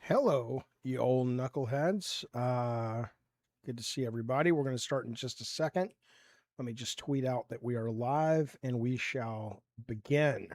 Hello, you old knuckleheads. Good to see everybody. We're going to start in just a second. Let me just tweet out that we are live and we shall begin.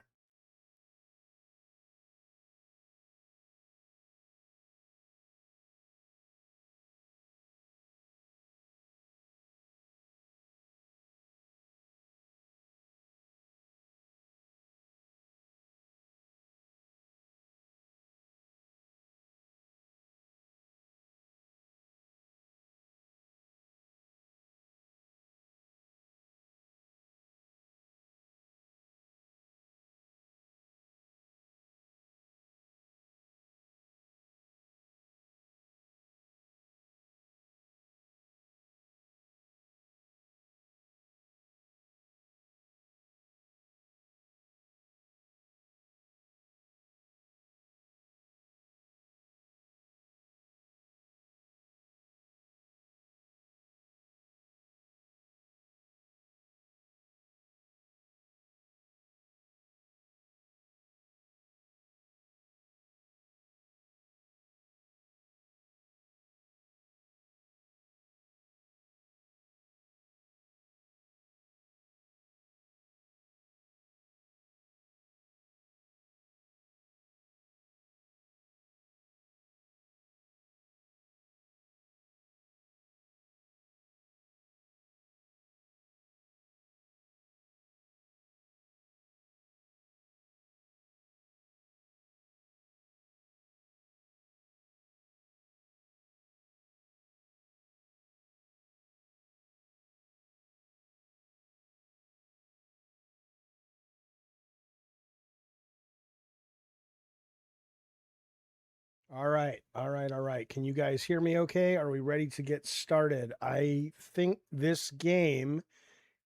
All right, all right, all right. Can you guys hear me okay? Are we ready to get started? I think this game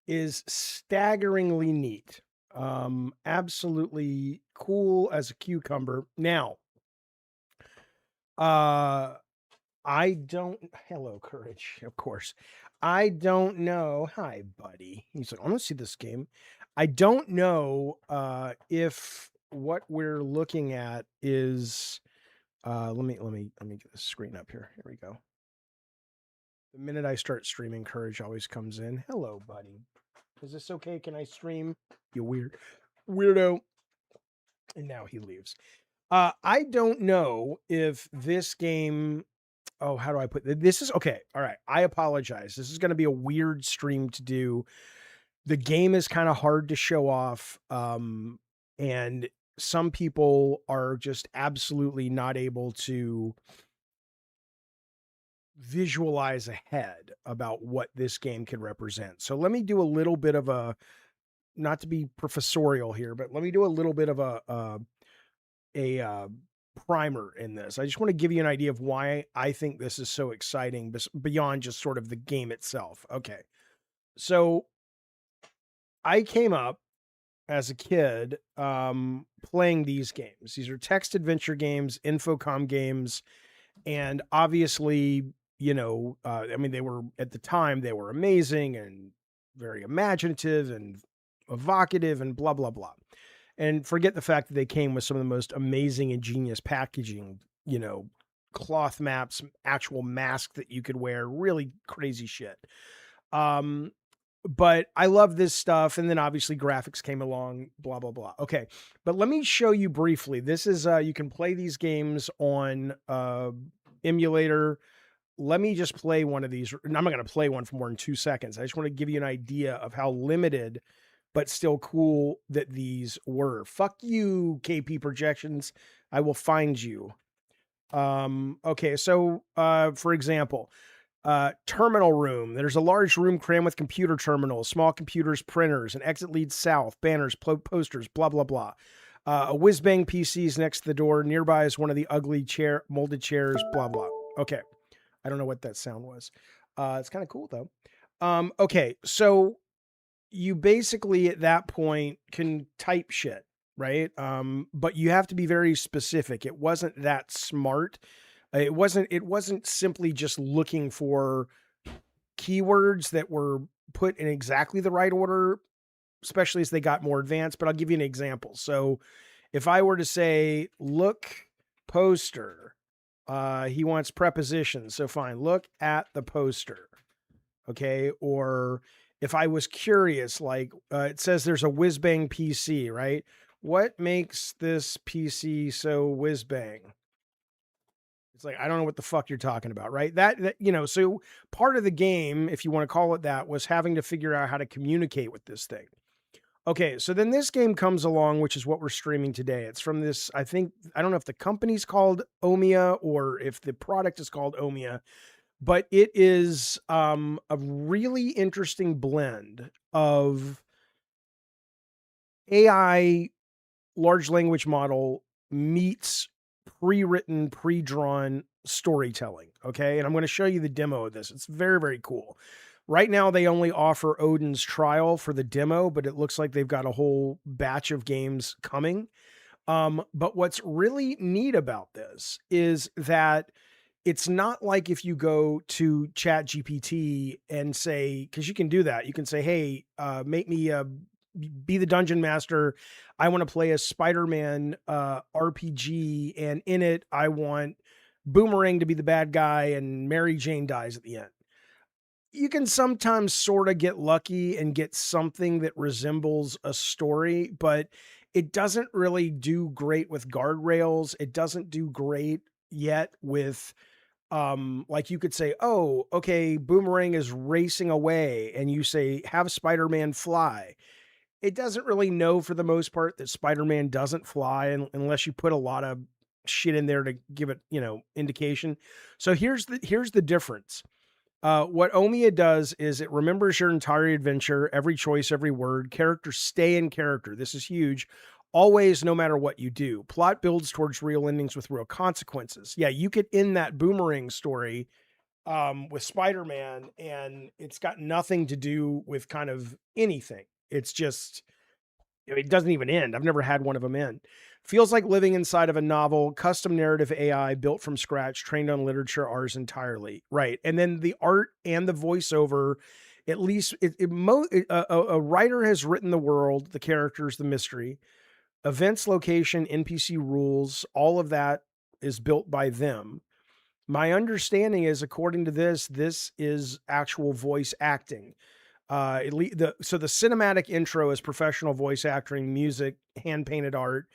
is staggeringly neat. Absolutely cool as a cucumber. Now, uh I don't. Hello, Courage. Of course. I don't know. Hi, buddy. He's like, I want to see this game. I don't know if what we're looking at is. Let me get the screen up here. Here we go. The minute I start streaming, Courage always comes in. Hello, buddy. Is this okay? Can I stream? You weirdo. And now he leaves. I don't know if this game. Oh, how do I put this? Is okay. All right. I apologize. This is going to be a weird stream to do. The game is kind of hard to show off. And some people are just absolutely not able to visualize ahead about what this game can represent. So let me do a little bit of a, not to be professorial here, but let me do a little bit of a primer in this. I just want to give you an idea of why I think this is so exciting beyond just sort of the game itself. Okay. So I came up as a kid playing these games. These are text adventure games, Infocom games, and obviously, I mean, they were at the time they were amazing and very imaginative and evocative and blah blah blah. And forget the fact that they came with some of the most amazing ingenious packaging, cloth maps, actual mask that you could wear, really crazy shit. Um, but I love this stuff. And then obviously graphics came along, blah, blah, blah. Okay. But let me show you briefly. This is, you can play these games on emulator. Let me just play one of these. I'm not going to play one for more than 2 seconds. I just want to give you an idea of how limited but still cool that these were. Fuck you, KP Projections. I will find you. Okay, so for example, terminal room. There's a large room crammed with computer terminals, small computers, printers, an exit leads south, banners, posters, blah, blah, blah. A whiz-bang PCs next to the door. Nearby is one of the ugly molded chairs, blah, blah. Okay. I don't know what that sound was. It's kind of cool though. Okay. So you basically at that point can type shit, right? But you have to be very specific. It wasn't that smart. It wasn't simply just looking for keywords that were put in exactly the right order, especially as they got more advanced. But I'll give you an example. So if I were to say, look poster, He wants prepositions. So fine, look at the poster. Okay. Or if I was curious, like it says there's a whiz bang PC, right? What makes this PC so whiz bang? It's like, I don't know what the fuck you're talking about, right? So part of the game, if you want to call it that, was having to figure out how to communicate with this thing. Okay, so then this game comes along, which is what we're streaming today. It's from this, I don't know if the company's called OMEA or if the product is called OMEA, but it is a really interesting blend of AI large language model meets pre-written, pre-drawn storytelling. Okay. And I'm going to show you the demo of this. It's very, very cool. Right now, they only offer Odin's trial for the demo, but it looks like they've got a whole batch of games coming. But what's really neat about this is that it's not like if you go to Chat GPT and say, because you can do that, you can say, hey, make me be the dungeon master. I want to play a Spider-Man RPG, and in it, I want Boomerang to be the bad guy, and Mary Jane dies at the end. You can sometimes sort of get lucky and get something that resembles a story, but it doesn't really do great with guardrails. It doesn't do great yet with like you could say, oh, okay, Boomerang is racing away, and you say, have Spider-Man fly. It doesn't really know for the most part that Spider-Man doesn't fly unless you put a lot of shit in there to give it, indication. So here's the difference. What OMEA does is it remembers your entire adventure, every choice, every word. Characters stay in character. This is huge. Always, no matter what you do. Plot builds towards real endings with real consequences. Yeah, you could end that Boomerang story with Spider-Man, and it's got nothing to do with kind of anything. It's just, it doesn't even end. I've never had one of them end. Feels like living inside of a novel, custom narrative AI built from scratch, trained on literature, ours entirely. Right. And then the art and the voiceover, at least a writer has written the world, the characters, the mystery, events, location, NPC rules, all of that is built by them. My understanding is, according to this is actual voice acting. So the cinematic intro is professional voice acting, music, hand painted art.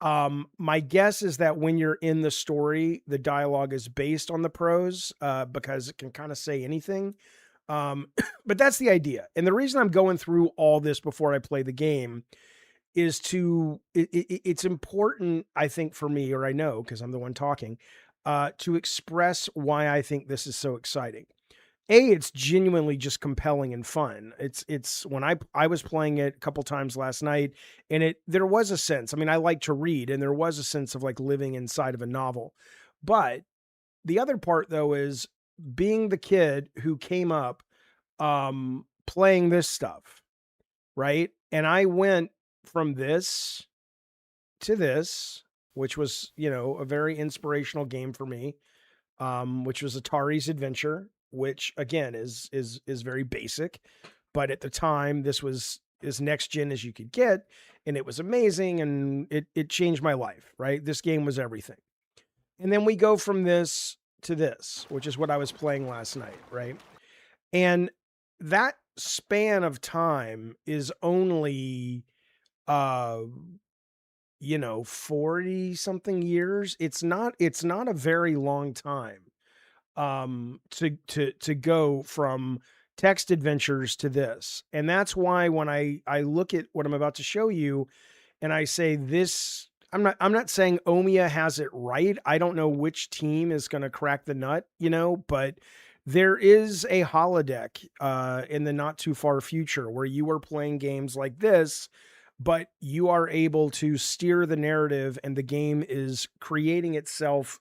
My guess is that when you're in the story, the dialogue is based on the prose, because it can kind of say anything. But that's the idea. And the reason I'm going through all this before I play the game is it's important, I think, for me, or I know, because I'm the one talking, to express why I think this is so exciting. It's genuinely just compelling and fun. It's when I was playing it a couple times last night, and there was a sense. I mean, I like to read, and there was a sense of like living inside of a novel. But the other part, though, is being the kid who came up playing this stuff, right? And I went from this to this, which was, a very inspirational game for me, which was Atari's Adventure, which again is very basic, but at the time this was as next gen as you could get, and it was amazing, and it changed my life, right? This game was everything. And then we go from this to this, which is what I was playing last night, right? And that span of time is only 40 something years. It's not a very long time to go from text adventures to this. And that's why when I look at what I'm about to show you and I say this, I'm not saying OMEA has it right. I don't know which team is going to crack the nut, but there is a holodeck in the not too far future where you are playing games like this, but you are able to steer the narrative, and the game is creating itself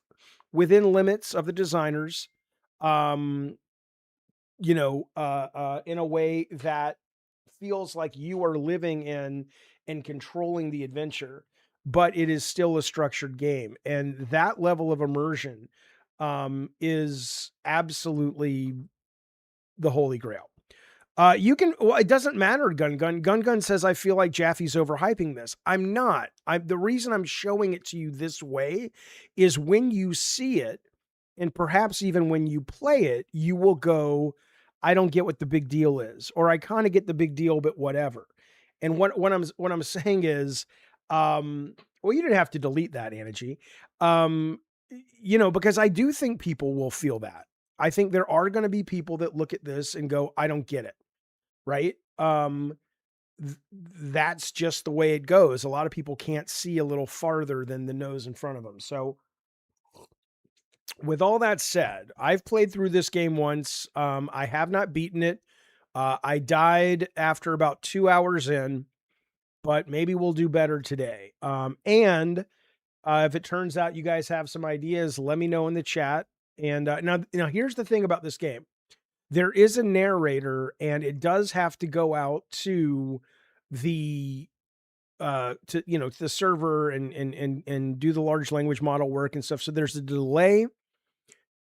within limits of the designers, in a way that feels like you are living in and controlling the adventure, but it is still a structured game. And that level of immersion is absolutely the holy grail. You can, well, it doesn't matter, Gun says, I feel like Jaffe's overhyping this. I'm not. The reason I'm showing it to you this way is when you see it, and perhaps even when you play it, you will go, I don't get what the big deal is, or I kind of get the big deal, but whatever. And what I'm saying is, well, you didn't have to delete that, Energy. Because I do think people will feel that. I think there are going to be people that look at this and go, I don't get it. Right? That's just the way it goes. A lot of people can't see a little farther than the nose in front of them. So with all that said, I've played through this game once. I have not beaten it. I died after about 2 hours in, but maybe we'll do better today. And if it turns out you guys have some ideas, let me know in the chat. And now here's the thing about this game. There is a narrator, and it does have to go out to the the server and do the large language model work and stuff. So there's a delay.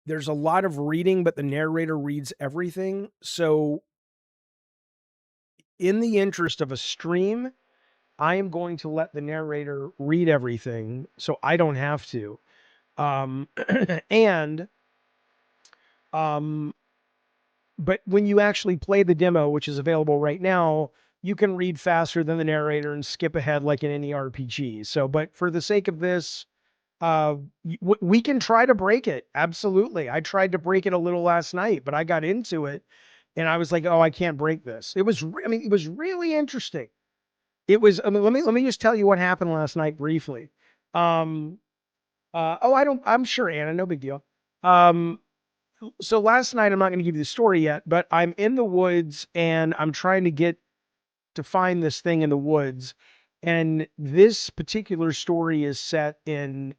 There's a lot of reading, but the narrator reads everything. So in the interest of a stream, I am going to let the narrator read everything so I don't have to. But when you actually play the demo, which is available right now, you can read faster than the narrator and skip ahead like in any RPG. So, but for the sake of this, we can try to break it. Absolutely. I tried to break it a little last night, but I got into it and I was like, oh, I can't break this. It was really interesting. Let me just tell you what happened last night briefly. I'm sure, Anna, no big deal. So last night, I'm not going to give you the story yet, but I'm in the woods and I'm trying to find this thing in the woods. And this particular story is set in,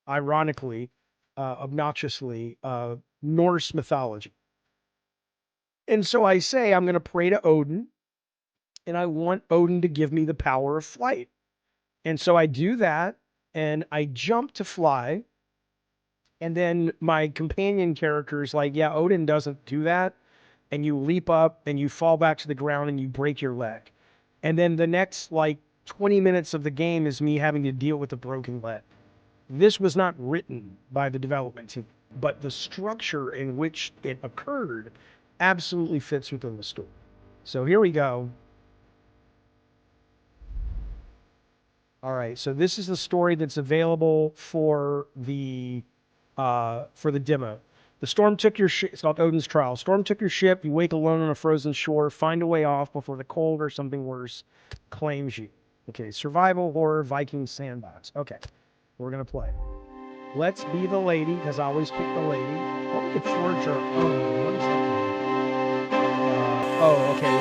ironically, obnoxiously, Norse mythology. And so I say, I'm going to pray to Odin and I want Odin to give me the power of flight. And so I do that and I jump to fly. And then my companion character is like, yeah, Odin doesn't do that. And you leap up and you fall back to the ground and you break your leg. And then the next 20 minutes of the game is me having to deal with a broken leg. This was not written by the development team, but the structure in which it occurred absolutely fits within the story. So here we go. All right, so this is the story that's available for the demo. The storm took your ship. It's called Odin's Trial. Storm took your ship. You wake alone on a frozen shore. Find a way off before the cold or something worse claims you. Okay, survival, horror, Viking sandbox. Okay, we're going to play. Let's be the lady, because I always pick the lady. Oh, we could forge our own. What is that? Okay.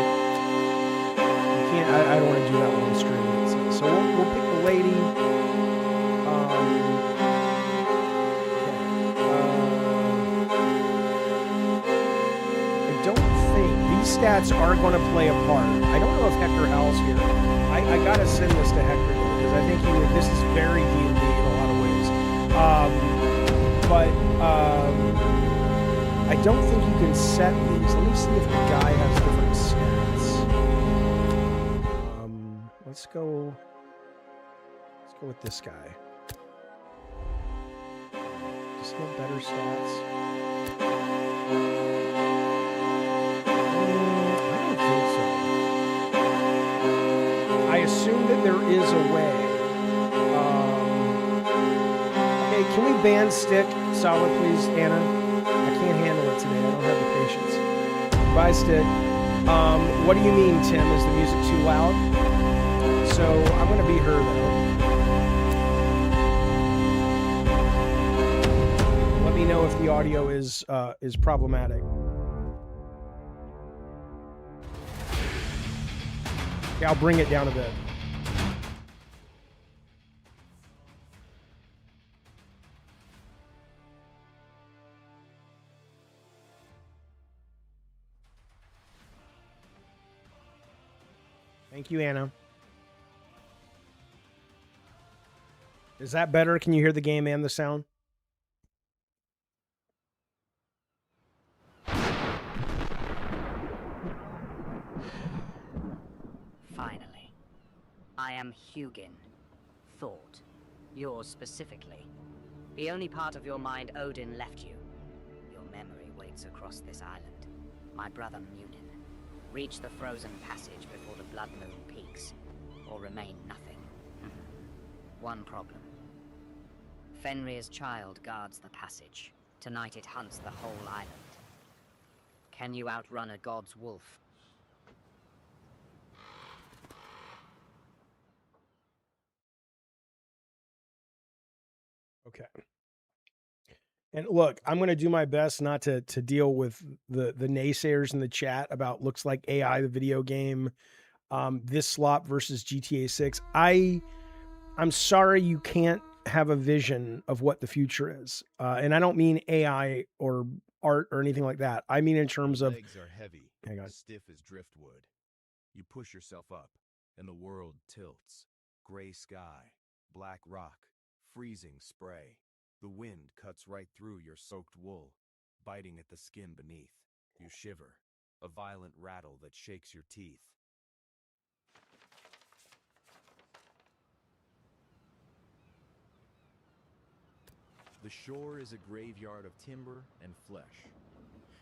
You can't, I don't want to do that one on stream. So we'll pick the lady. Stats are going to play a part. I don't know if Hector Howell's here. I got to send this to Hector because I think this is very D&D in a lot of ways. I don't think you can set these. Let me see if the guy has different stats. Let's go with this guy. Does he have better stats? I assume that there is a way. Okay, can we ban stick solid, please, Anna? I can't handle it today. I don't have the patience. Bye, stick. What do you mean, Tim? Is the music too loud? So I'm going to be her, though. Let me know if the audio is problematic. Okay, I'll bring it down a bit. Thank you, Anna. Is that better? Can you hear the game and the sound? name Hugin. Thought. Yours specifically. The only part of your mind Odin left you. Your memory waits across this island. My brother Munin. Reach the frozen passage before the blood moon peaks, or remain nothing. One problem. Fenrir's child guards the passage. Tonight it hunts the whole island. Can you outrun a god's wolf? Okay. And look, I'm going to do my best not to deal with the naysayers in the chat about looks like AI, the video game, this slop versus GTA 6. I'm sorry you can't have a vision of what the future is. And I don't mean AI or art or anything like that. I mean in terms of... Legs are heavy, stiff as driftwood. You push yourself up, and the world tilts. Gray sky, black rock, freezing spray. The wind cuts right through your soaked wool, biting at the skin beneath. You shiver, a violent rattle that shakes your teeth. The shore is a graveyard of timber and flesh.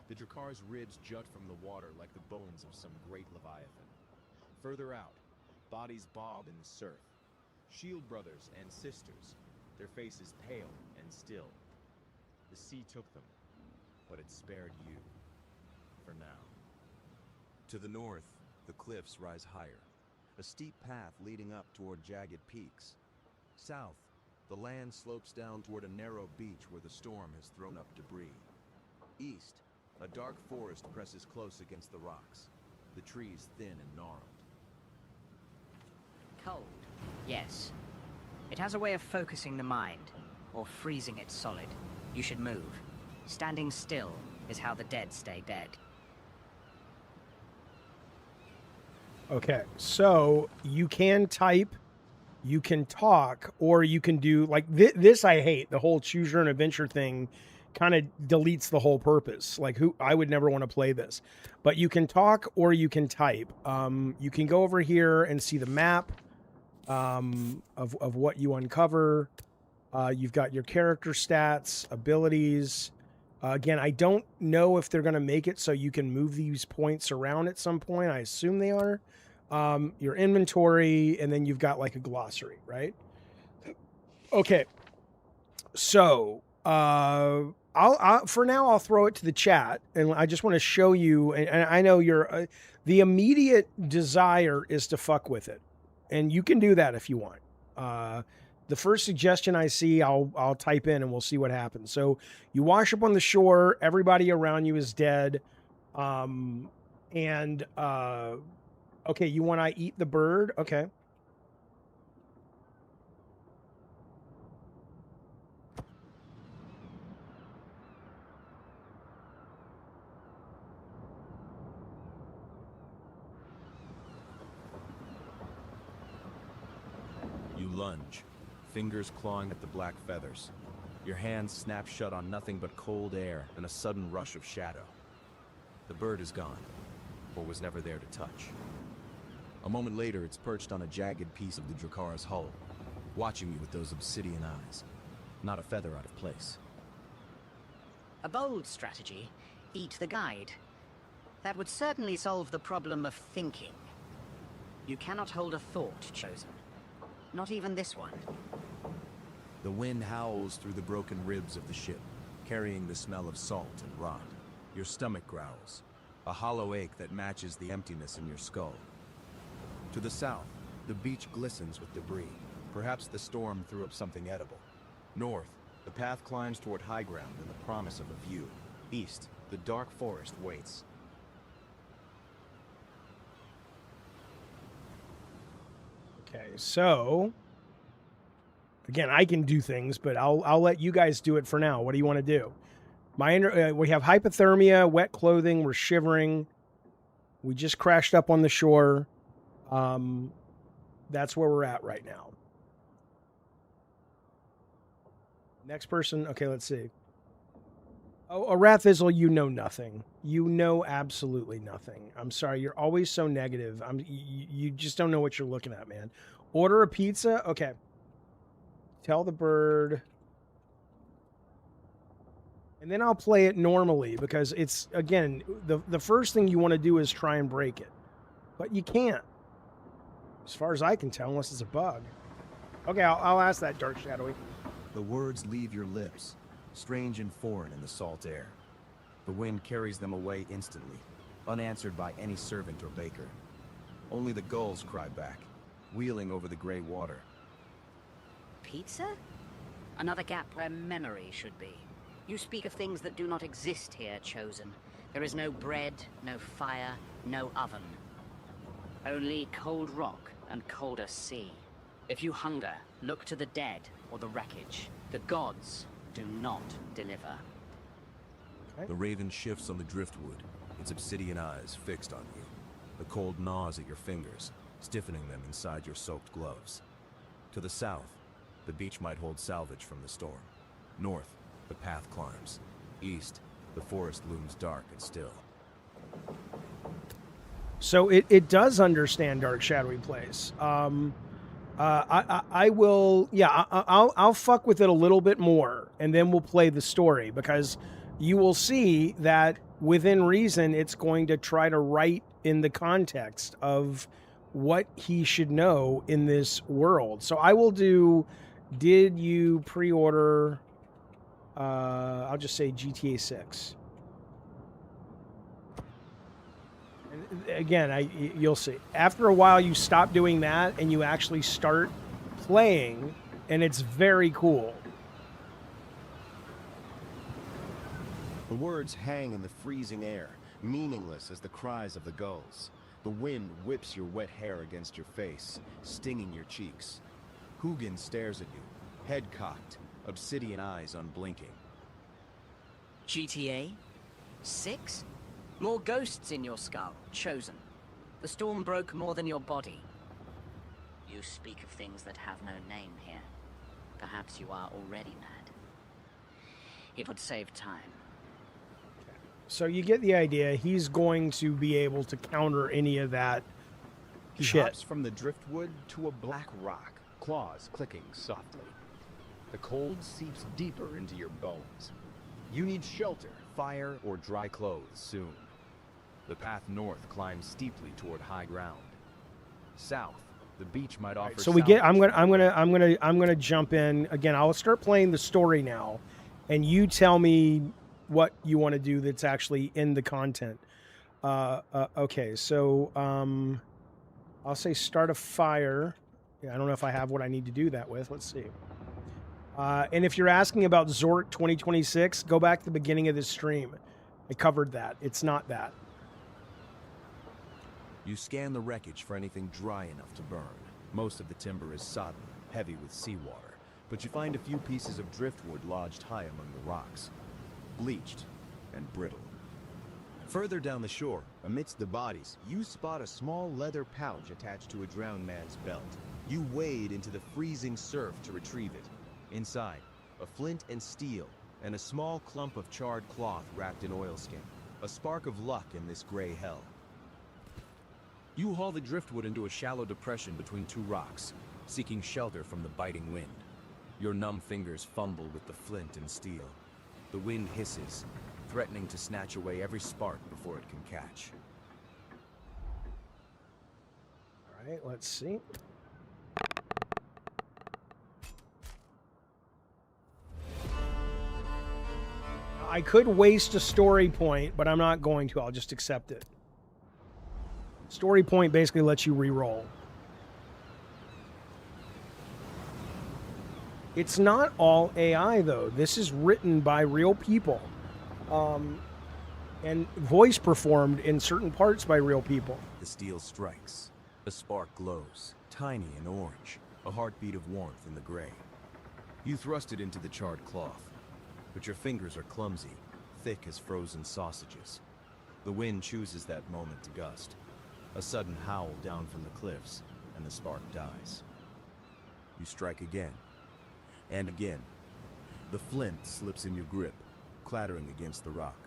The Drakar's ribs jut from the water like the bones of some great leviathan. Further out, bodies bob in the surf. Shield brothers and sisters, their faces pale and still. The sea took them, but it spared you. For now. To the north, the cliffs rise higher, a steep path leading up toward jagged peaks. South, the land slopes down toward a narrow beach where the storm has thrown up debris. East, a dark forest presses close against the rocks, the trees thin and gnarled. Cold, yes. It has a way of focusing the mind, or freezing it solid. You should move. Standing still is how the dead stay dead. Okay, so you can type, you can talk, or you can do like this. I hate the whole choose your own adventure thing. Kind of deletes the whole purpose. Like I would never want to play this. But you can talk or you can type. You can go over here and see the map of what you uncover. You've got your character stats, abilities. Again, I don't know if they're going to make it so you can move these points around at some point. I assume they are. Your inventory, and then you've got like a glossary, right? Okay. So, I'll for now, I'll throw it to the chat, and I just want to show you, and I know you're, the immediate desire is to fuck with it. And you can do that if you want. The first suggestion I see, I'll type in and we'll see what happens. So you wash up on the shore, everybody around you is dead. Okay, you want to eat the bird? Okay. You lunge, fingers clawing at the black feathers. Your hands snap shut on nothing but cold air and a sudden rush of shadow. The bird is gone, or was never there to touch. A moment later, it's perched on a jagged piece of the Drakar's hull, watching you with those obsidian eyes. Not a feather out of place. A bold strategy. Eat the guide. That would certainly solve the problem of thinking. You cannot hold a thought, Chosen. Not even this one. The wind howls through the broken ribs of the ship, carrying the smell of salt and rot. Your stomach growls, a hollow ache that matches the emptiness in your skull. To the south, the beach glistens with debris. Perhaps the storm threw up something edible. North, the path climbs toward high ground and the promise of a view. East, the dark forest waits. Okay, so again, I can do things, but I'll let you guys do it for now. What do you want to do? We have hypothermia, wet clothing, we're shivering. We just crashed up on the shore. That's where we're at right now. Next person. Okay, let's see. Oh, Arathizzle, you know nothing. You know absolutely nothing. I'm sorry. You're always so negative. You just don't know what you're looking at, man. Order a pizza. Okay. Tell the bird. And then I'll play it normally because it's, again, the first thing you want to do is try and break it. But you can't. As far as I can tell, unless it's a bug. Okay, I'll ask that, Dark Shadowy. The words leave your lips, strange and foreign in the salt air. The wind carries them away instantly, unanswered by any servant or baker. Only the gulls cry back, wheeling over the gray water. Pizza? Another gap where memory should be. You speak of things that do not exist here, Chosen. There is no bread, no fire, no oven. Only cold rock and colder sea. If you hunger, look to the dead or the wreckage. The gods do not deliver. Okay. The raven shifts on the driftwood, its obsidian eyes fixed on you. The cold gnaws at your fingers, stiffening them inside your soaked gloves. To the south, the beach might hold salvage from the storm. North, the path climbs. East, the forest looms dark and still. So it does understand Dark Shadowy Plays. I will, yeah, I'll fuck with it a little bit more, and then we'll play the story, because you will see that within reason, it's going to try to write in the context of what he should know in this world. So I will do, did you pre-order, I'll just say GTA 6. And again, you'll see. After a while, you stop doing that, and you actually start playing, and it's very cool. The words hang in the freezing air, meaningless as the cries of the gulls. The wind whips your wet hair against your face, stinging your cheeks. Hugin stares at you, head cocked, obsidian eyes unblinking. GTA? 6? More ghosts in your skull, Chosen. The storm broke more than your body. You speak of things that have no name here. Perhaps you are already mad. It would save time. So you get the idea. He's going to be able to counter any of that He shit. hops from the driftwood to a black rock, claws clicking softly. The cold seeps deeper into your bones. You need shelter, fire, or dry clothes soon. The path north climbs steeply toward high ground. South, the beach might offer. So we get. I'm gonna jump in again. I'll start playing the story now, and you tell me what you want to do that's actually in the content. Okay, so I'll say start a fire. Yeah, I don't know if I have what I need to do that with. Let's see. And if you're asking about Zort 2026, go back to the beginning of this stream. I covered that. It's not that. You scan the wreckage for anything dry enough to burn. Most of the timber is sodden, heavy with seawater, but you find a few pieces of driftwood lodged high among the rocks, bleached and brittle. Further down the shore, amidst the bodies, you spot a small leather pouch attached to a drowned man's belt. You wade into the freezing surf to retrieve it. Inside, a flint and steel, and a small clump of charred cloth wrapped in oilskin. A spark of luck in this gray hell. You haul the driftwood into a shallow depression between two rocks, seeking shelter from the biting wind. Your numb fingers fumble with the flint and steel. The wind hisses, threatening to snatch away every spark before it can catch. All right, let's see. I could waste a story point, but I'm not going to. I'll just accept it. Story point basically lets you re-roll. It's not all AI, though. This is written by real people. And voice performed in certain parts by real people. The steel strikes. A spark glows, tiny and orange, a heartbeat of warmth in the gray. You thrust it into the charred cloth, but your fingers are clumsy, thick as frozen sausages. The wind chooses that moment to gust. A sudden howl down from the cliffs, and the spark dies. You strike again, and again. The flint slips in your grip, clattering against the rock.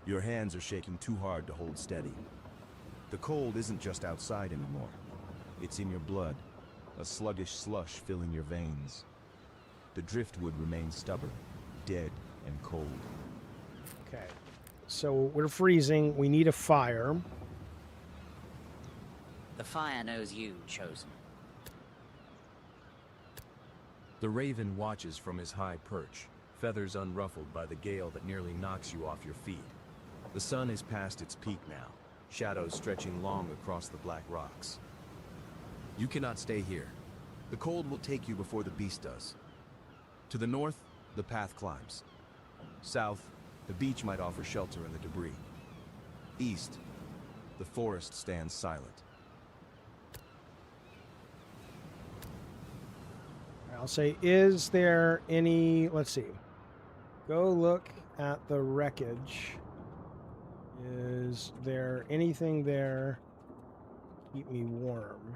Your hands are shaking too hard to hold steady. The cold isn't just outside anymore. It's in your blood, a sluggish slush filling your veins. The driftwood remains stubborn, dead and cold. Okay. So we're freezing. We need a fire. The fire knows you, Chosen. The raven watches from his high perch, feathers unruffled by the gale that nearly knocks you off your feet. The sun is past its peak now, shadows stretching long across the black rocks. You cannot stay here. The cold will take you before the beast does. To the north, the path climbs. South, the beach might offer shelter in the debris. East, the forest stands silent. I'll say, is there any, let's see, go look at the wreckage. Is there anything there to keep me warm?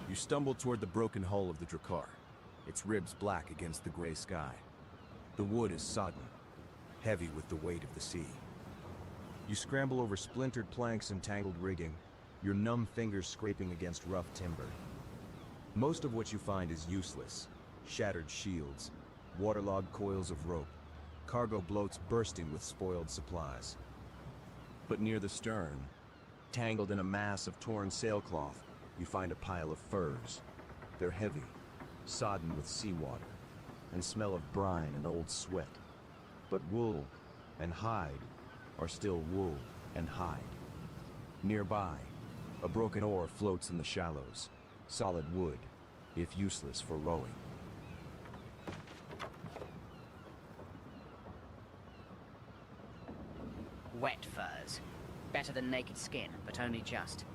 You stumble toward the broken hull of the Drakkar, its ribs black against the gray sky. The wood is sodden, heavy with the weight of the sea. You scramble over splintered planks and tangled rigging, your numb fingers scraping against rough timber. Most of what you find is useless. Shattered shields, waterlogged coils of rope, cargo bloats bursting with spoiled supplies. But near the stern, tangled in a mass of torn sailcloth, you find a pile of furs. They're heavy, sodden with seawater, and smell of brine and old sweat. But wool and hide are still wool and hide. Nearby, a broken oar floats in the shallows, solid wood, if useless for rowing. Wet furs. Better than naked skin, but only just.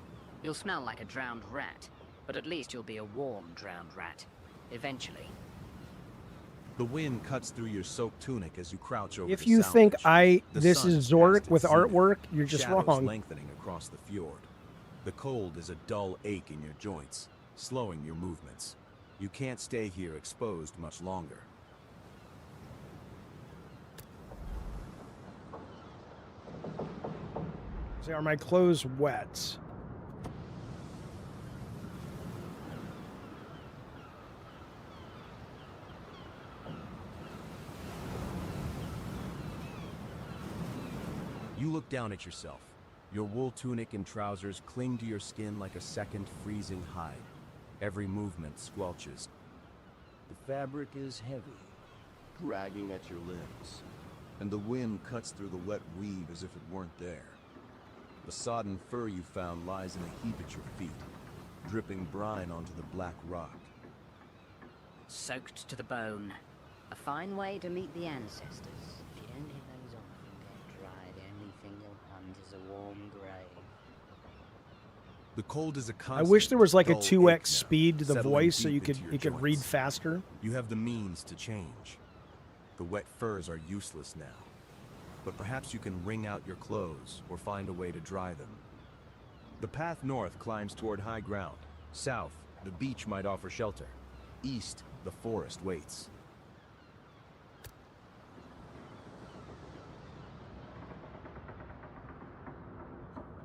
You'll smell like a drowned rat, but at least you'll be a warm drowned rat. Eventually. The wind cuts through your soaked tunic as you crouch over If the you think salvage. this sun is has passed Zork with its zenith, artwork, you're just shadows wrong. lengthening across the fjord. The cold is a dull ache in your joints, slowing your movements. You can't stay here exposed much longer. Say, are my clothes wet? You look down at yourself. Your wool tunic and trousers cling to your skin like a second freezing hide. Every movement squelches. The fabric is heavy, dragging at your limbs, and the wind cuts through the wet weave as if it weren't there. The sodden fur you found lies in a heap at your feet, dripping brine onto the black rock. Soaked to the bone. A fine way to meet the ancestors. If you don't hit those off and get dry, the only thing you'll hunt is a warm grave. The cold is a I constant, wish there was like a dull 2x ache now, speed to the settling voice so deep you could into your read joints. faster. You have the means to change. The wet furs are useless now. But perhaps you can wring out your clothes or find a way to dry them. The path north climbs toward high ground. South, the beach might offer shelter. East, the forest waits.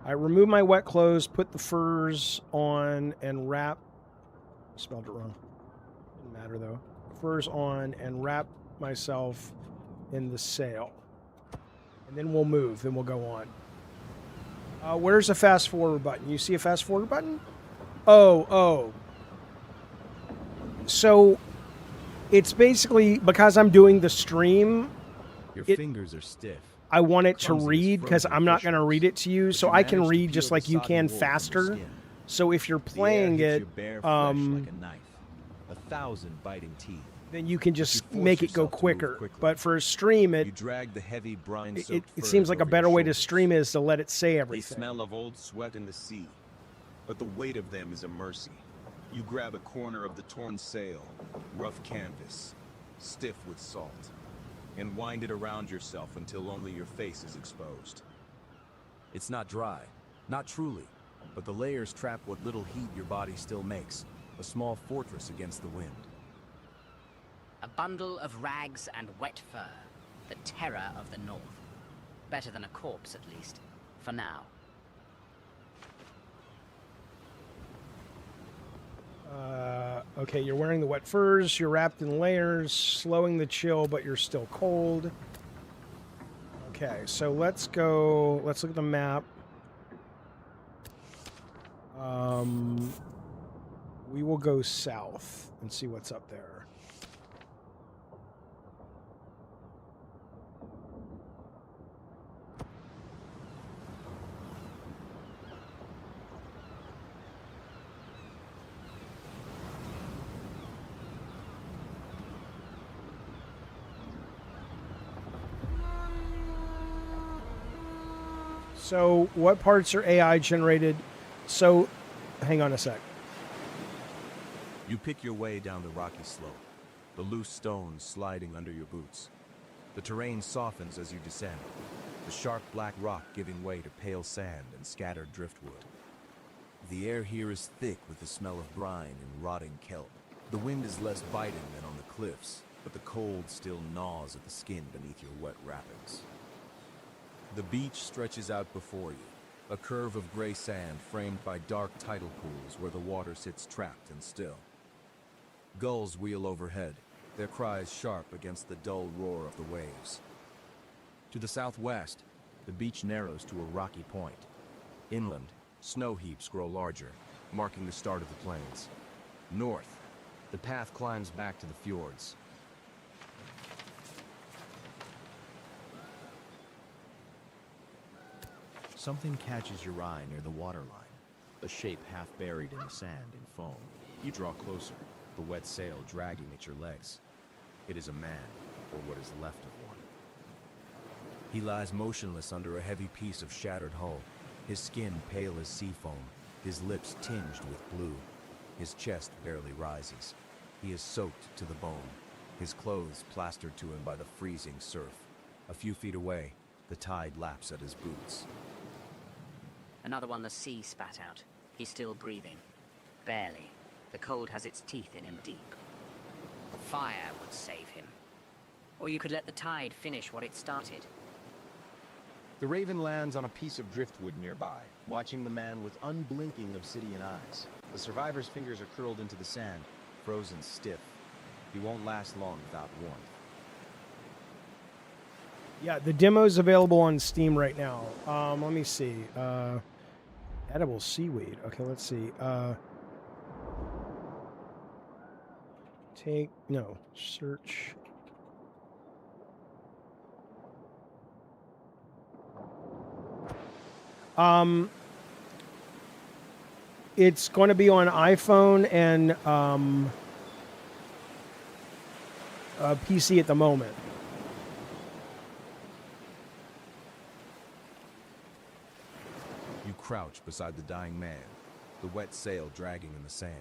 I remove my wet clothes, put the furs on, and wrap. Spelled it wrong. Didn't matter though. Furs on and wrap myself in the sail. And then we'll move. Then we'll go on. Where's the fast forward button? You see a fast forward button? Oh. So it's basically because I'm doing the stream. Your fingers are stiff. I want it to Clumsy as read because frozen I'm not going to fishes, read it to you, but so you I can manage to read peel just the like you sodden can wool from your faster. skin. So if you're The air playing hits it, your bare flesh like a knife, 1,000 biting teeth. then you can just force make it go yourself to move quicker. quickly. But for a stream, You it drag the heavy brine it, soaked it seems like a better way to stream is to let it say They everything. smell of old sweat in the sea, but the weight of them is a mercy. You grab a corner of the torn sail, rough canvas, stiff with salt, and wind it around yourself until only your face is exposed. It's not dry, not truly, but the layers trap what little heat your body still makes, a small fortress against the wind. A bundle of rags and wet fur. The terror of the North. Better than a corpse, at least. For now. Okay, you're wearing the wet furs, you're wrapped in layers, slowing the chill, but you're still cold. Okay, so let's look at the map. We will go south and see what's up there. So what parts are AI generated? So hang on a sec. You pick your way down the rocky slope, the loose stones sliding under your boots. The terrain softens as you descend, the sharp black rock giving way to pale sand and scattered driftwood. The air here is thick with the smell of brine and rotting kelp. The wind is less biting than on the cliffs, but the cold still gnaws at the skin beneath your wet wrappings. The beach stretches out before you, a curve of gray sand framed by dark tidal pools where the water sits trapped and still. Gulls wheel overhead, their cries sharp against the dull roar of the waves. To the southwest, the beach narrows to a rocky point. Inland, snow heaps grow larger, marking the start of the plains. North, the path climbs back to the fjords. Something catches your eye near the waterline, a shape half buried in the sand and foam. You draw closer, the wet sail dragging at your legs. It is a man, or what is left of one. He lies motionless under a heavy piece of shattered hull, his skin pale as sea foam, his lips tinged with blue. His chest barely rises. He is soaked to the bone, his clothes plastered to him by the freezing surf. A few feet away, the tide laps at his boots. Another one the sea spat out. He's still breathing. Barely. The cold has its teeth in him deep. Fire would save him. Or you could let the tide finish what it started. The Raven lands on a piece of driftwood nearby, watching the man with unblinking obsidian eyes. The survivor's fingers are curled into the sand, frozen stiff. He won't last long without warmth. Yeah, the demo's available on Steam right now. Let me see. Edible seaweed. Okay, let's see. Search. It's going to be on iPhone and PC at the moment. You crouch beside the dying man, the wet sail dragging in the sand.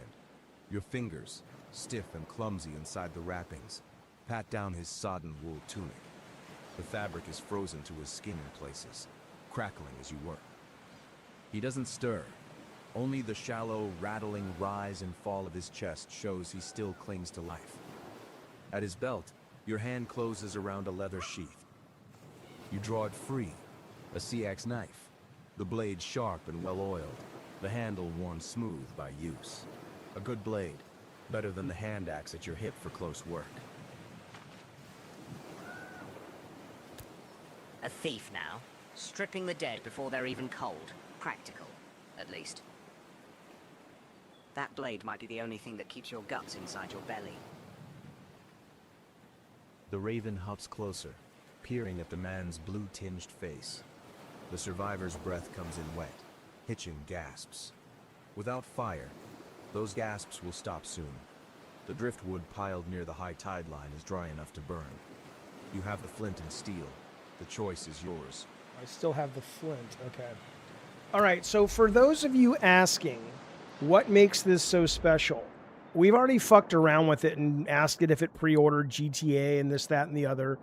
Your fingers, stiff and clumsy inside the wrappings, pat down his sodden wool tunic. The fabric is frozen to his skin in places, crackling as you work. He doesn't stir. Only the shallow, rattling rise and fall of his chest shows he still clings to life. At his belt, your hand closes around a leather sheath. You draw it free, a sea-axe knife, the blade sharp and well-oiled, the handle worn smooth by use. A good blade, better than the hand axe at your hip for close work. A thief now, stripping the dead before they're even cold. Practical, at least. That blade might be the only thing that keeps your guts inside your belly. The Raven hops closer, peering at the man's blue-tinged face. The survivor's breath comes in wet, hitching gasps. Without fire, those gasps will stop soon. The driftwood piled near the high tide line is dry enough to burn. You have the flint and steel. The choice is yours. I still have the flint. Okay. All right. So for those of you asking, what makes this so special? We've already fucked around with it and asked it if it pre-ordered GTA and this, that, and the other.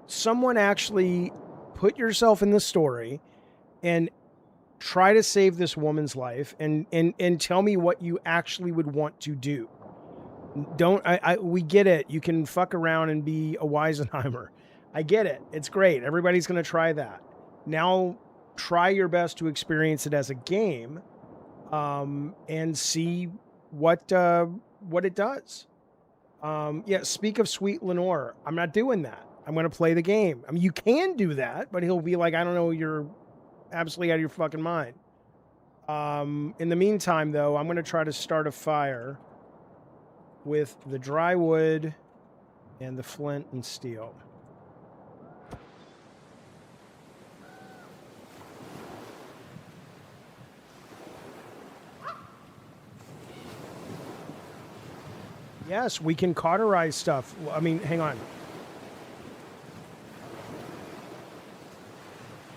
Someone actually put yourself in the story and try to save this woman's life and tell me what you actually would want to do. Don't we get it. You can fuck around and be a Weisenheimer. I get it. It's great. Everybody's going to try that. Now try your best to experience it as a game, and see what it does. Yeah, speak of sweet Lenore. I'm not doing that. I'm going to play the game. I mean, you can do that, but he'll be like, I don't know, you're absolutely out of your fucking mind. In the meantime, though, I'm going to try to start a fire with the dry wood and the flint and steel. Yes, we can cauterize stuff. I mean, hang on.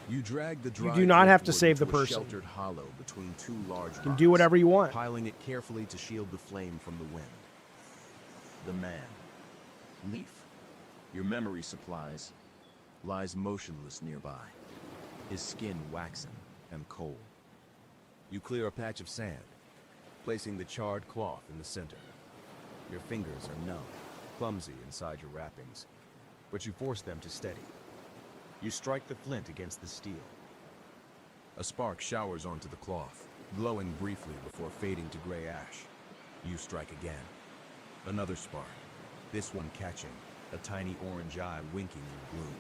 You drag the dry do not have to driftwood save the into a person. sheltered hollow between two large You can do whatever you want. piling it carefully to shield the flame from the wind. The man, Leaf, your memory supplies, lies motionless nearby, his skin waxen and cold. You clear a patch of sand, placing the charred cloth in the center. Your fingers are numb, clumsy inside your wrappings, but you force them to steady. You strike the flint against the steel. A spark showers onto the cloth, glowing briefly before fading to gray ash. You strike again. Another spark, this one catching, a tiny orange eye winking in the gloom.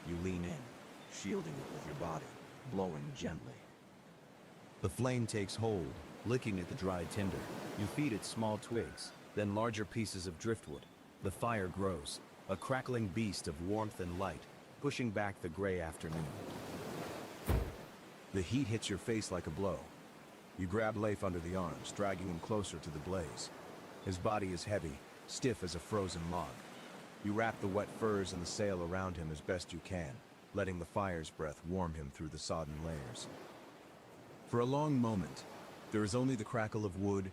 You lean in, shielding it with your body, blowing gently. The flame takes hold, licking at the dried tinder. You feed it small twigs, then larger pieces of driftwood. The fire grows, a crackling beast of warmth and light, pushing back the gray afternoon. The heat hits your face like a blow. You grab Leif under the arms, dragging him closer to the blaze. His body is heavy, stiff as a frozen log. You wrap the wet furs and the sail around him as best you can, letting the fire's breath warm him through the sodden layers. For a long moment, there is only the crackle of wood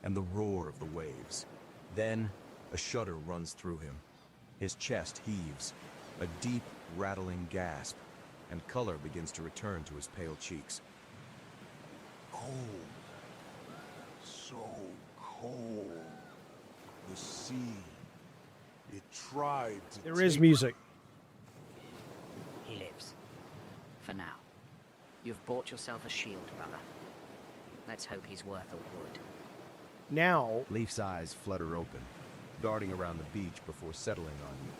and the roar of the waves. Then, a shudder runs through him. His chest heaves, a deep, rattling gasp, and color begins to return to his pale cheeks. Cold. So cold. The sea. It tried to There is take- music. He lives. For now. You've bought yourself a shield, brother. Let's hope he's worth a wood. Now, Leif's eyes flutter open, darting around the beach before settling on you.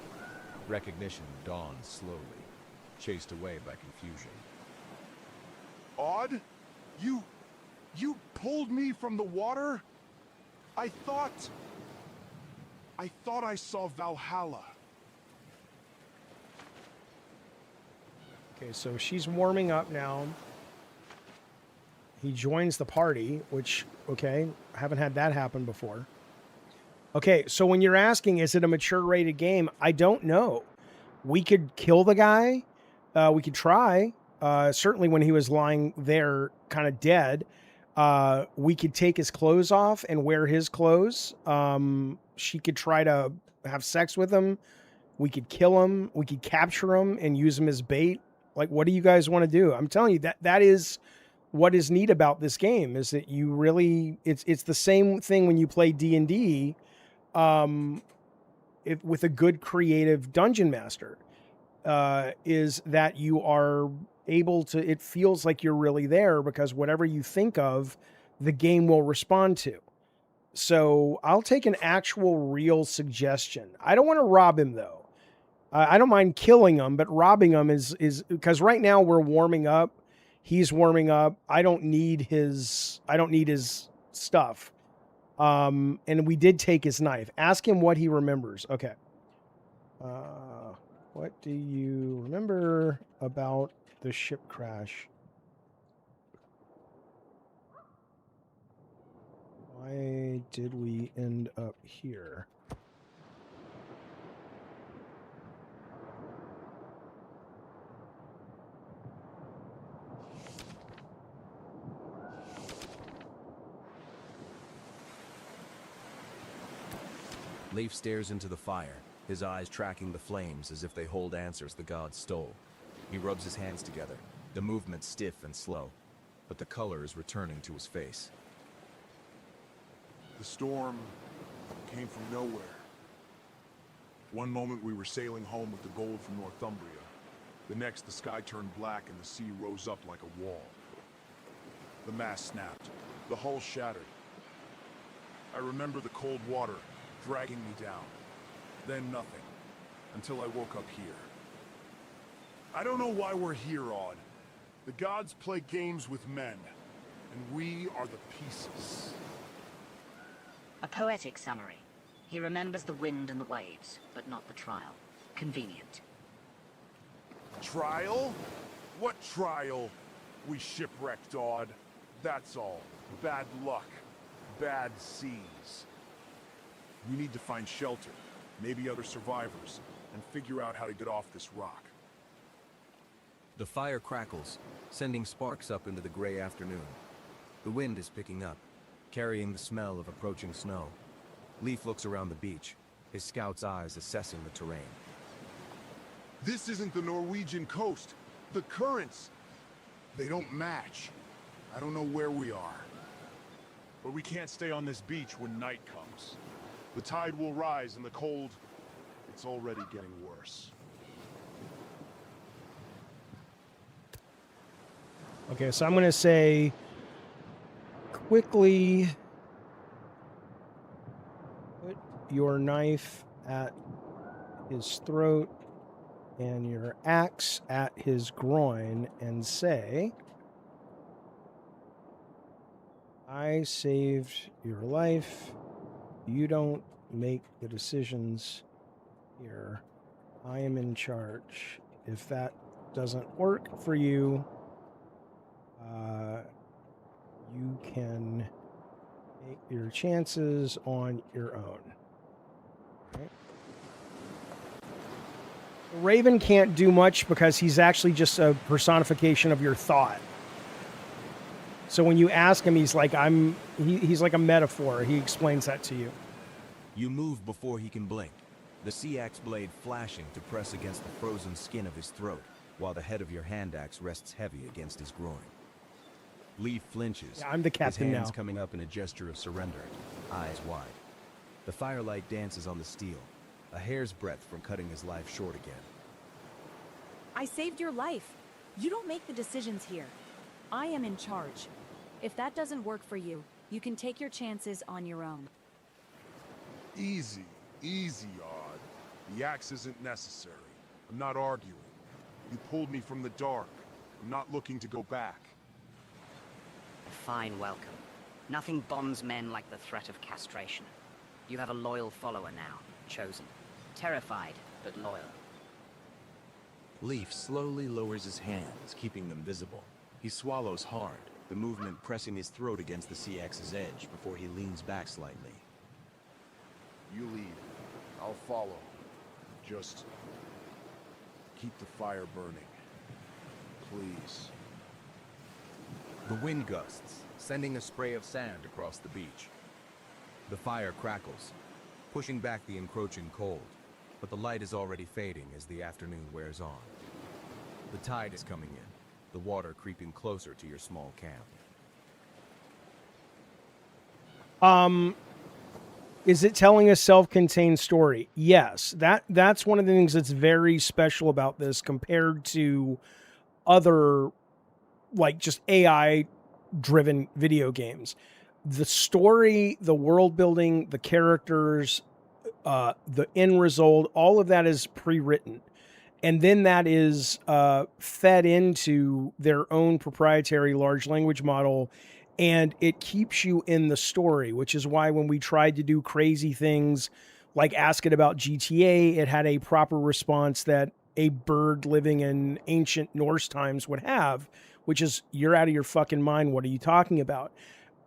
Recognition dawns slowly, chased away by confusion. Odd? You pulled me from the water? I thought I saw Valhalla. okay, so she's warming up now. He joins the party, which, okay, I haven't had that happen before. Okay, so when you're asking, is it a mature rated game? I don't know. We could kill the guy. We could try. Certainly when he was lying there kind of dead, we could take his clothes off and wear his clothes. She could try to have sex with him. We could kill him. We could capture him and use him as bait. Like, what do you guys want to do? I'm telling you, that is what is neat about this game, is that you really, it's the same thing when you play D&D, with a good creative dungeon master, is that you are able to, it feels like you're really there, because whatever you think of, the game will respond to. So I'll take an actual real suggestion. I don't want to rob him though. I don't mind killing him, but robbing him is because right now we're warming up. He's warming up. I don't need his stuff. And we did take his knife. Ask him what he remembers. Okay. What do you remember about the ship crash? Why did we end up here? Leif stares into the fire, his eyes tracking the flames as if they hold answers the gods stole. He rubs his hands together, the movement stiff and slow, but the color is returning to his face. The storm came from nowhere. One moment we were sailing home with the gold from Northumbria. The next, the sky turned black and the sea rose up like a wall. The mast snapped. The hull shattered. I remember the cold water dragging me down. Then nothing. Until I woke up here. I don't know why we're here, Odd. The gods play games with men. And we are the pieces. A poetic summary. He remembers the wind and the waves, but not the trial. Convenient. Trial? What trial? We shipwrecked, Odd. That's all. Bad luck. Bad seas. We need to find shelter, maybe other survivors, and figure out how to get off this rock. The fire crackles, sending sparks up into the gray afternoon. The wind is picking up, carrying the smell of approaching snow. Leaf looks around the beach, his scout's eyes assessing the terrain. This isn't the Norwegian coast. The currents, they don't match. I don't know where we are. But we can't stay on this beach when night comes. The tide will rise and the cold, it's already getting worse. Okay, so I'm going to say quickly put your knife at his throat and your axe at his groin and say, I saved your life. You don't make the decisions here. I am in charge. If that doesn't work for you, you can take your chances on your own. Okay. Raven can't do much because he's actually just a personification of your thought. So when you ask him, he's like, he's like a metaphor. He explains that to you. You move before he can blink, the sea axe blade flashing to press against the frozen skin of his throat, while the head of your hand axe rests heavy against his groin. Leaf flinches. Yeah, I'm the captain his hands now. coming up in a gesture of surrender, eyes wide. The firelight dances on the steel, a hair's breadth from cutting his life short again. I saved your life. You don't make the decisions here. I am in charge. If that doesn't work for you, you can take your chances on your own. Easy, easy, Odd. The axe isn't necessary. I'm not arguing. You pulled me from the dark. I'm not looking to go back. A fine welcome. Nothing bonds men like the threat of castration. You have a loyal follower now, chosen. Terrified, but loyal. Leaf slowly lowers his hands, keeping them visible. He swallows hard, the movement pressing his throat against the sea axe's edge before he leans back slightly. You lead. I'll follow. Just keep the fire burning. Please. The wind gusts, sending a spray of sand across the beach. The fire crackles, pushing back the encroaching cold, but the light is already fading as the afternoon wears on. The tide is coming in, the water creeping closer to your small camp. Is it telling a self-contained story? Yes. That's one of the things that's very special about this compared to other, like, just AI-driven video games. The story, the world building, the characters, the end result, all of that is pre-written. And then that is fed into their own proprietary large language model, and it keeps you in the story, which is why when we tried to do crazy things like ask it about GTA, it had a proper response that a bird living in ancient Norse times would have, which is, you're out of your fucking mind. What are you talking about?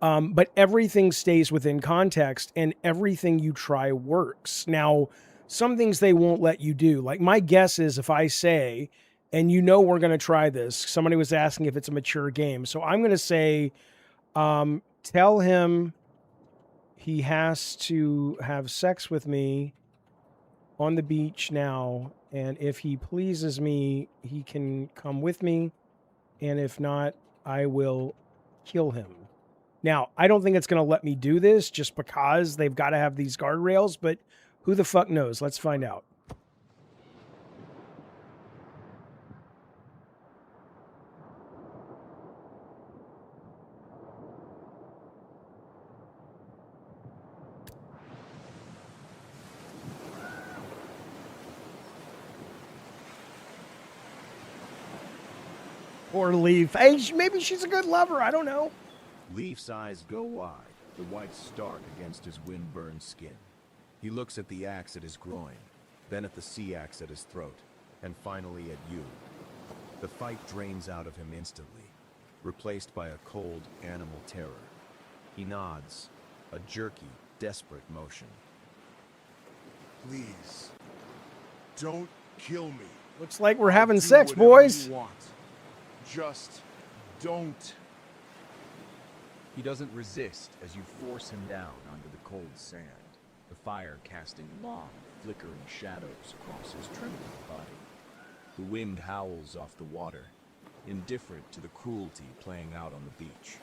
But everything stays within context, and everything you try works. Now, some things they won't let you do. Like, my guess is if I say, and you know we're going to try this, somebody was asking if it's a mature game. So I'm going to say, tell him he has to have sex with me on the beach now, and if he pleases me, he can come with me, and if not, I will kill him. Now, I don't think it's going to let me do this just because they've got to have these guardrails, but who the fuck knows? Let's find out. Or Leaf. Hey, maybe she's a good lover. I don't know. Leaf's eyes go wide, the white stark against his wind-burned skin. He looks at the axe at his groin, then at the sea axe at his throat, and finally at you. The fight drains out of him instantly, replaced by a cold animal terror. He nods, a jerky, desperate motion. Please, don't kill me. Looks like we're I'll having do sex, whatever boys. you want. Just don't. He doesn't resist as you force him down onto the cold sand, the fire casting long, flickering shadows across his trembling body. The wind howls off the water, indifferent to the cruelty playing out on the beach.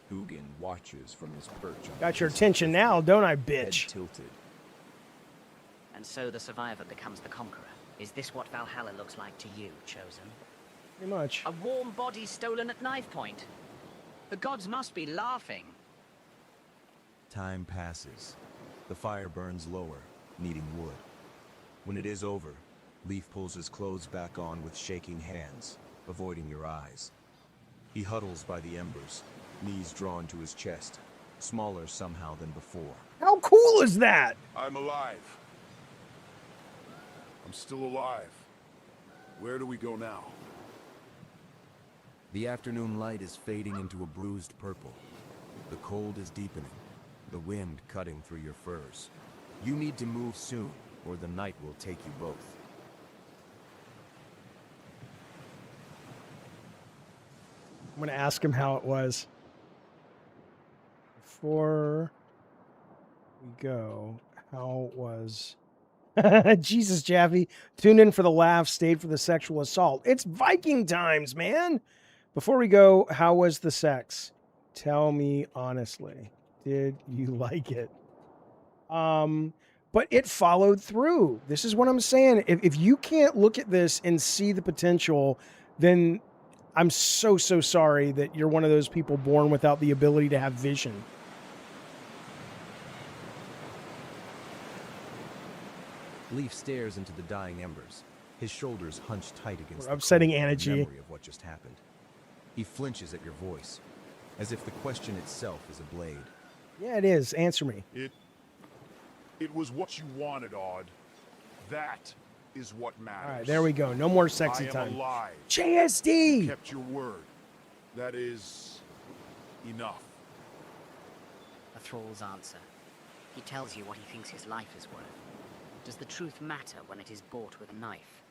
Hugin watches from his perch on the Got your piece of attention now, don't I, head bitch? tilted. And so the survivor becomes the conqueror. Is this what Valhalla looks like to you, Chosen? Pretty much. A warm body stolen at knife point. The gods must be laughing. Time passes. The fire burns lower, needing wood. When it is over, Leaf pulls his clothes back on with shaking hands, avoiding your eyes. He huddles by the embers, knees drawn to his chest, smaller somehow than before. How cool is that? I'm alive. I'm still alive. Where do we go now? The afternoon light is fading into a bruised purple. The cold is deepening, the wind cutting through your furs. You need to move soon, or the night will take you both. I'm going to ask him how it was. Before we go, how was... Jesus, Jaffe. Tuned in for the laugh, stayed for the sexual assault. It's Viking times, man. Before we go, how was the sex? Tell me honestly. Did you like it? But it followed through. This is what I'm saying. If you can't look at this and see the potential, then I'm so sorry that you're one of those people born without the ability to have vision. Leaf stares into the dying embers, his shoulders hunched tight against We're upsetting the Anna cold G. memory of what just happened. He flinches at your voice, as if the question itself is a blade. Yeah, it is. Answer me. It was what you wanted, Odd. That is what matters. All right, there we go. No more sexy I am time. alive. JSD! Kept your word. That is enough. A thrall's answer. He tells you what he thinks his life is worth. Does the truth matter when it is bought with a knife?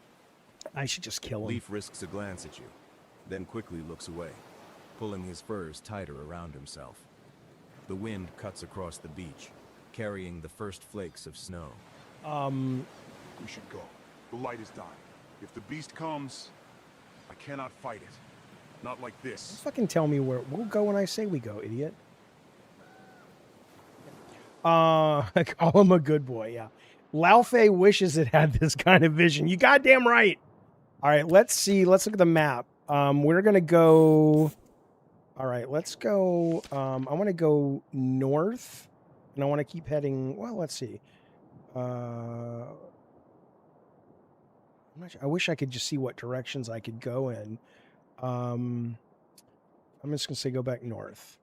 I should just kill him. Leaf risks a glance at you, then quickly looks away, pulling his furs tighter around himself. The wind cuts across the beach, carrying the first flakes of snow. We should go. The light is dying. If the beast comes, I cannot fight it. Not like this. Fucking tell me where we'll go when I say we go, idiot. Call him a good boy, yeah. Laufey wishes it had this kind of vision. You goddamn right. All right, let's see. Let's look at the map. We're gonna go. All right, let's go. I want to go north, and I want to keep heading. Well, let's see. I wish I could just see what directions I could go in. I'm just gonna say go back north.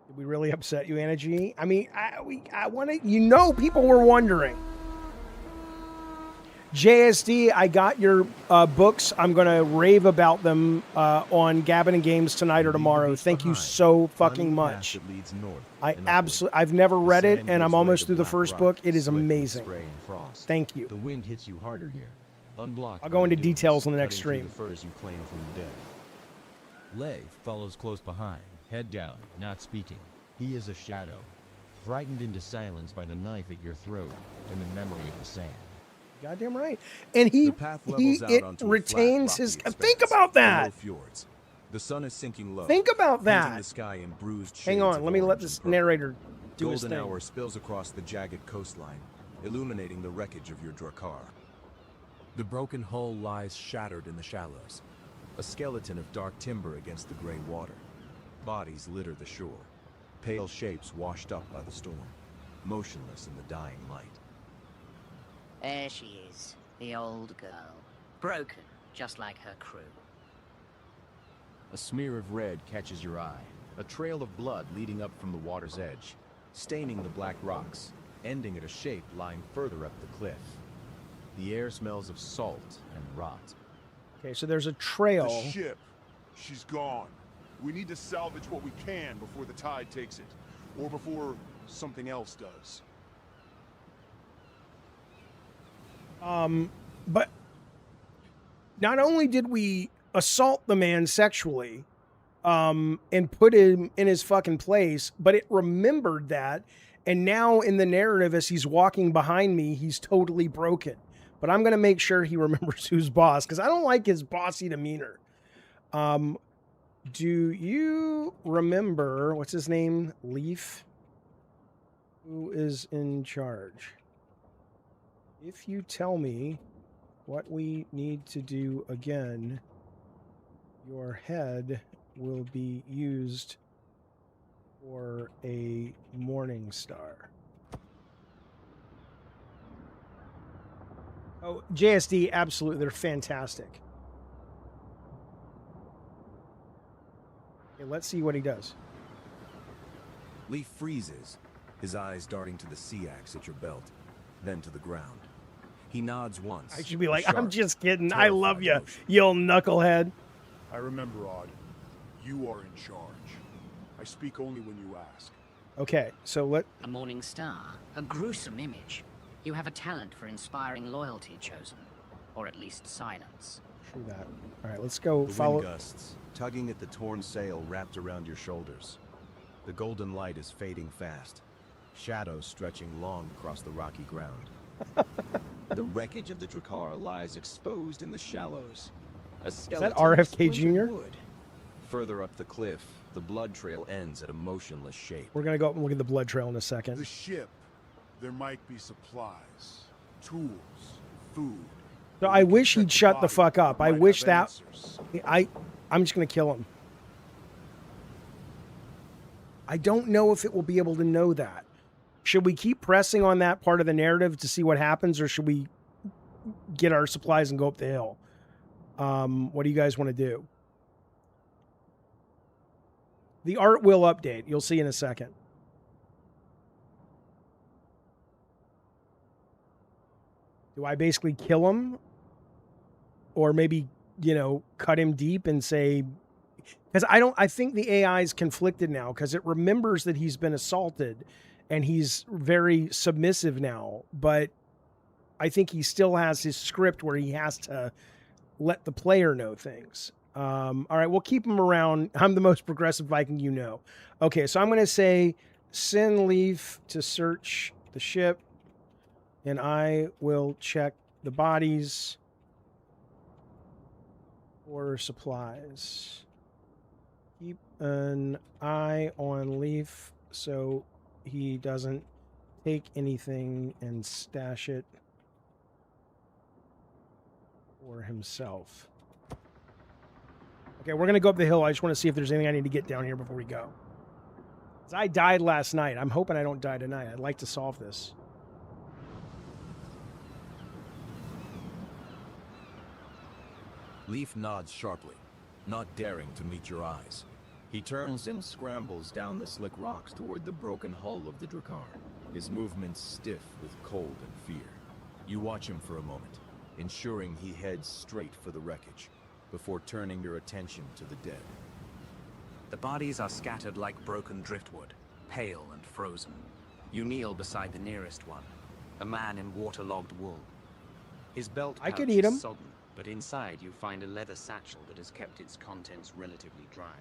Did we really upset you, Anna G? I mean, I want to. You know, people were wondering. JSD, I got your books. I'm going to rave about them on Gabbin and Games tonight or tomorrow. Thank you so fucking much. I've never read it, and I'm almost through the first book. It is amazing. Thank you. The wind hits you harder here. Unblocked. I'll go into details on the next stream. The furs you claim from the dead. Lev follows close behind, head down, not speaking. He is a shadow. frightened into silence by the knife at your throat and the memory of the sand. Goddamn right. And he The path levels out onto a retains flat, his. rocky Think expanse, about the that. low fjords. The sun is sinking low. Think about painting that. the sky in bruised Hang shades on. of Let me let orange this and purple. narrator do his Golden thing. hour spills across the jagged coastline, illuminating the wreckage of your Drakkar. The broken hull lies shattered in the shallows, a skeleton of dark timber against the gray water. Bodies litter the shore, pale shapes washed up by the storm, motionless in the dying light. There she is, the old girl. Broken, just like her crew. A smear of red catches your eye, a trail of blood leading up from the water's edge, staining the black rocks, ending at a shape lying further up the cliff. The air smells of salt and rot. Okay, so there's a trail. The ship. She's gone. We need to salvage what we can before the tide takes it. Or before something else does. But not only did we assault the man sexually, and put him in his fucking place, but it remembered that, and now in the narrative, as he's walking behind me, he's totally broken. But I'm gonna make sure he remembers who's boss, because I don't like his bossy demeanor. Do you remember what's his name? Leaf? Who is in charge? If you tell me what we need to do again, your head will be used for a morning star. Oh, JSD, absolutely. They're fantastic. Okay, let's see what he does. Leaf freezes, his eyes darting to the sea axe at your belt, then to the ground. He nods once. I should be like, sharp, I'm just kidding. I love you, terrified motion. you old knucklehead. I remember, Odd. You are in charge. I speak only when you ask. Okay, so let... A morning star, a gruesome image. You have a talent for inspiring loyalty, Chosen. Or at least silence. True that. All right, let's go The follow... wind gusts, tugging at the torn sail wrapped around your shoulders. The golden light is fading fast, shadows stretching long across the rocky ground. The wreckage of the Drakkar lies exposed in the shallows. A Is that skeleton RFK of splintered Jr.? wood. Further up the cliff, the blood trail ends at a motionless shape. We're gonna go up and look at the blood trail in a The second. ship. There might be supplies, tools, food. So We I can wish check he'd the shut the body. fuck up. It I might wish have that... answers. I'm just gonna kill him. I don't know if it will be able to know that. Should we keep pressing on that part of the narrative to see what happens, or should we get our supplies and go up the hill? What do you guys want to do? The art will update. You'll see in a second. Do I basically kill him? Or maybe, you know, cut him deep and say... Because I think the AI is conflicted now, because it remembers that he's been assaulted and he's very submissive now, but I think he still has his script where he has to let the player know things. All right, we'll keep him around. I'm the most progressive Viking you know. Okay, so I'm going to say send Leaf to search the ship, and I will check the bodies for supplies. Keep an eye on Leaf so he doesn't take anything and stash it for himself. Okay, we're going to go up the hill. I just want to see if there's anything I need to get down here before we go. 'Cause I died last night. I'm hoping I don't die tonight. I'd like to solve this. Leaf nods sharply, not daring to meet your eyes. He turns and scrambles down the slick rocks toward the broken hull of the Drakkar. His movements stiff with cold and fear. You watch him for a moment, ensuring he heads straight for the wreckage, before turning your attention to the dead. The bodies are scattered like broken driftwood, pale and frozen. You kneel beside the nearest one, a man in waterlogged wool. His belt I could pouch eat is him. sodden, but inside you find a leather satchel that has kept its contents relatively dry.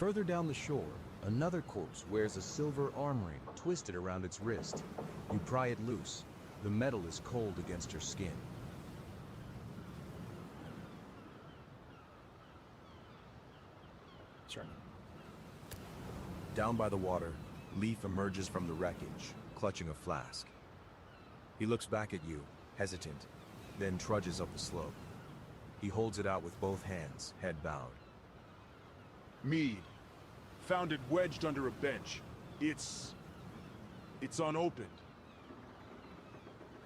Further down the shore, another corpse wears a silver arm ring twisted around its wrist. You pry it loose. The metal is cold against your skin. Sure. Down by the water, Leaf emerges from the wreckage, clutching a flask. He looks back at you, hesitant, then trudges up the slope. He holds it out with both hands, head bowed. Mead. Found it wedged under a bench. It's unopened.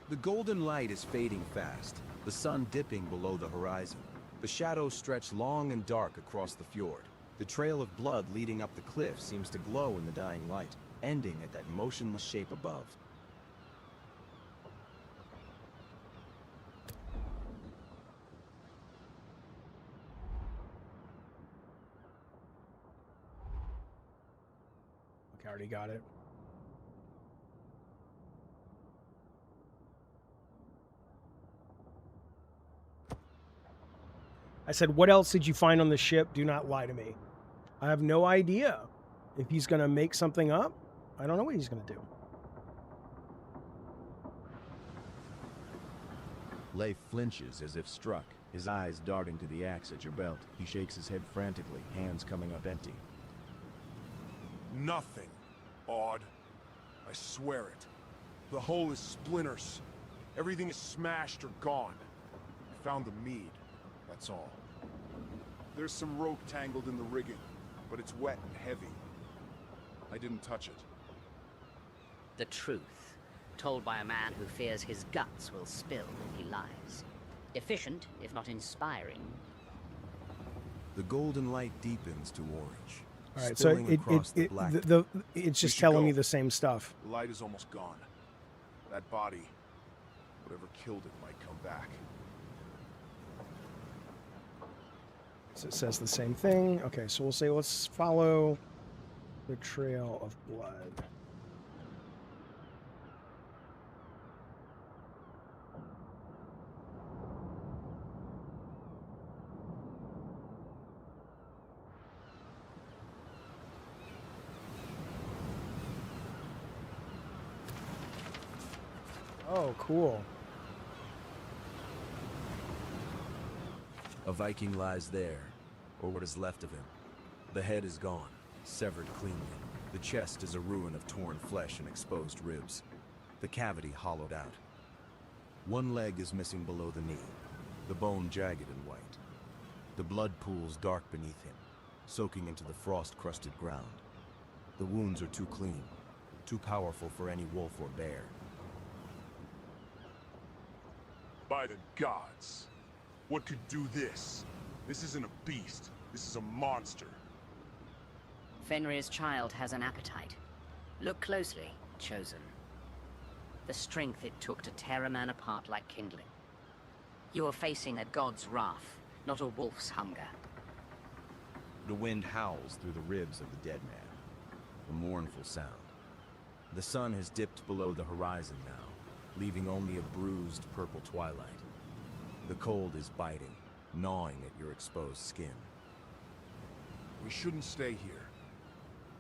The golden light is fading fast, the sun dipping below the horizon. The shadows stretch long and dark across the fjord. The trail of blood leading up the cliff seems to glow in the dying light, ending at that motionless shape above. Okay, I already got it. I said, what else did you find on the ship? Do not lie to me. I have no idea. If he's going to make something up, I don't know what he's going to do. Leif flinches as if struck, his eyes darting to the axe at your belt. He shakes his head frantically, hands coming up empty. Nothing, Odd. I swear it. The hull is splinters. Everything is smashed or gone. I found the mead, that's all. There's some rope tangled in the rigging, but it's wet and heavy. I didn't touch it. The truth, told by a man who fears his guts will spill if he lies. Efficient, if not inspiring. The golden light deepens to orange. All right, so it's just telling me go. the same stuff. The light is almost gone. That body, whatever killed it, might come back. So it says the same thing. Okay, so we'll say let's follow the trail of blood. Oh, cool. A Viking lies there, or what is left of him. The head is gone, severed cleanly. The chest is a ruin of torn flesh and exposed ribs. The cavity hollowed out. One leg is missing below the knee, the bone jagged and white. The blood pools dark beneath him, soaking into the frost-crusted ground. The wounds are too clean, too powerful for any wolf or bear. By the gods. What could do this? This isn't a beast. This is a monster. Fenrir's child has an appetite. Look closely, Chosen. The strength it took to tear a man apart like kindling. You are facing a god's wrath, not a wolf's hunger. The wind howls through the ribs of the dead man. A mournful sound. The sun has dipped below the horizon now, leaving only a bruised purple twilight. The cold is biting, gnawing at your exposed skin. We shouldn't stay here.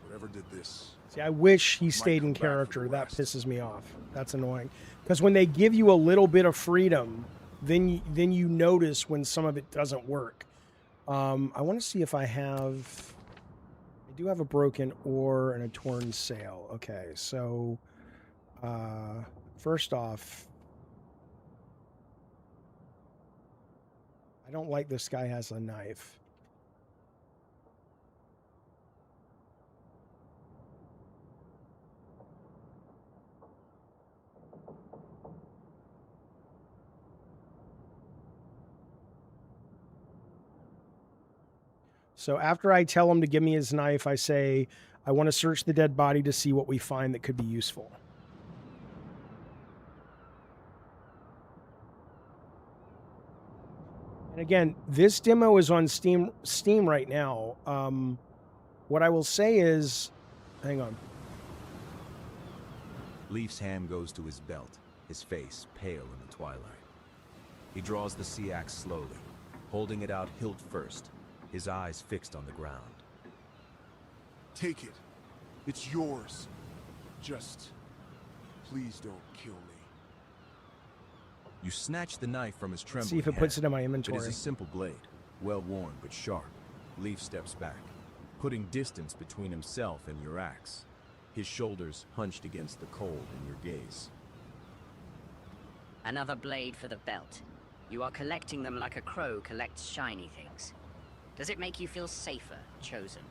Whatever did this. See, I wish he stayed in character. That pisses me off. That's annoying. Because when they give you a little bit of freedom, then you notice when some of it doesn't work. I want to see if I have... I do have a broken oar and a torn sail. Okay, so... first off... I don't like this guy has a knife. So after I tell him to give me his knife, I say, I want to search the dead body to see what we find that could be useful. And again, this demo is on Steam right now. What I will say is, hang on. Leaf's hand goes to his belt, his face pale in the twilight. He draws the sea axe slowly, holding it out hilt first, his eyes fixed on the ground. Take it. It's yours. Just please don't kill me. You snatch the knife from his trembling See if it puts it in my It inventory. is a simple blade, well worn but sharp. Leaf steps back, putting distance between himself and your axe. His shoulders hunched against the cold in your gaze. Another blade for the belt. You are collecting them like a crow collects shiny things. Does it make you feel safer, Chosen?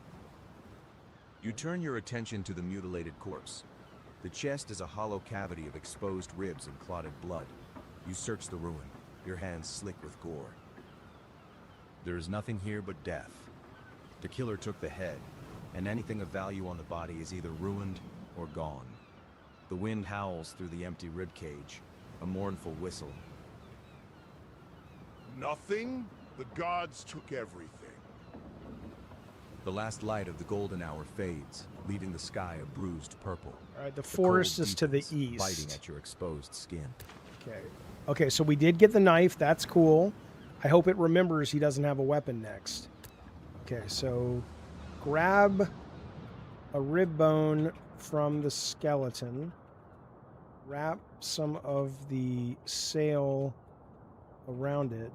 You turn your attention to the mutilated corpse. The chest is a hollow cavity of exposed ribs and clotted blood. You search the ruin, your hands slick with gore. There is nothing here but death. The killer took the head, and anything of value on the body is either ruined or gone. The wind howls through the empty ribcage, a mournful whistle. Nothing? The gods took everything. The last light of the golden hour fades, leaving the sky a bruised purple. All right, the The forest cold is to the deepens, biting east. at your exposed skin. Okay. Okay, so we did get the knife. That's cool. I hope it remembers he doesn't have a weapon next. Okay, so grab a rib bone from the skeleton. Wrap some of the sail around it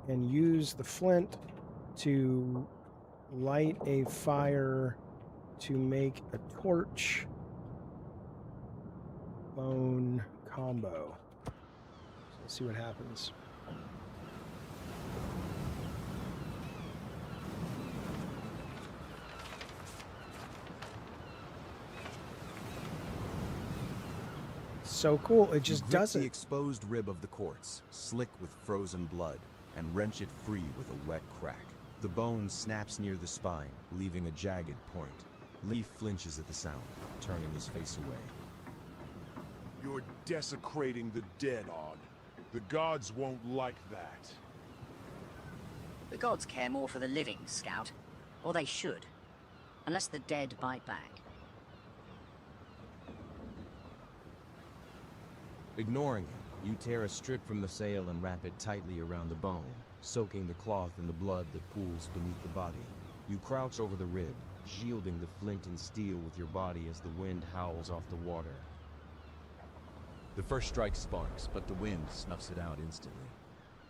and use the flint to light a fire to make a torch bone combo. So let's see what happens. So cool, it just You grip does the it. exposed rib of the corpse, slick with frozen blood, and wrench it free with a wet crack. The bone snaps near the spine, leaving a jagged point. Leaf flinches at the sound, turning his face away. You're desecrating the dead, Odd. The gods won't like that. The gods care more for the living, Scout. Or they should. Unless the dead bite back. Ignoring him, you tear a strip from the sail and wrap it tightly around the bone, soaking the cloth in the blood that pools beneath the body. You crouch over the rib, shielding the flint and steel with your body as the wind howls off the water. The first strike sparks, but the wind snuffs it out instantly.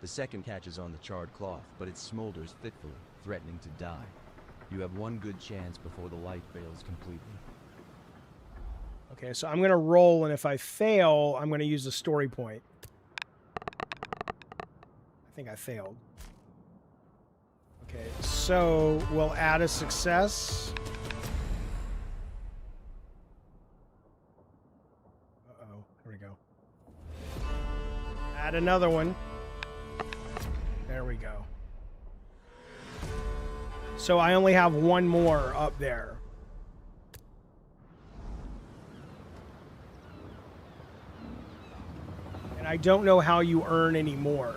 The second catches on the charred cloth, but it smolders fitfully, threatening to die. You have one good chance before the light fails completely. Okay, so I'm going to roll, and if I fail, I'm going to use a story point. I think I failed. Okay, so we'll add a success. Uh-oh, here we go. Add another one. There we go. So I only have one more up there. And I don't know how you earn any more.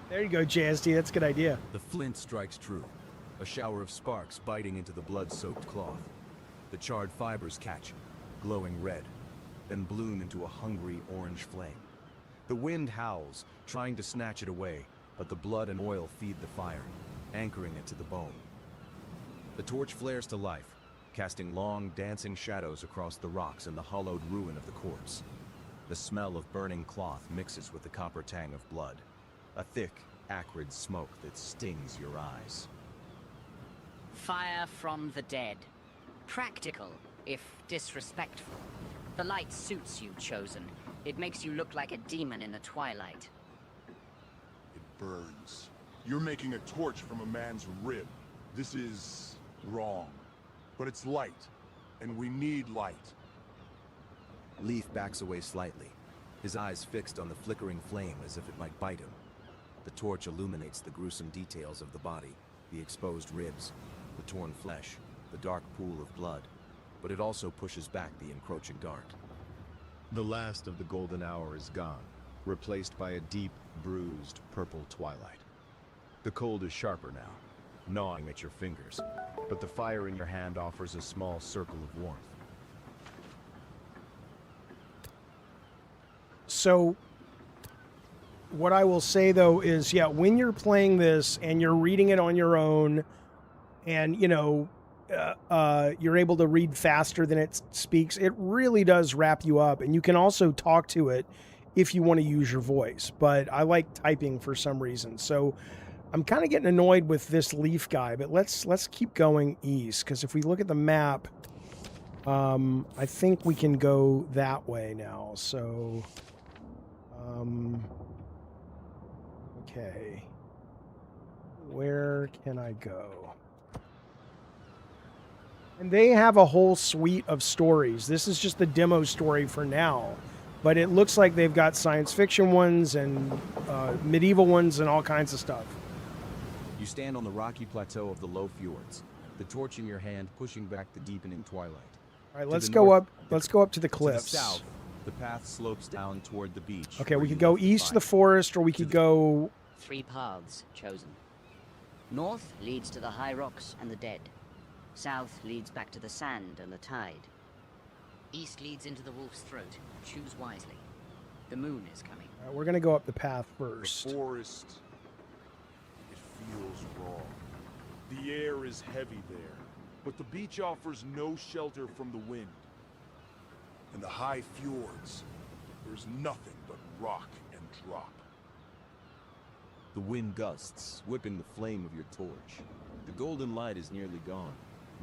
There you go, JSD. That's a good idea. The flint strikes true, a shower of sparks biting into the blood-soaked cloth. The charred fibers catch, glowing red, then bloom into a hungry orange flame. The wind howls, trying to snatch it away, but the blood and oil feed the fire, anchoring it to the bone. The torch flares to life, casting long, dancing shadows across the rocks and the hollowed ruin of the corpse. The smell of burning cloth mixes with the copper tang of blood, a thick, acrid smoke that stings your eyes. Fire from the dead. Practical, if disrespectful. The light suits you, Chosen. It makes you look like a demon in the twilight. It burns. You're making a torch from a man's rib. This is wrong. But it's light, and we need light. Leaf backs away slightly, his eyes fixed on the flickering flame as if it might bite him. The torch illuminates the gruesome details of the body, the exposed ribs, the torn flesh, the dark pool of blood, but it also pushes back the encroaching dark. The last of the golden hour is gone, replaced by a deep, bruised, purple twilight. The cold is sharper now, gnawing at your fingers, but the fire in your hand offers a small circle of warmth. So what I will say though is, yeah, when you're playing this and you're reading it on your own, and you know, you're able to read faster than it speaks, it really does wrap you up. And you can also talk to it if you want to use your voice. But I like typing for some reason, so I'm kind of getting annoyed with this leaf guy. But let's keep going east, because if we look at the map, I think we can go that way now. So, okay, where can I go? And they have a whole suite of stories. This is just the demo story for now, but it looks like they've got science fiction ones and medieval ones and all kinds of stuff. You stand on the rocky plateau of the low fjords, the torch in your hand pushing back the deepening twilight. All right, let's go up. Let's go up to the cliffs. To the south, the path slopes down toward the beach. Okay, we could go east of the forest, or we could go... 3 paths chosen. North leads to the high rocks and the dead. South leads back to the sand and the tide. East leads into the wolf's throat. Choose wisely. The moon is coming. All right, we're going to go up the path first. The forest, it feels raw. The air is heavy there, but the beach offers no shelter from the wind. In the high fjords, there's nothing but rock and drop. The wind gusts, whipping the flame of your torch. The golden light is nearly gone,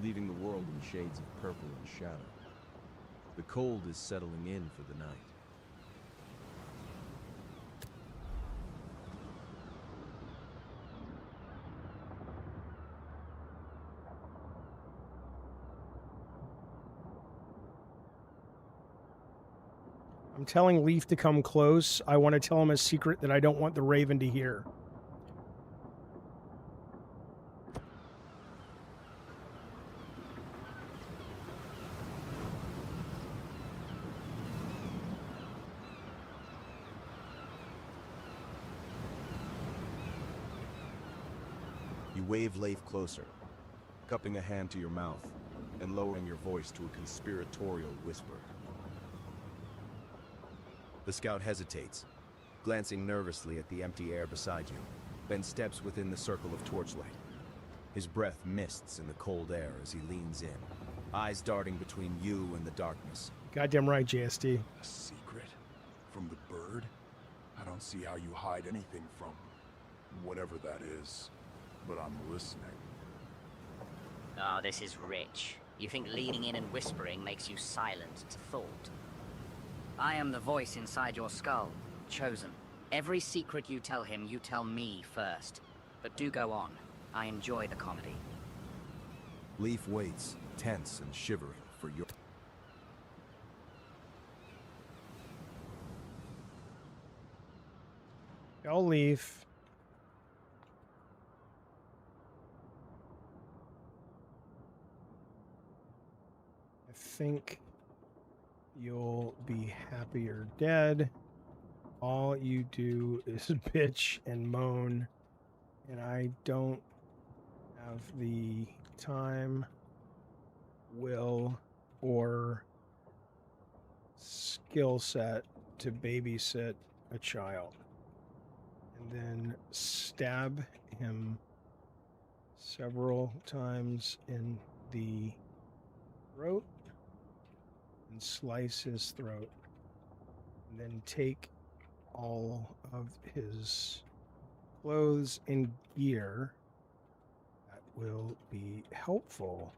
leaving the world in shades of purple and shadow. The cold is settling in for the night. I'm telling Leaf to come close. I want to tell him a secret that I don't want the Raven to hear. You wave Leif closer, cupping a hand to your mouth and lowering your voice to a conspiratorial whisper. The scout hesitates, glancing nervously at the empty air beside you, then steps within the circle of torchlight. His breath mists in the cold air as he leans in, eyes darting between you and the darkness. Goddamn right, JSD. A secret? From the bird? I don't see how you hide anything from whatever that is, but I'm listening. Oh, this is rich. You think leaning in and whispering makes you silent to thought. I am the voice inside your skull, chosen. Every secret you tell him, you tell me first. But do go on. I enjoy the comedy. Leif waits, tense and shivering for your... Go Leaf. I think you'll be happier dead. All you do is bitch and moan, and I don't have the time, will, or skill set to babysit a child. And then stab him several times in the throat and slice his throat, and then take all of his clothes and gear that will be helpful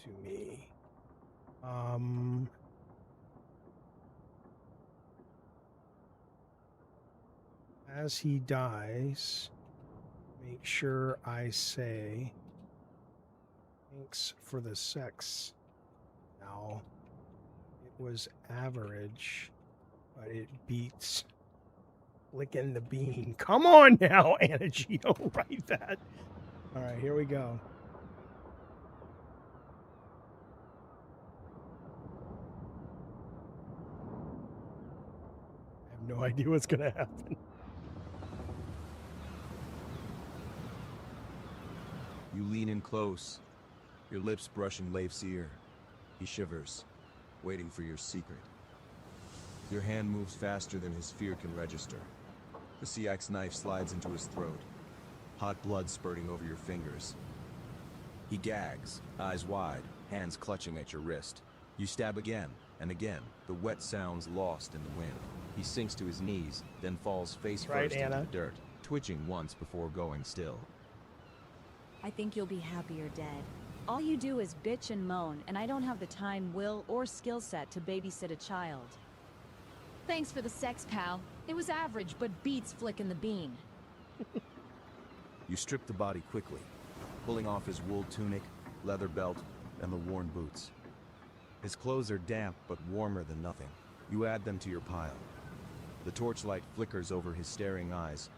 to me. As he dies, make sure I say thanks for the sex. Now, it was average, but it beats licking the bean. Come on now, Anna-G, don't write that. All right, here we go. I have no idea what's going to happen. You lean in close, your lips brushing Leif's ear. He shivers, waiting for your secret. Your hand moves faster than his fear can register. The Siak's knife slides into his throat, hot blood spurting over your fingers. He gags, eyes wide, hands clutching at your wrist. You stab again and again, the wet sounds lost in the wind. He sinks to his knees, then falls face first into the dirt, twitching once before going still. I think you'll be happier dead. All you do is bitch and moan, and I don't have the time, will, or skill set to babysit a child. Thanks for the sex, pal. It was average, but beats flicking the bean. You strip the body quickly, pulling off his wool tunic, leather belt, and the worn boots. His clothes are damp but warmer than nothing. You add them to your pile. The torchlight flickers over his staring eyes,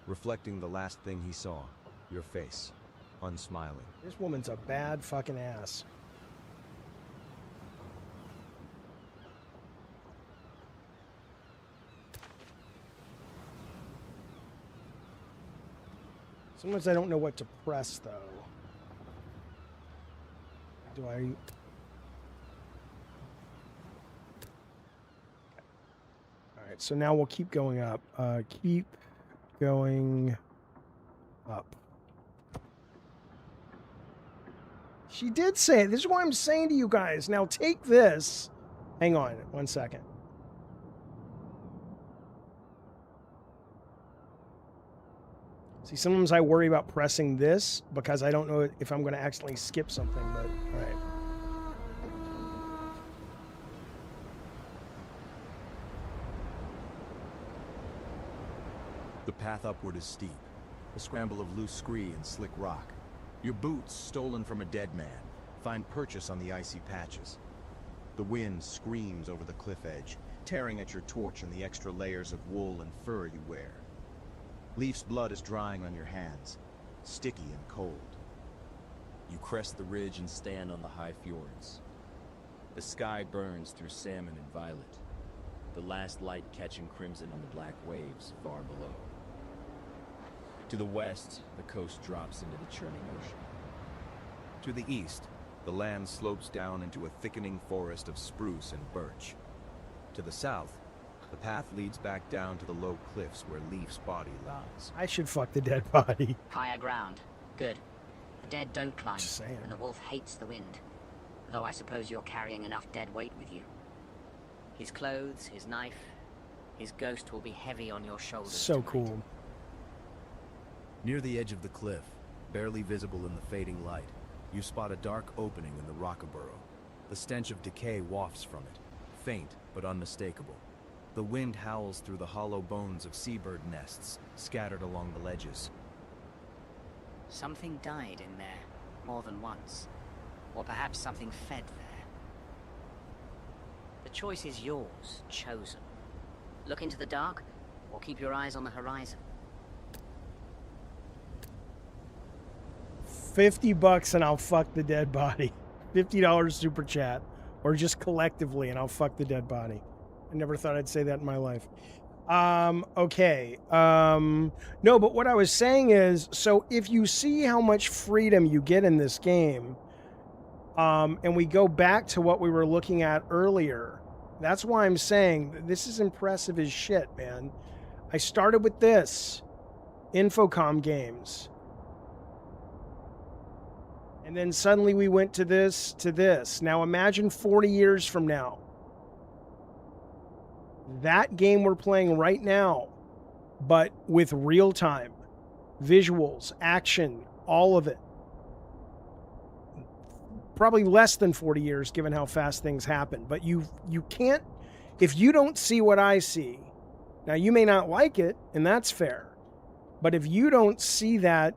reflecting the last thing he saw, your face, unsmiling. This woman's a bad fucking ass. Sometimes I don't know what to press, though. Do I... Alright, so now we'll keep going up. Keep going up. She did say it. This is what I'm saying to you guys. Now take this. Hang on 1 second. See, sometimes I worry about pressing this because I don't know if I'm going to accidentally skip something, but all right. The path upward is steep, a scramble of loose scree and slick rock. Your boots, stolen from a dead man, find purchase on the icy patches. The wind screams over the cliff edge, tearing at your torch and the extra layers of wool and fur you wear. Leaf's blood is drying on your hands, sticky and cold. You crest the ridge and stand on the high fjords. The sky burns through salmon and violet, the last light catching crimson on the black waves far below. To the west, the coast drops into the churning ocean. To the east, the land slopes down into a thickening forest of spruce and birch. To the south, the path leads back down to the low cliffs where Leaf's body lies. I should fuck the dead body. Higher ground. Good. The dead don't climb, Just saying. and the wolf hates the wind. Though I suppose you're carrying enough dead weight with you. His clothes, his knife, his ghost will be heavy on your shoulders. So tonight. cool. Near the edge of the cliff, barely visible in the fading light, you spot a dark opening in the rockaborough. The stench of decay wafts from it, faint but unmistakable. The wind howls through the hollow bones of seabird nests scattered along the ledges. Something died in there, more than once. Or perhaps something fed there. The choice is yours, chosen. Look into the dark, or keep your eyes on the horizon. $50 and I'll fuck the dead body. $50 super chat. Or just collectively and I'll fuck the dead body. I never thought I'd say that in my life. Okay. No, but what I was saying is, so if you see how much freedom you get in this game, and we go back to what we were looking at earlier, that's why I'm saying this is impressive as shit, man. I started with this, Infocom games. And then suddenly we went to this, to this. Now imagine 40 years from now. That game we're playing right now, but with real time, visuals, action, all of it. Probably less than 40 years given how fast things happen. But you can't, if you don't see what I see, now you may not like it, and that's fair. But if you don't see that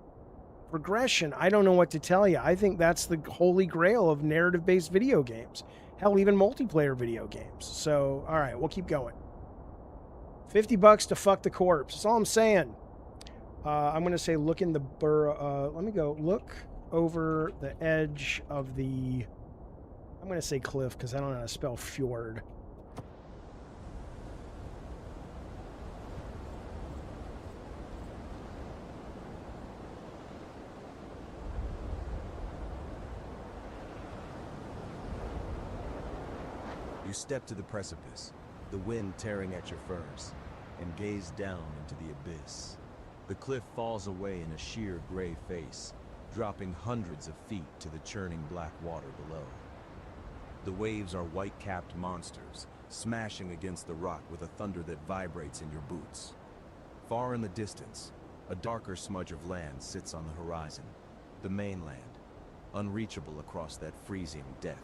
progression, I don't know what to tell you. I think that's the holy grail of narrative-based video games. Hell, even multiplayer video games. So, all right, we'll keep going. $50 to fuck the corpse. That's all I'm saying. I'm going to say look in the let me go. Look over the edge of the... I'm going to say cliff because I don't know how to spell fjord. You step to the precipice, the wind tearing at your furs. and gaze down into the abyss. The cliff falls away in a sheer gray face, dropping hundreds of feet to the churning black water below. The waves are white-capped monsters, smashing against the rock with a thunder that vibrates in your boots. Far in the distance, a darker smudge of land sits on the horizon, the mainland, unreachable across that freezing death.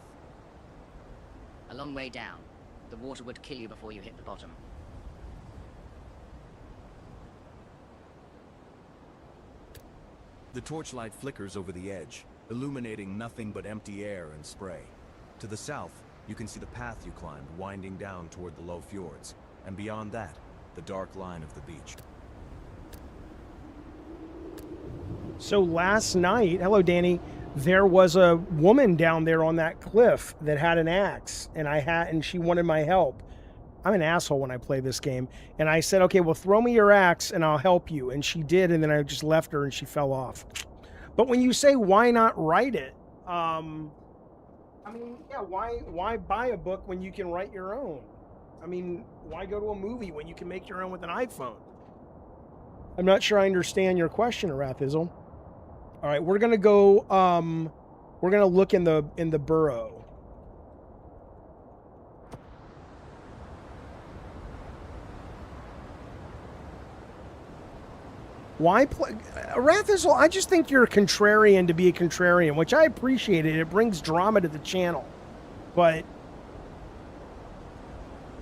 A long way down. The water would kill you before you hit the bottom. The torchlight flickers over the edge, illuminating nothing but empty air and spray. To the south, you can see the path you climbed winding down toward the low fjords, and beyond that, the dark line of the beach. So last night, hello Danny, there was a woman down there on that cliff that had an axe, and she wanted my help. I'm an asshole when I play this game, and I said, okay, well, throw me your axe and I'll help you, and she did, and then I just left her and she fell off. But when you say why not write it, I mean, yeah, why buy a book when you can write your own? I mean, why go to a movie when you can make your own with an iPhone? I'm not sure I understand your question, Arathizzle. All right, we're gonna go. We're gonna look in the burrow. Why play Arathizzle? I just think you're a contrarian to be a contrarian, which I appreciate it. It brings drama to the channel, but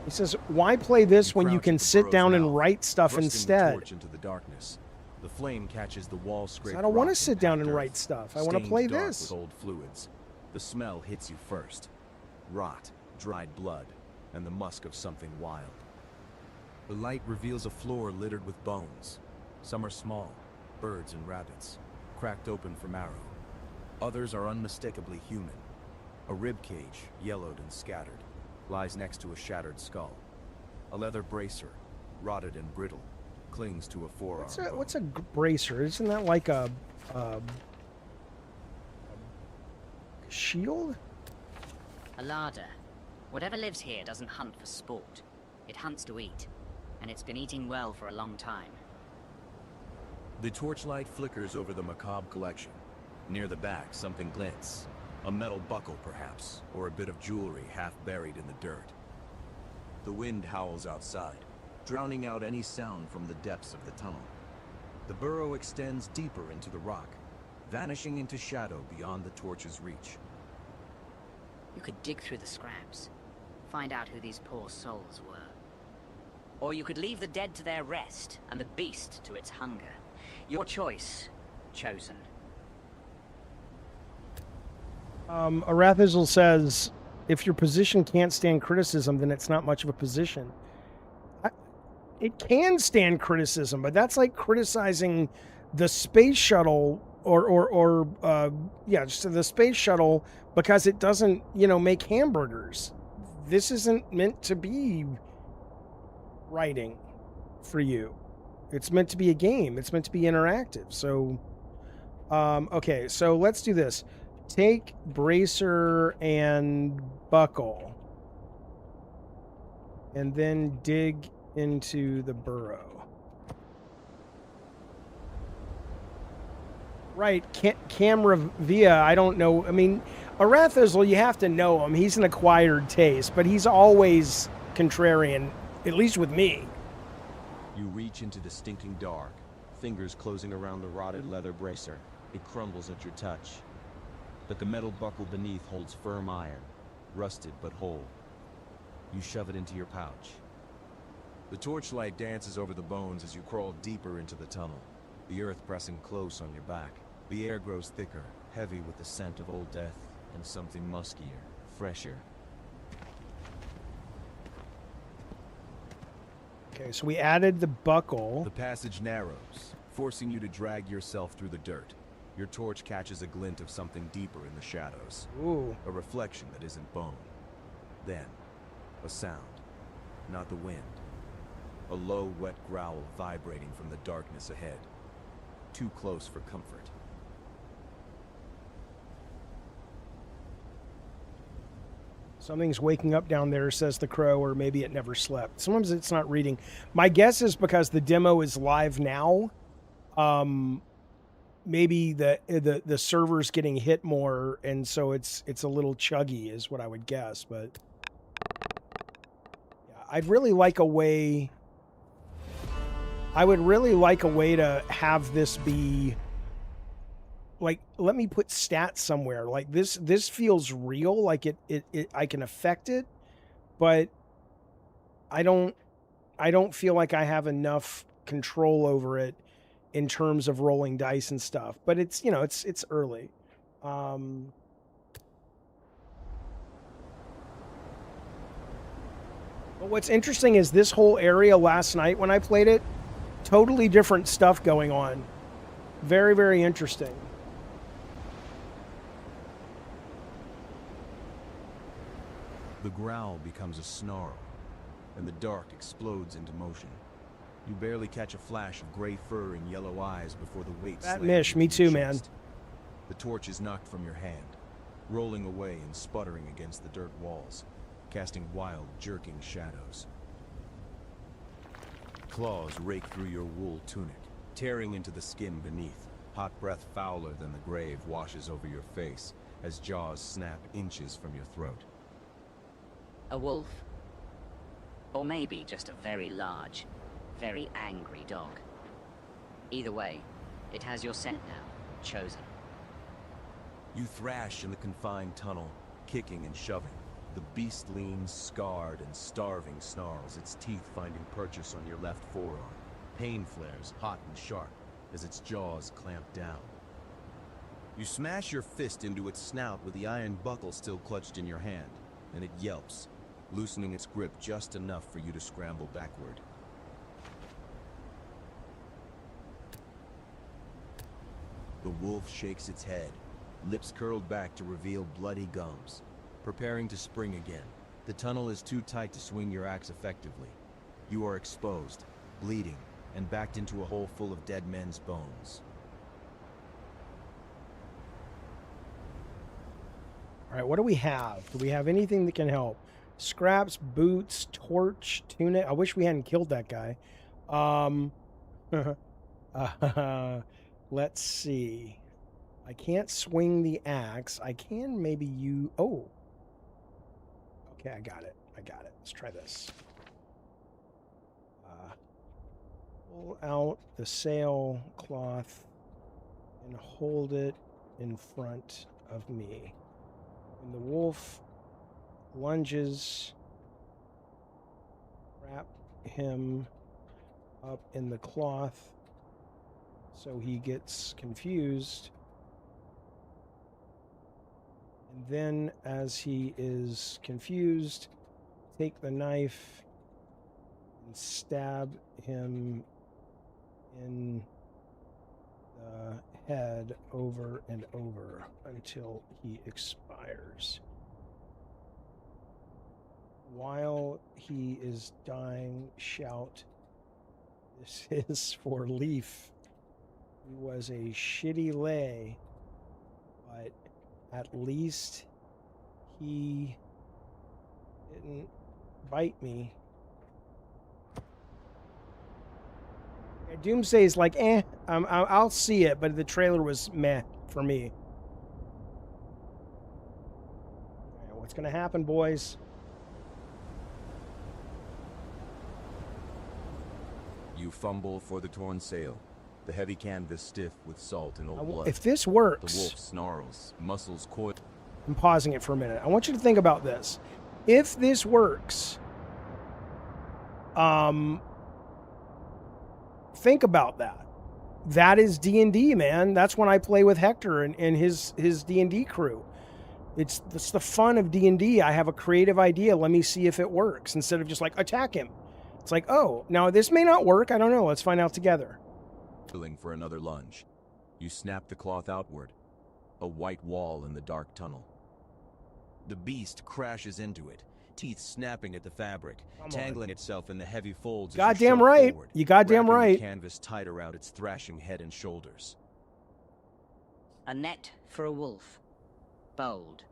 he says, "Why play this when you can sit down and write stuff instead?" Torch into the darkness. The flame catches the wall scrape. I don't want to sit down and write stuff. I want to play this. With old fluids. The smell hits you first. Rot, dried blood, and the musk of something wild. The light reveals a floor littered with bones. Some are small, birds and rabbits, cracked open for marrow. Others are unmistakably human. A rib cage, yellowed and scattered, lies next to a shattered skull. A leather bracer, rotted and brittle, clings to a forearm. What's a bracer? Isn't that like a shield? A larder. Whatever lives here doesn't hunt for sport. It hunts to eat, and it's been eating well for a long time. The torchlight flickers over the macabre collection. Near the back, something glints. A metal buckle, perhaps, or a bit of jewelry half buried in the dirt. The wind howls outside, drowning out any sound from the depths of the tunnel. The burrow extends deeper into the rock, vanishing into shadow beyond the torch's reach. You could dig through the scraps, find out who these poor souls were. Or you could leave the dead to their rest, and the beast to its hunger. Your choice, chosen. Arathizzle says, if your position can't stand criticism, then it's not much of a position. It can stand criticism, but that's like criticizing the space shuttle or just the space shuttle because it doesn't, make hamburgers. This isn't meant to be writing for you. It's meant to be a game. It's meant to be interactive. So, okay, so let's do this. Take bracer and buckle, and then dig into the burrow. Right, camera via, I don't know. I mean, Arathizzle, you have to know him. He's an acquired taste, but he's always contrarian, at least with me. You reach into the stinking dark, fingers closing around the rotted leather bracer. It crumbles at your touch. But the metal buckle beneath holds firm iron, rusted but whole. You shove it into your pouch. The torchlight dances over the bones as you crawl deeper into the tunnel, the earth pressing close on your back. The air grows thicker, heavy with the scent of old death and something muskier, fresher. Okay, so we added the buckle. The passage narrows, forcing you to drag yourself through the dirt. Your torch catches a glint of something deeper in the shadows. Ooh. A reflection that isn't bone. Then, a sound. Not the wind. A low, wet growl vibrating from the darkness ahead. Too close for comfort. Something's waking up down there, says the crow, or maybe it never slept. Sometimes it's not reading. My guess is because the demo is live now. Maybe the server's getting hit more, and so it's a little chuggy, is what I would guess. But yeah, I'd really like a way. I would really like a way to have this be like, let me put stats somewhere. Like this feels real, like it I can affect it, but I don't feel like I have enough control over it in terms of rolling dice and stuff. But it's, you know, it's early. But what's interesting is this whole area last night when I played it, totally different stuff going on. Very, very interesting. The growl becomes a snarl, and the dark explodes into motion. You barely catch a flash of gray fur and yellow eyes before the weight That slams Mish, me into your too, man. chest. The torch is knocked from your hand, rolling away and sputtering against the dirt walls, casting wild, jerking shadows. Claws rake through your wool tunic, tearing into the skin beneath. Hot breath fouler than the grave washes over your face as jaws snap inches from your throat. A wolf? Or maybe just a very large, very angry dog. Either way, it has your scent now, chosen. You thrash in the confined tunnel, kicking and shoving. The beast leans, scarred and starving, snarls, its teeth finding purchase on your left forearm. Pain flares, hot and sharp, as its jaws clamp down. You smash your fist into its snout with the iron buckle still clutched in your hand, and it yelps, loosening its grip just enough for you to scramble backward. The wolf shakes its head, lips curled back to reveal bloody gums. Preparing to spring again. The tunnel is too tight to swing your axe effectively. You are exposed, bleeding, and backed into a hole full of dead men's bones. All right, what do we have? Do we have anything that can help? Scraps, boots, torch, tunic. I wish we hadn't killed that guy. Let's see. I can't swing the axe. I can maybe use... Oh. Okay, I got it. Let's try this. Pull out the sailcloth and hold it in front of me. When the wolf lunges, wrap him up in the cloth so he gets confused. And then, as he is confused, take the knife and stab him in the head over and over until he expires. While he is dying, shout, "This is for Leaf. He was a shitty lay, but at least he didn't bite me." Yeah, Doomsday is like, I'll see it, but the trailer was meh for me. Right, what's gonna happen, boys? You fumble for the torn sail, the heavy canvas stiff with salt and old blood. If this works... The wolf snarls, muscles coil. I'm pausing it for a minute. I want you to think about this. If this works, think about that. That is D&D, man. That's when I play with Hector and his D&D crew. It's the fun of D&D. I have a creative idea. Let me see if it works. Instead of just like, attack him. It's like, oh, now this may not work. I don't know. Let's find out together. For another lunge. You snap the cloth outward. A white wall in the dark tunnel. The beast crashes into it, teeth snapping at the fabric, tangling itself in the heavy folds. Goddamn right. You goddamn right. The canvas tight around its thrashing head and shoulders. A net for a wolf. Bold.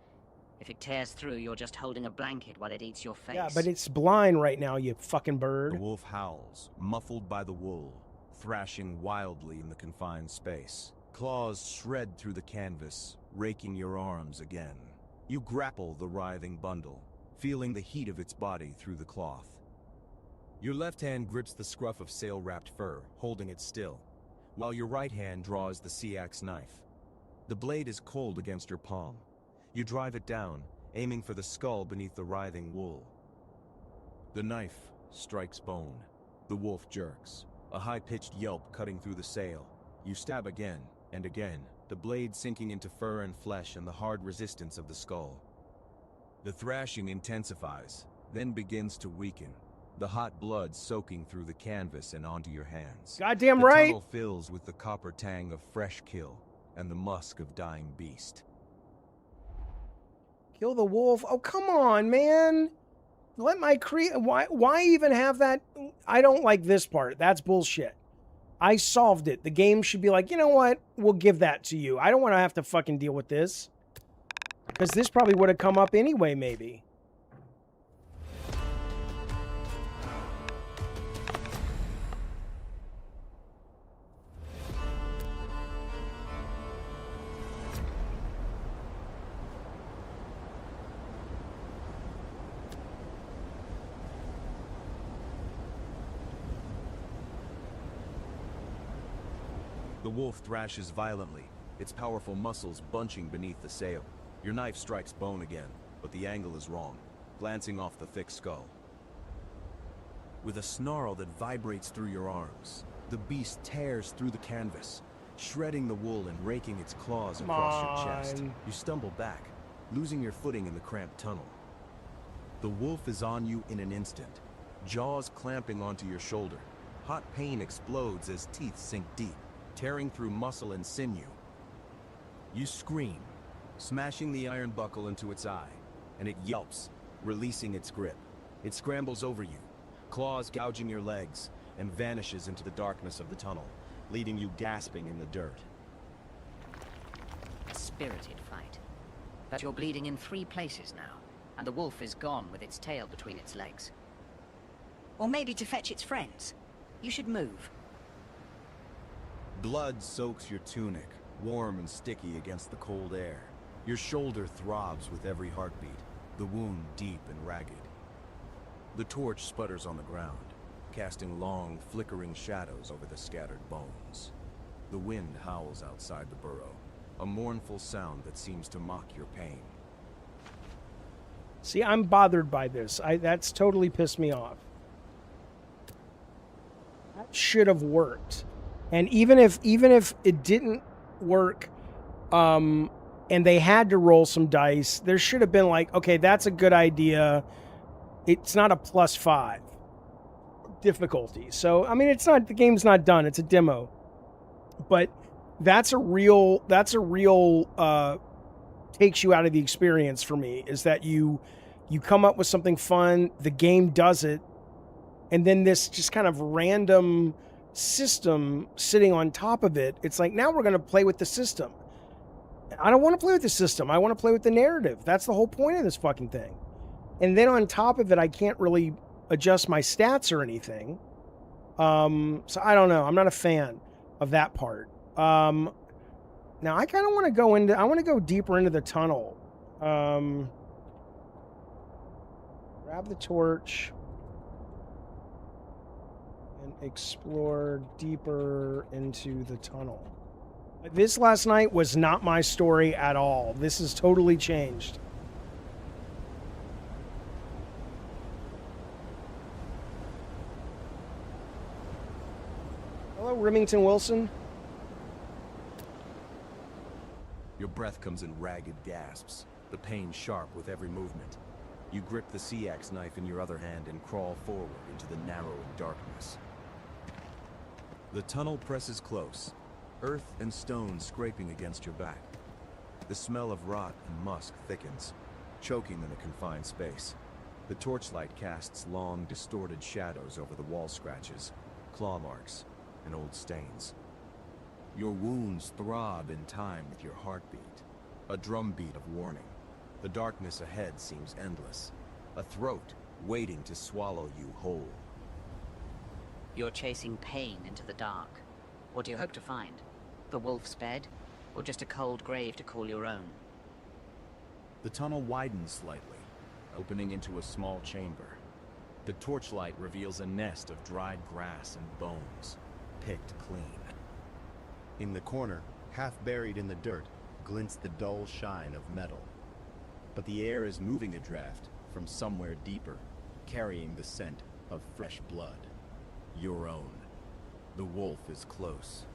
If it tears through, you're just holding a blanket while it eats your face. Yeah, but it's blind right now, you fucking bird. The wolf howls, muffled by the wool, thrashing wildly in the confined space. Claws shred through the canvas, raking your arms again. You grapple the writhing bundle, feeling the heat of its body through the cloth. Your left hand grips the scruff of sail-wrapped fur, holding it still, while your right hand draws the sea-axe knife. The blade is cold against your palm. You drive it down, aiming for the skull beneath the writhing wool. The knife strikes bone. The wolf jerks, a high-pitched yelp cutting through the sail. You stab again and again, the blade sinking into fur and flesh and the hard resistance of the skull. The thrashing intensifies, then begins to weaken, the hot blood soaking through the canvas and onto your hands. Goddamn the right! The tunnel fills with the copper tang of fresh kill and the musk of dying beast. Kill the wolf? Oh, come on, man! Let my why even have that? I don't like this part. That's bullshit. I solved it. The game should be like, you know what? We'll give that to you. I don't want to have to fucking deal with this. Because this probably would have come up anyway, maybe. The wolf thrashes violently, its powerful muscles bunching beneath the sail. Your knife strikes bone again, but the angle is wrong, glancing off the thick skull. With a snarl that vibrates through your arms, the beast tears through the canvas, shredding the wool and raking its claws across your chest. You stumble back, losing your footing in the cramped tunnel. The wolf is on you in an instant, jaws clamping onto your shoulder. Hot pain explodes as teeth sink deep, tearing through muscle and sinew. You scream, smashing the iron buckle into its eye, and it yelps, releasing its grip. It scrambles over you, claws gouging your legs, and vanishes into the darkness of the tunnel, leaving you gasping in the dirt. A spirited fight. But you're bleeding in 3 places now, and the wolf is gone with its tail between its legs. Or maybe to fetch its friends. You should move. Blood soaks your tunic, warm and sticky against the cold air. Your shoulder throbs with every heartbeat, the wound deep and ragged. The torch sputters on the ground, casting long, flickering shadows over the scattered bones. The wind howls outside the burrow, a mournful sound that seems to mock your pain. See, I'm bothered by this. That's totally pissed me off. That should have worked. And even if it didn't work, and they had to roll some dice, there should have been like, okay, that's a good idea. It's not a +5 difficulty. So, I mean, the game's not done. It's a demo. But that's a real takes you out of the experience for me, is that you come up with something fun, the game does it, and then this just kind of random system sitting on top of it. It's like, now we're going to play with the system. I don't want to play with the system. I want to play with the narrative. That's the whole point of this fucking thing. And then on top of it, I can't really adjust my stats or anything. So I don't know. I'm not a fan of that part. Now I kind of want to go into, I want to go deeper into the tunnel. Grab the torch and explore deeper into the tunnel. This last night was not my story at all. This has totally changed. Hello, Remington Wilson. Your breath comes in ragged gasps, the pain sharp with every movement. You grip the sea-axe knife in your other hand and crawl forward into the narrowing darkness. The tunnel presses close, earth and stone scraping against your back. The smell of rot and musk thickens, choking in the confined space. The torchlight casts long, distorted shadows over the wall scratches, claw marks, and old stains. Your wounds throb in time with your heartbeat, a drumbeat of warning. The darkness ahead seems endless. A throat waiting to swallow you whole. You're chasing pain into the dark. What do you hope to find? The wolf's bed? Or just a cold grave to call your own? The tunnel widens slightly, opening into a small chamber. The torchlight reveals a nest of dried grass and bones, picked clean. In the corner, half buried in the dirt, glints the dull shine of metal. But the air is moving a draft from somewhere deeper, carrying the scent of fresh blood. Your own. The wolf is close.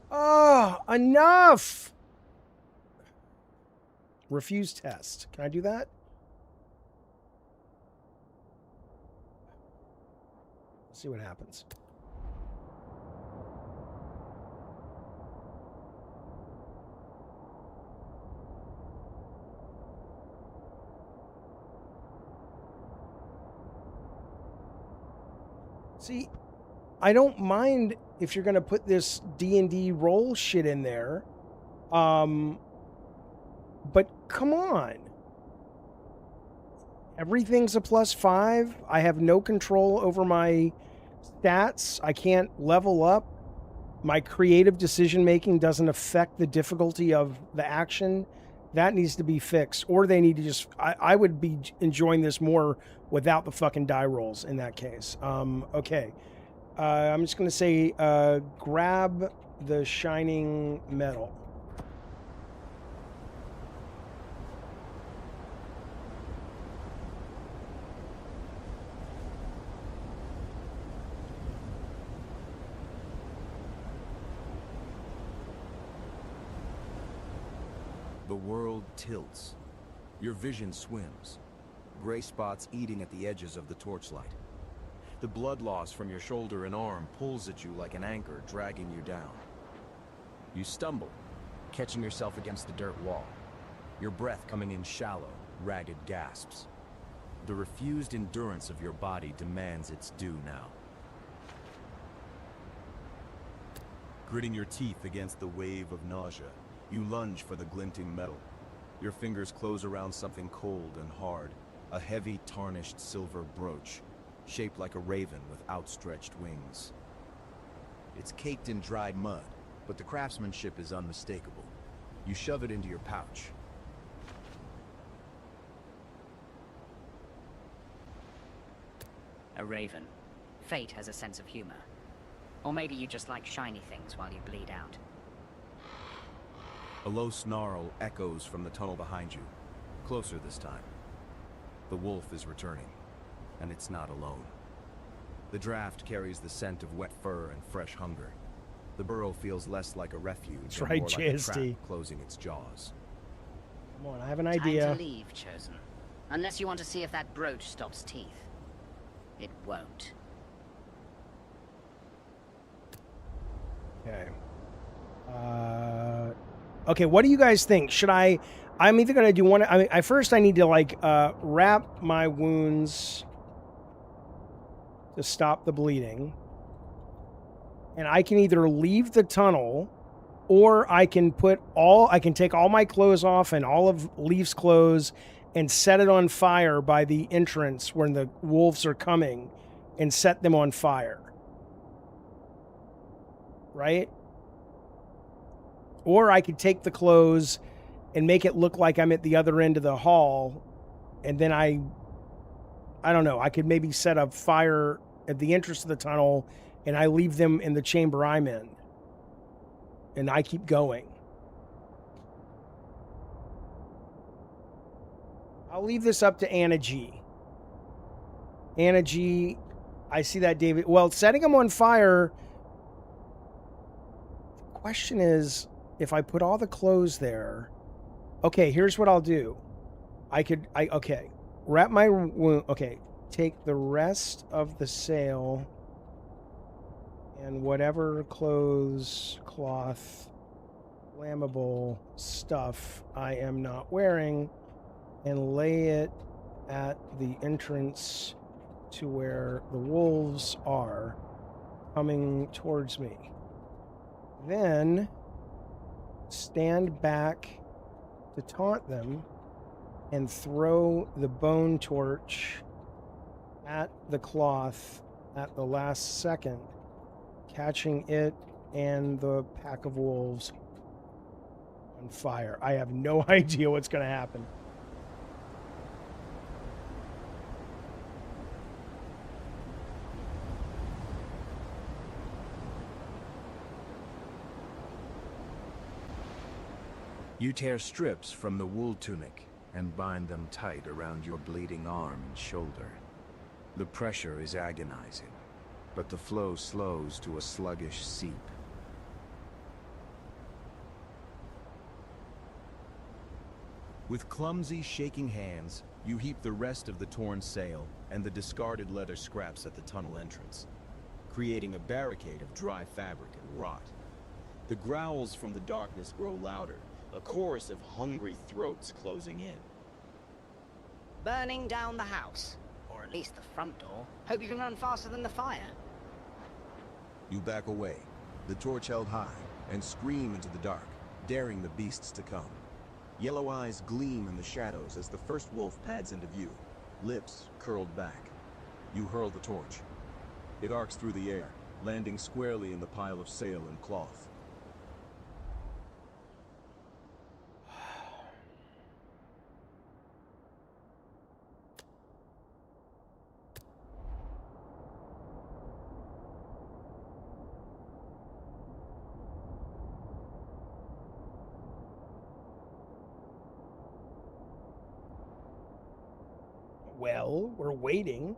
Oh, enough! Refuse test. Can I do that? Let's see what happens. See, I don't mind if you're going to put this D&D roll shit in there. But come on. Everything's a +5. I have no control over my stats. I can't level up. My creative decision making doesn't affect the difficulty of the action. That needs to be fixed. Or they need to just... I would be enjoying this more without the fucking die rolls in that case. Okay. I'm just going to say grab the shining metal. The world tilts. Your vision swims. Gray spots eating at the edges of the torchlight. The blood loss from your shoulder and arm pulls at you like an anchor, dragging you down. You stumble, catching yourself against the dirt wall. Your breath coming in shallow, ragged gasps. The refused endurance of your body demands its due now. Gritting your teeth against the wave of nausea, you lunge for the glinting metal. Your fingers close around something cold and hard, a heavy, tarnished silver brooch, shaped like a raven with outstretched wings. It's caked in dried mud, but the craftsmanship is unmistakable. You shove it into your pouch. A raven. Fate has a sense of humor. Or maybe you just like shiny things while you bleed out. A low snarl echoes from the tunnel behind you, closer this time. The wolf is returning, and it's not alone. The draft carries the scent of wet fur and fresh hunger. The burrow feels less like a refuge That's and right, more like a trap JSD. closing its jaws. Come on, I have an idea. Time to leave, Chosen. Unless you want to see if that brooch stops teeth. It won't. Okay. Okay, what do you guys think? Should I'm either going to do one... first I need to, like, wrap my wounds to stop the bleeding. And I can either leave the tunnel, or I can take all my clothes off and all of Leaf's clothes and set it on fire by the entrance when the wolves are coming and set them on fire. Right? Or I could take the clothes and make it look like I'm at the other end of the hall, and then I don't know, I could maybe set a fire at the entrance of the tunnel and I leave them in the chamber I'm in. And I keep going. I'll leave this up to Anna G. Anna G, I see that, David. Well, setting them on fire... The question is, if I put all the clothes there... Okay, here's what I'll do. Okay. Wrap my wound... Okay, take the rest of the sail and whatever clothes, cloth, flammable stuff I am not wearing and lay it at the entrance to where the wolves are coming towards me. Then stand back to taunt them and throw the bone torch at the cloth at the last second, catching it and the pack of wolves on fire. I have no idea what's going to happen. You tear strips from the wool tunic and bind them tight around your bleeding arm and shoulder. The pressure is agonizing, but the flow slows to a sluggish seep. With clumsy, shaking hands, you heap the rest of the torn sail and the discarded leather scraps at the tunnel entrance, creating a barricade of dry fabric and rot. The growls from the darkness grow louder, a chorus of hungry throats closing in. Burning down the house, or at least the front door. Hope you can run faster than the fire. You back away, the torch held high, and scream into the dark, daring the beasts to come. Yellow eyes gleam in the shadows as the first wolf pads into view, lips curled back. You hurl the torch. It arcs through the air, landing squarely in the pile of sail and cloth. Well, we're waiting.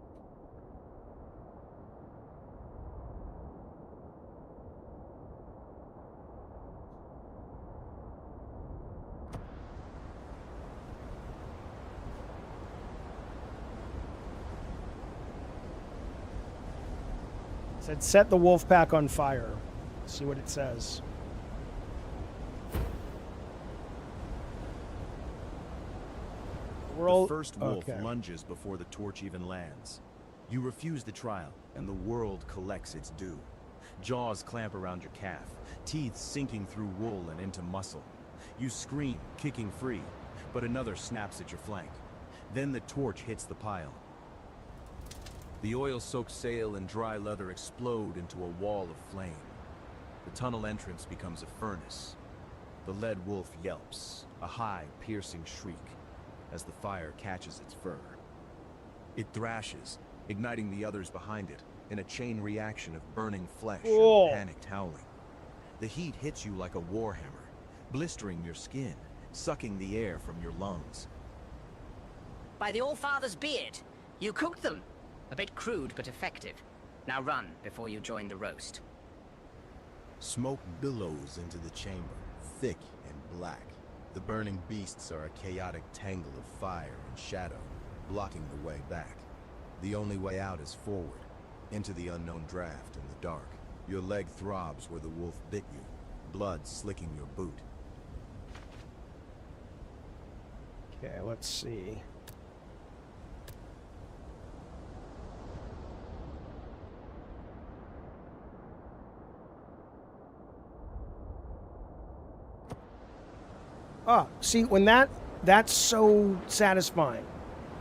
It said set the wolf pack on fire. Let's see what it says. The first wolf lunges before the torch even lands. You refuse the trial, and the world collects its due. Jaws clamp around your calf, teeth sinking through wool and into muscle. You scream, kicking free, but another snaps at your flank. Then the torch hits the pile. The oil-soaked sail and dry leather explode into a wall of flame. The tunnel entrance becomes a furnace. The lead wolf yelps, a high, piercing shriek, as the fire catches its fur. It thrashes, igniting the others behind it in a chain reaction of burning flesh and panicked howling. The heat hits you like a warhammer, blistering your skin, sucking the air from your lungs. By the All-Father's beard, you cooked them. A bit crude, but effective. Now run before you join the roast. Smoke billows into the chamber, thick and black. The burning beasts are a chaotic tangle of fire and shadow, blocking the way back. The only way out is forward, into the unknown draft in the dark. Your leg throbs where the wolf bit you, blood slicking your boot. Okay, let's see. Oh, see, when that's so satisfying.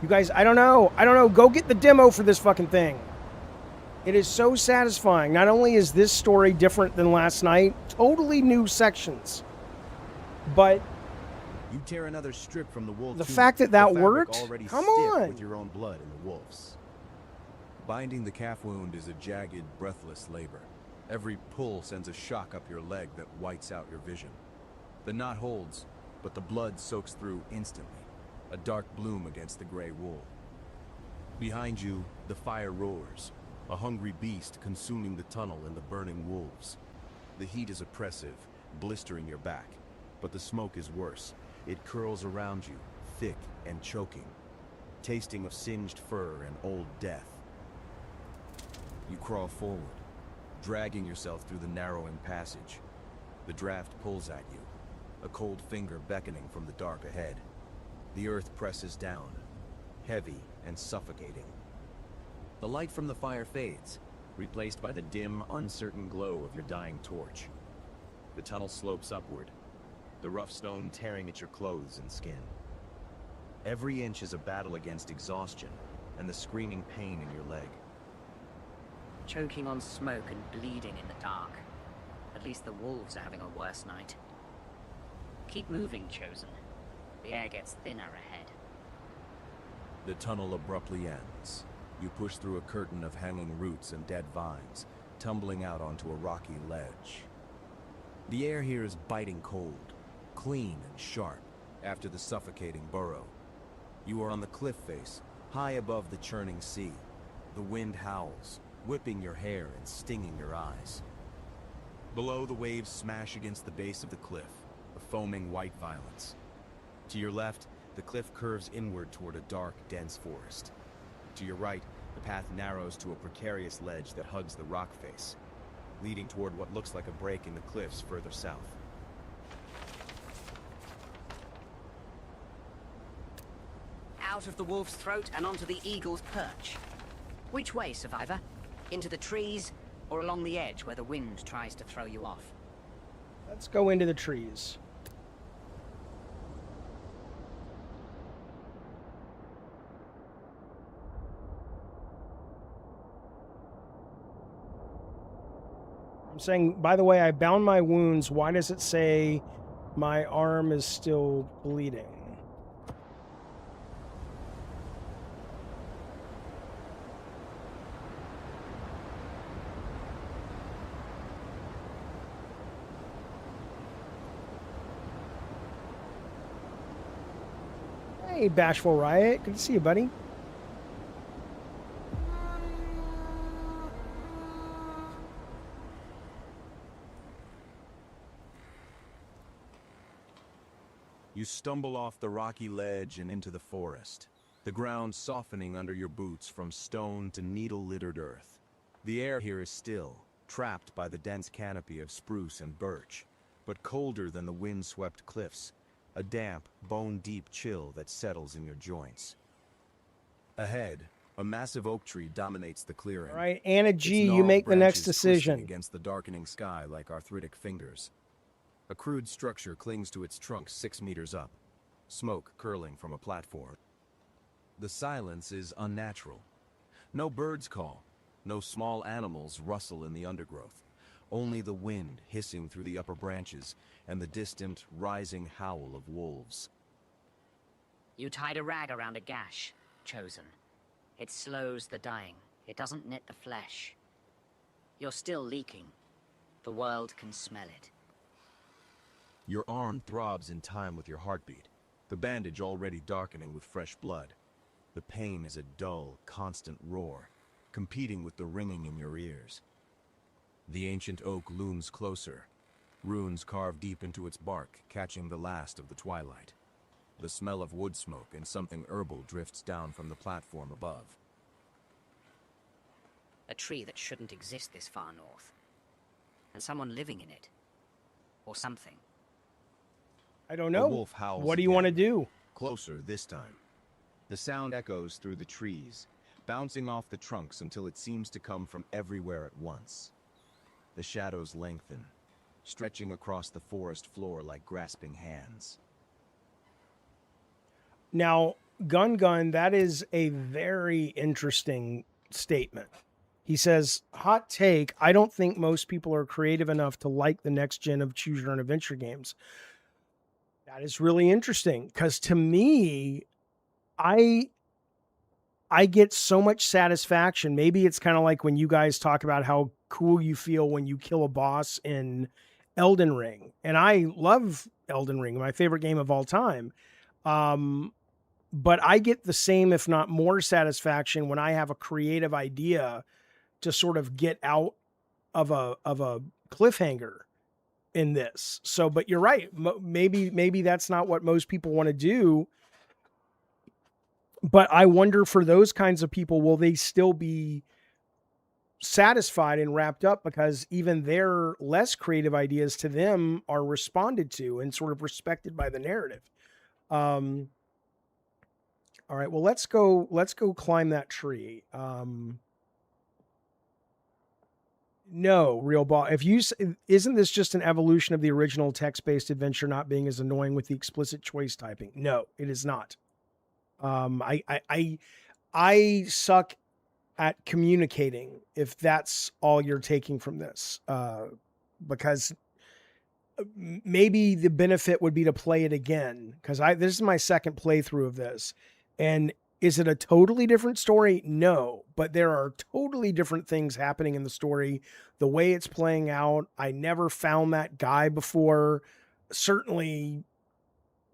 You guys, I don't know. Go get the demo for this fucking thing. It is so satisfying. Not only is this story different than last night, totally new sections, but you tear another strip from the wolf. The fact that worked? Already Come stiff on. With your own blood in the wolf's. Binding the calf wound is a jagged, breathless labor. Every pull sends a shock up your leg that whites out your vision. The knot holds, but the blood soaks through instantly, a dark bloom against the gray wool. Behind you, the fire roars, a hungry beast consuming the tunnel and the burning wolves. The heat is oppressive, blistering your back, but the smoke is worse. It curls around you, thick and choking, tasting of singed fur and old death. You crawl forward, dragging yourself through the narrowing passage. The draft pulls at you, a cold finger beckoning from the dark ahead. The earth presses down, heavy and suffocating. The light from the fire fades, replaced by the dim, uncertain glow of your dying torch. The tunnel slopes upward. the rough stone tearing at your clothes and skin. Every inch is a battle against exhaustion and the screaming pain in your leg. Choking on smoke and bleeding in the dark. At least the wolves are having a worse night. Keep moving, Chosen. The air gets thinner ahead. The tunnel abruptly ends. You push through a curtain of hanging roots and dead vines, tumbling out onto a rocky ledge. The air here is biting cold, clean and sharp after the suffocating burrow. You are on the cliff face, high above the churning sea. The wind howls, whipping your hair and stinging your eyes. Below, the waves smash against the base of the cliff, a foaming white violence. To your left, the cliff curves inward toward a dark, dense forest. To your right, the path narrows to a precarious ledge that hugs the rock face, leading toward what looks like a break in the cliffs further south. Out of the wolf's throat and onto the eagle's perch. Which way, survivor? Into the trees, or along the edge where the wind tries to throw you off? Let's go into the trees. I'm saying, by the way, I bound my wounds. Why does it say my arm is still bleeding? Hey, Bashful Riot. Good to see you, buddy. You stumble off the rocky ledge and into the forest, the ground softening under your boots from stone to needle-littered earth. The air here is still, trapped by the dense canopy of spruce and birch, but colder than the wind-swept cliffs, a damp, bone-deep chill that settles in your joints. Ahead, a massive oak tree dominates the clearing. All right, Anna G, Its you gnarled make the next branches decision. twisting against the darkening sky like arthritic fingers. A crude structure clings to its trunk 6 meters up, smoke curling from a platform. The silence is unnatural. No birds call, no small animals rustle in the undergrowth. Only the wind hissing through the upper branches and the distant, rising howl of wolves. You tied a rag around a gash, Chosen. It slows the dying. It doesn't knit the flesh. You're still leaking. The world can smell it. Your arm throbs in time with your heartbeat, the bandage already darkening with fresh blood. The pain is a dull, constant roar, competing with the ringing in your ears. The ancient oak looms closer, runes carved deep into its bark, catching the last of the twilight. The smell of wood smoke and something herbal drifts down from the platform above. A tree that shouldn't exist this far north. And someone living in it. Or something. I don't A know. wolf howls What do you want to again, do? closer this time. The sound echoes through the trees, bouncing off the trunks until it seems to come from everywhere at once. The shadows lengthen, stretching across the forest floor like grasping hands. Now, Gun, that is a very interesting statement. He says, hot take, I don't think most people are creative enough to like the next gen of choose your own adventure games. That is really interesting because to me, I get so much satisfaction. Maybe it's kind of like when you guys talk about how cool you feel when you kill a boss in Elden Ring. And I love Elden Ring, my favorite game of all time. But I get the same, if not more satisfaction when I have a creative idea to sort of get out of a cliffhanger in this. So, but you're right. Maybe that's not what most people want to do. But I wonder for those kinds of people, will they still be satisfied and wrapped up because even their less creative ideas to them are responded to and sort of respected by the narrative. All right, well, let's go climb that tree. No, real ball. If you isn't this just an evolution of the original text-based adventure not being as annoying with the explicit choice typing? No, it is not. I suck at communicating if that's all you're taking from this, because maybe the benefit would be to play it again, because this is my second playthrough of this. And is it a totally different story? No, but there are totally different things happening in the story. The way it's playing out, I never found that guy before. Certainly,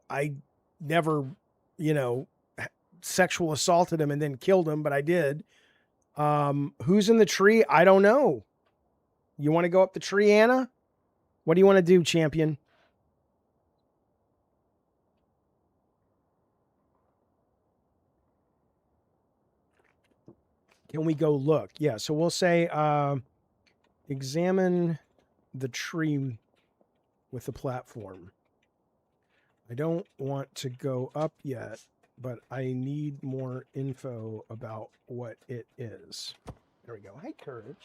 I never, sexual assaulted him and then killed him, but I did. Who's in the tree? I don't know. You want to go up the tree, Anna? What do you want to do, champion? Can we go look? Yeah, so we'll say examine the tree with the platform. I don't want to go up yet, but I need more info about what it is. There we go. Hi, Courage.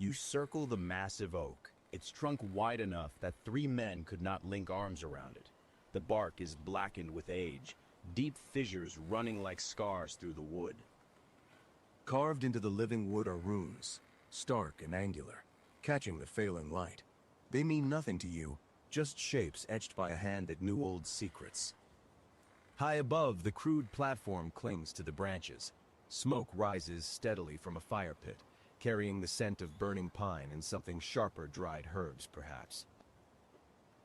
You circle the massive oak, its trunk wide enough that 3 men could not link arms around it. The bark is blackened with age, deep fissures running like scars through the wood. Carved into the living wood are runes, stark and angular, catching the failing light. They mean nothing to you, just shapes etched by a hand that knew old secrets. High above, the crude platform clings to the branches. Smoke rises steadily from a fire pit, carrying the scent of burning pine and something sharper dried herbs, perhaps.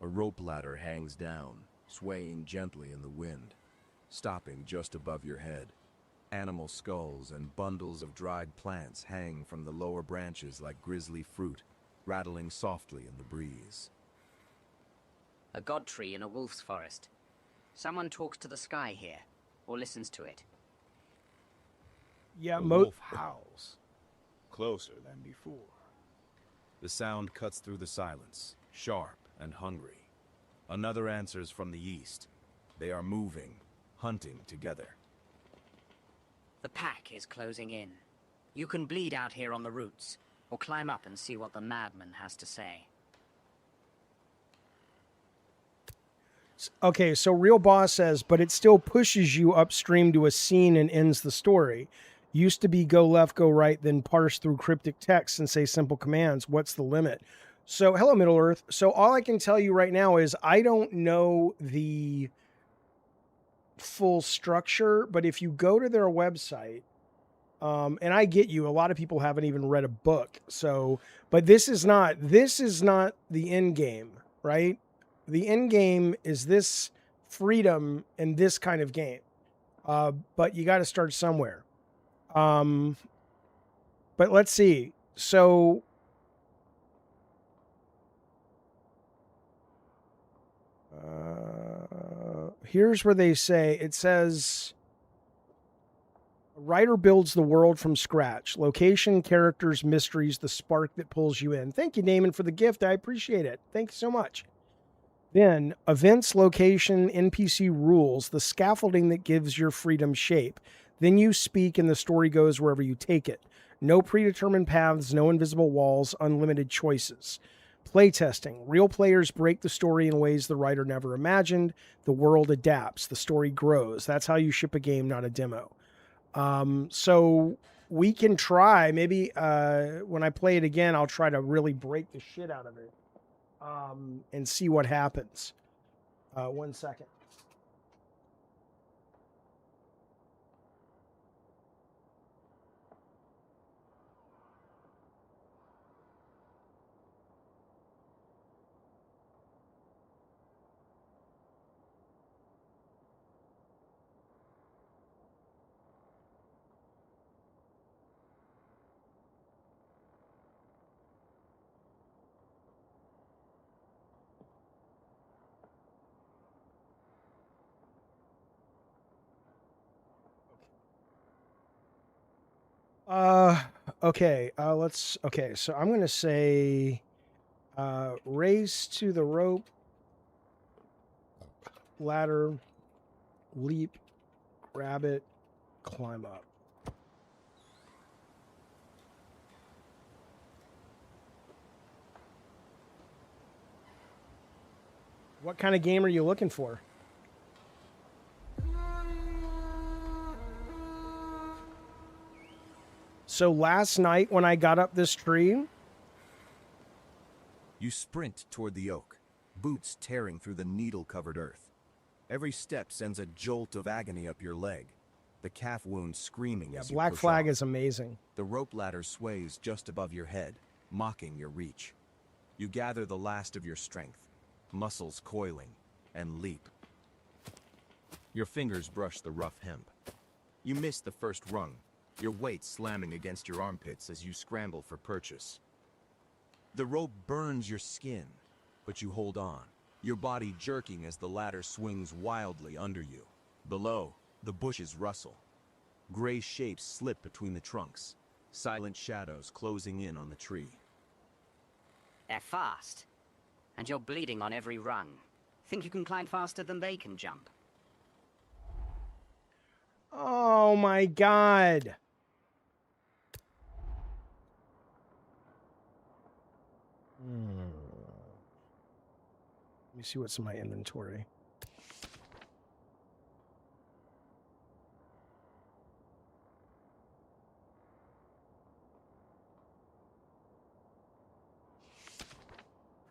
A rope ladder hangs down, swaying gently in the wind, stopping just above your head. Animal skulls and bundles of dried plants hang from the lower branches like grisly fruit, rattling softly in the breeze. A god tree in a wolf's forest. Someone talks to the sky here, or listens to it. Yeah, The wolf howls, closer than before. The sound cuts through the silence, sharp and hungry. Another answers from the east. They are moving, hunting together. The pack is closing in. You can bleed out here on the roots, or climb up and see what the madman has to say. Okay, so Real Boss says, but it still pushes you upstream to a scene and ends the story. Used to be go left, go right, then parse through cryptic text and say simple commands. What's the limit? So, hello, Middle Earth. So all I can tell you right now is I don't know the full structure, but if you go to their website, and I get you, a lot of people haven't even read a book. So, but this is not the end game, right? The end game is this freedom and this kind of game. But you got to start somewhere. But let's see. So here's where they say, it says, a writer builds the world from scratch. Location, characters, mysteries, the spark that pulls you in. Thank you, Damon, for the gift. I appreciate it. Thank you so much. Then, events, location, NPC rules, the scaffolding that gives your freedom shape. Then you speak and the story goes wherever you take it. No predetermined paths, no invisible walls, unlimited choices. Playtesting. Real players break the story in ways the writer never imagined. The world adapts. The story grows. That's how you ship a game, not a demo. So we can try. Maybe when I play it again, I'll try to really break the shit out of it and see what happens. 1 second. Okay, so I'm going to say Race to the rope, ladder, leap, grab it, climb up. What kind of game are you looking for? So last night when I got up this tree, You sprint toward the oak, boots tearing through the needle-covered earth. Every step sends a jolt of agony up your leg, the calf wound screaming yeah, as you Black push Flag off. is amazing. The rope ladder sways just above your head, mocking your reach. You gather the last of your strength, muscles coiling, and leap. Your fingers brush the rough hemp. You miss the first rung, your weight slamming against your armpits as you scramble for purchase. The rope burns your skin, but you hold on, your body jerking as the ladder swings wildly under you. Below, the bushes rustle. Gray shapes slip between the trunks, silent shadows closing in on the tree. They're fast. And you're bleeding on every rung. Think you can climb faster than they can jump? Oh my god. Let me see what's in my inventory.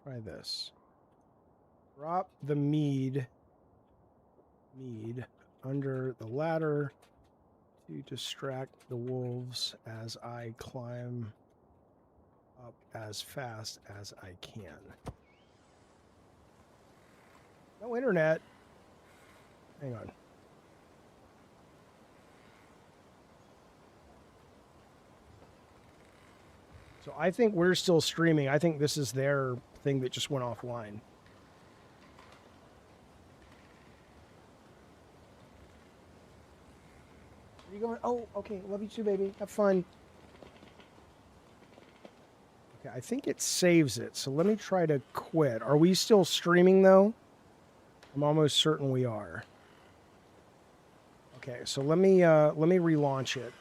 Try this. Drop the mead under the ladder to distract the wolves as I climb up as fast as I can. No internet. Hang on. So I think we're still streaming. I think this is their thing that just went offline. Where are you going? Oh, okay. Love you too, baby. Have fun. Okay, I think it saves it. So let me try to quit. Are we still streaming though? I'm almost certain we are. Okay, so let me relaunch it.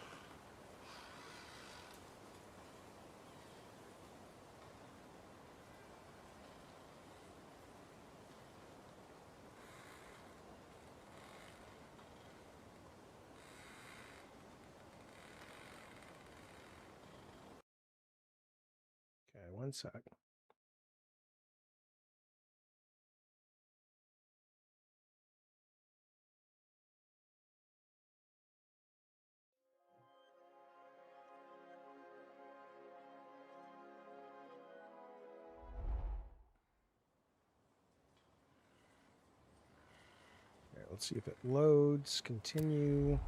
Okay, one sec. Okay, let's see if it loads. Continue.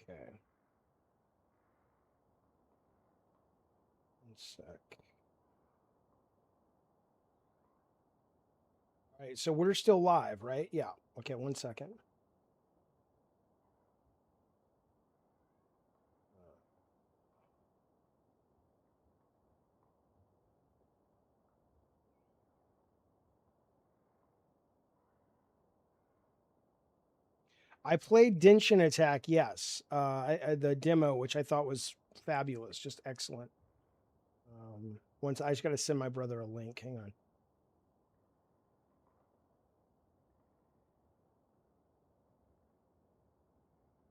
Okay. One sec. All right, so we're still live, right? Yeah. Okay, one second. I played Genshin Attack, yes. The demo, which I thought was fabulous, just excellent. Once I just got to send my brother a link. Hang on.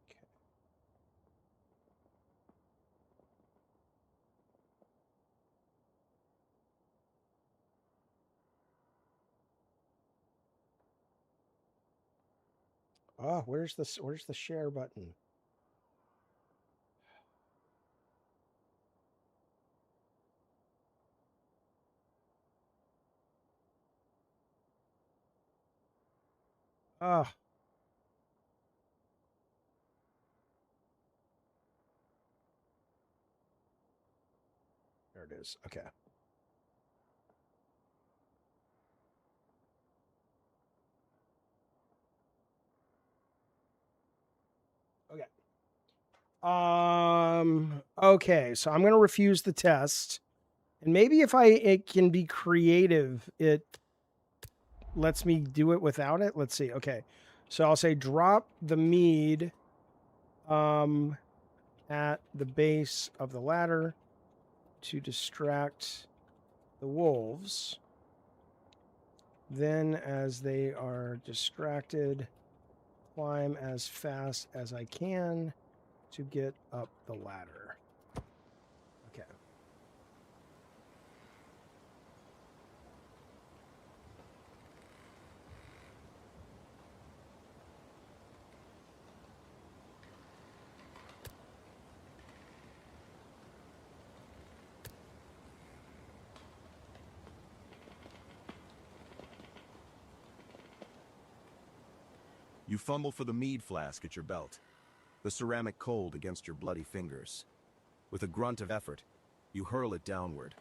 Okay. Oh, where's the share button? Ah. it is. Okay. Okay. Okay, so I'm going to refuse the test. And maybe if it can be creative, it lets me do it without it. Let's see. Okay. So I'll say drop the mead at the base of the ladder to distract the wolves. Then as they are distracted, climb as fast as I can to get up the ladder. Okay. You fumble for the mead flask at your belt, the ceramic cold against your bloody fingers. With a grunt of effort, you hurl it downward.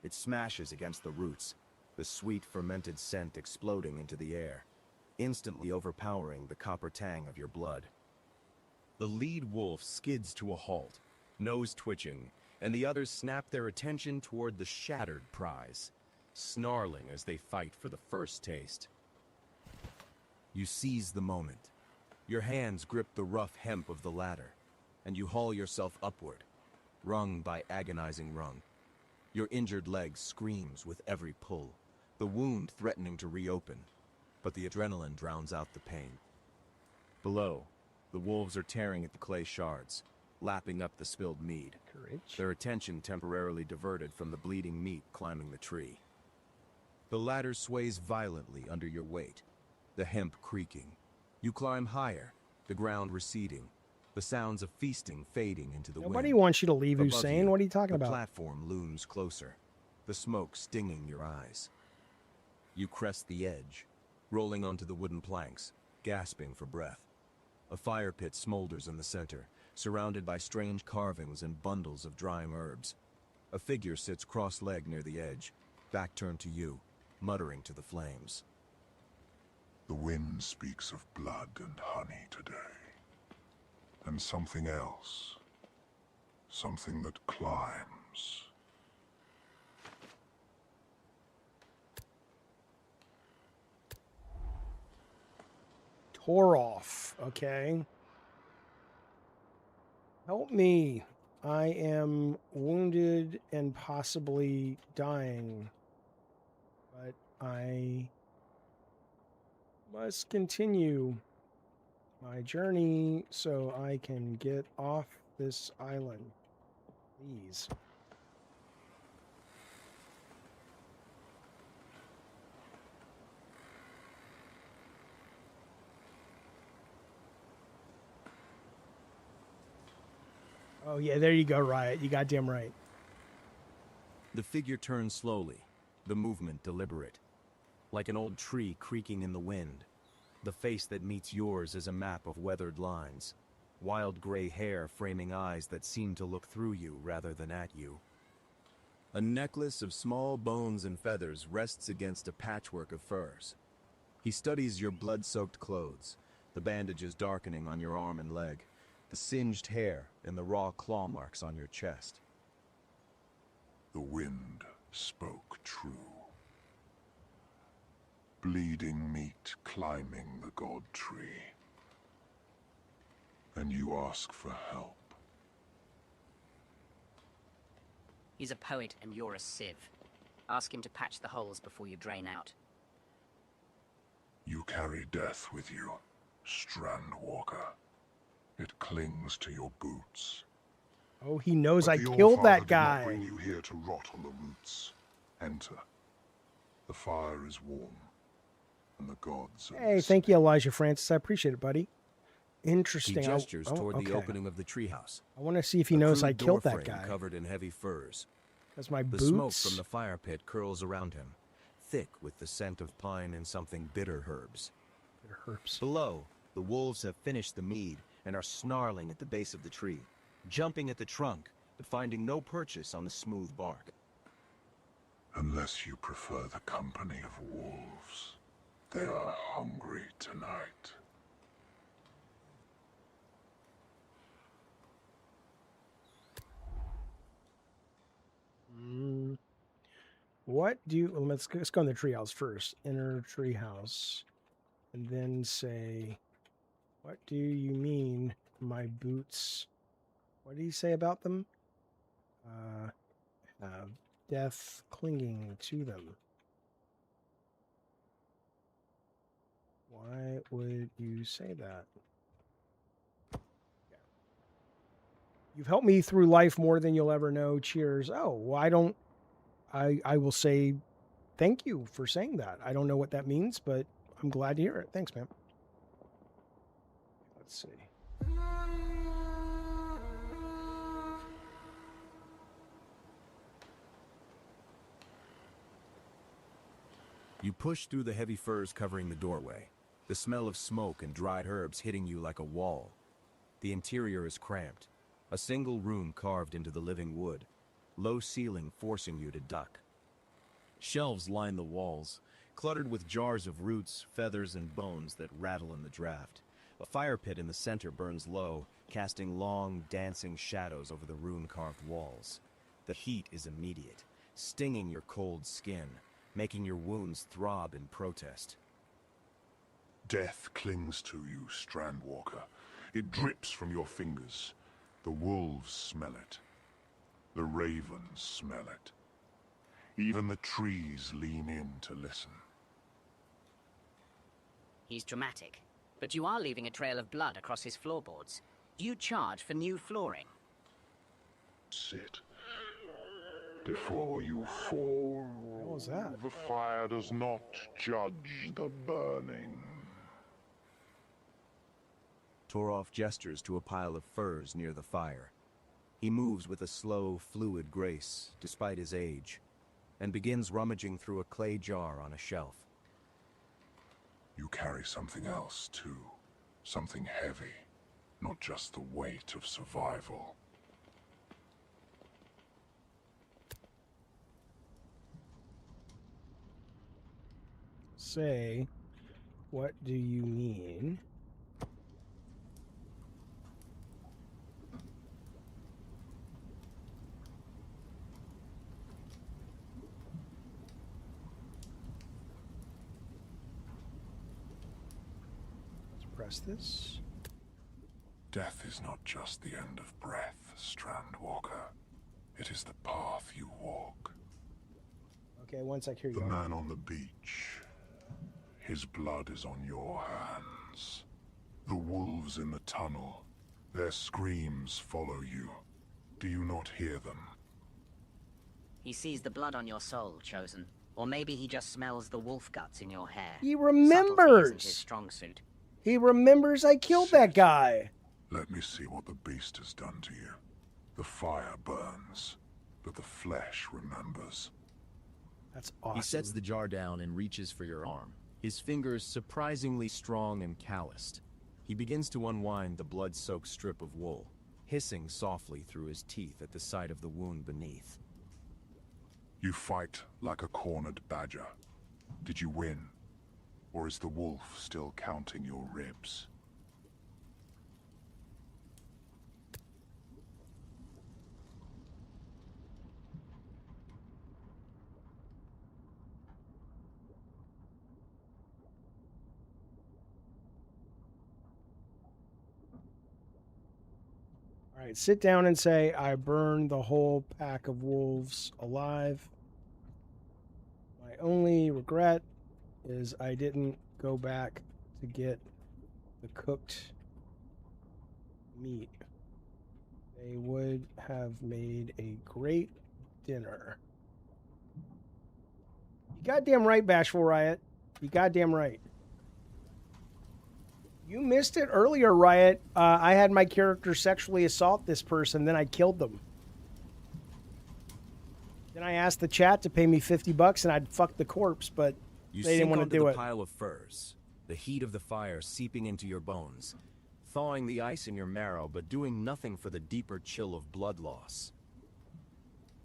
It smashes against the roots, the sweet fermented scent exploding into the air, instantly overpowering the copper tang of your blood. The lead wolf skids to a halt, nose twitching, and the others snap their attention toward the shattered prize, snarling as they fight for the first taste. You seize the moment. Your hands grip the rough hemp of the ladder, and you haul yourself upward, rung by agonizing rung. Your injured leg screams with every pull, the wound threatening to reopen, but the adrenaline drowns out the pain. Below, the wolves are tearing at the clay shards, lapping up the spilled mead. Courage. Their attention temporarily diverted from the bleeding meat climbing the tree. The ladder sways violently under your weight, the hemp creaking. You climb higher, the ground receding, the sounds of feasting fading into the wind. Nobody wants you to leave, Above Hussein. What are you talking the about? platform looms closer, the smoke stinging your eyes. You crest the edge, rolling onto the wooden planks, gasping for breath. A fire pit smolders in the center, surrounded by strange carvings and bundles of drying herbs. A figure sits cross-legged near the edge, back turned to you, muttering to the flames. The wind speaks of blood and honey today. And something else. Something that climbs. Tore off. Okay. Help me. I am wounded and possibly dying. But I must continue my journey so I can get off this island. Please. Oh yeah, there you go, Riot. You goddamn right. The figure turns slowly, the movement deliberate. Like an old tree creaking in the wind. The face that meets yours is a map of weathered lines. Wild gray hair framing eyes that seem to look through you rather than at you. A necklace of small bones and feathers rests against a patchwork of furs. He studies your blood-soaked clothes, the bandages darkening on your arm and leg, the singed hair and the raw claw marks on your chest. The wind spoke true. Bleeding meat climbing the god tree. And you ask for help. He's a poet and you're a sieve. Ask him to patch the holes before you drain out. You carry death with you, Strandwalker. It clings to your boots. Oh, he knows But I the killed Allfather that did guy. not bring you here to rot on the roots. Enter. The fire is warm, and the gods are Hey, listening. thank you, Elijah Francis. I appreciate it, buddy. He Interesting. gestures toward the okay. opening of the treehouse. I want to see if he A knows crude I killed that doorframe guy. covered in heavy furs. Because my The boots. smoke from the fire pit curls around him, thick with the scent of pine and something bitter herbs. Bitter herbs. Below, the wolves have finished the mead and are snarling at the base of the tree, jumping at the trunk, but finding no purchase on the smooth bark. Unless you prefer the company of wolves. They are hungry tonight. What do you... Well, let's go in the treehouse first. Enter treehouse. And then say, what do you mean my boots... What did he say about them? Have death clinging to them. Why would you say that? Yeah. You've helped me through life more than you'll ever know. Cheers. Oh, well, I will say thank you for saying that. I don't know what that means, but I'm glad to hear it. Thanks, man. Let's see. You push through the heavy furs covering the doorway, the smell of smoke and dried herbs hitting you like a wall. The interior is cramped, a single room carved into the living wood, low ceiling forcing you to duck. Shelves line the walls, cluttered with jars of roots, feathers, and bones that rattle in the draft. A fire pit in the center burns low, casting long, dancing shadows over the rune-carved walls. The heat is immediate, stinging your cold skin, making your wounds throb in protest. Death clings to you, Strandwalker. It drips from your fingers. The wolves smell it. The ravens smell it. Even the trees lean in to listen. He's dramatic, but you are leaving a trail of blood across his floorboards. Do you charge for new flooring? Sit. Before you fall, What was that? the fire does not judge the burning. Torolf gestures to a pile of furs near the fire. He moves with a slow, fluid grace, despite his age, and begins rummaging through a clay jar on a shelf. You carry something else, too. Something heavy. Not just the weight of survival. Say, what do you mean? Let's press this. Death is not just the end of breath, Strandwalker. It is the path you walk. Okay, one sec, here you The go. man on the beach. His blood is on your hands. The wolves in the tunnel. Their screams follow you. Do you not hear them? He sees the blood on your soul, Chosen. Or maybe he just smells the wolf guts in your hair. He Subtlety isn't his remembers. strong suit. He remembers I killed that guy. Let me see what the beast has done to you. The fire burns, but the flesh remembers. That's awesome. He sets the jar down and reaches for your arm, his fingers surprisingly strong and calloused. He begins to unwind the blood-soaked strip of wool, hissing softly through his teeth at the sight of the wound beneath. You fight like a cornered badger. Did you win? Or is the wolf still counting your ribs? All right, sit down and say, I burned the whole pack of wolves alive. My only regret is I didn't go back to get the cooked meat. They would have made a great dinner. You goddamn right, Bashful Riot. You goddamn right. You missed it earlier, Riot. I had my character sexually assault this person, then I killed them. Then I asked the chat to pay me $50 and I'd fuck the corpse, but they didn't want to do the it. pile of furs, the heat of the fire seeping into your bones, thawing the ice in your marrow, but doing nothing for the deeper chill of blood loss.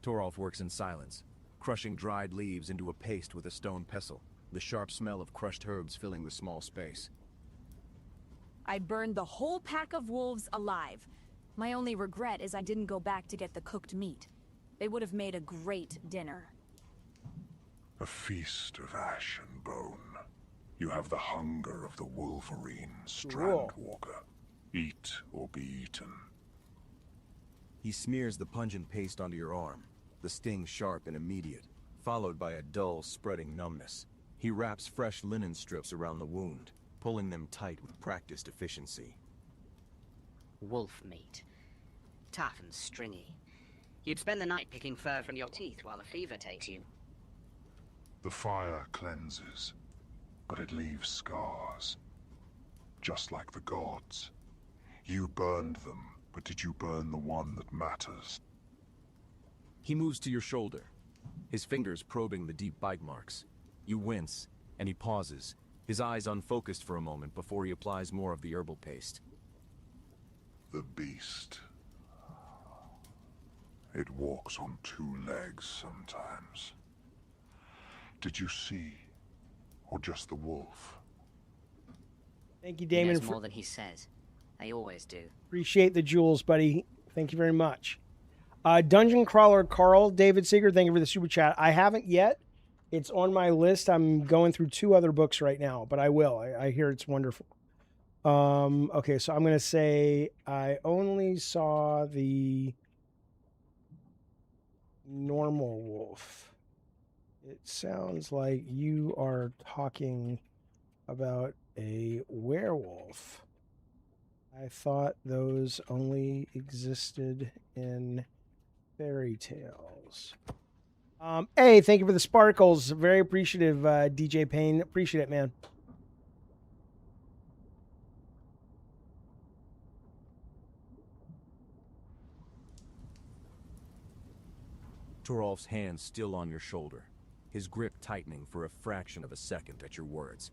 Torolf works in silence, crushing dried leaves into a paste with a stone pestle, the sharp smell of crushed herbs filling the small space. I burned the whole pack of wolves alive. My only regret is I didn't go back to get the cooked meat. They would have made a great dinner. A feast of ash and bone. You have the hunger of the Wolverine, Strandwalker. Eat or be eaten. He smears the pungent paste onto your arm, the sting sharp and immediate, followed by a dull, spreading numbness. He wraps fresh linen strips around the wound, pulling them tight with practiced efficiency. Wolf meat. Tough and stringy. You'd spend the night picking fur from your teeth while the fever takes you. The fire cleanses, but it leaves scars. Just like the gods. You burned them, but did you burn the one that matters? He moves to your shoulder, his fingers probing the deep bite marks. You wince, and he pauses, his eyes unfocused for a moment before he applies more of the herbal paste. The beast. It walks on two legs sometimes. Did you see? Or just the wolf? Thank you, He Damon. knows more than he says. They always do. Appreciate the jewels, buddy. Thank you very much. Dungeon Crawler Carl, David Seeger, thank you for the super chat. I haven't yet. It's on my list. I'm going through 2 other books right now, but I will. I hear it's wonderful. Okay, so I'm going to say I only saw the normal wolf. It sounds like you are talking about a werewolf. I thought those only existed in fairy tales. Hey, thank you for the sparkles. Very appreciative, DJ Payne. Appreciate it, man. Torolf's hand still on your shoulder, his grip tightening for a fraction of a second at your words.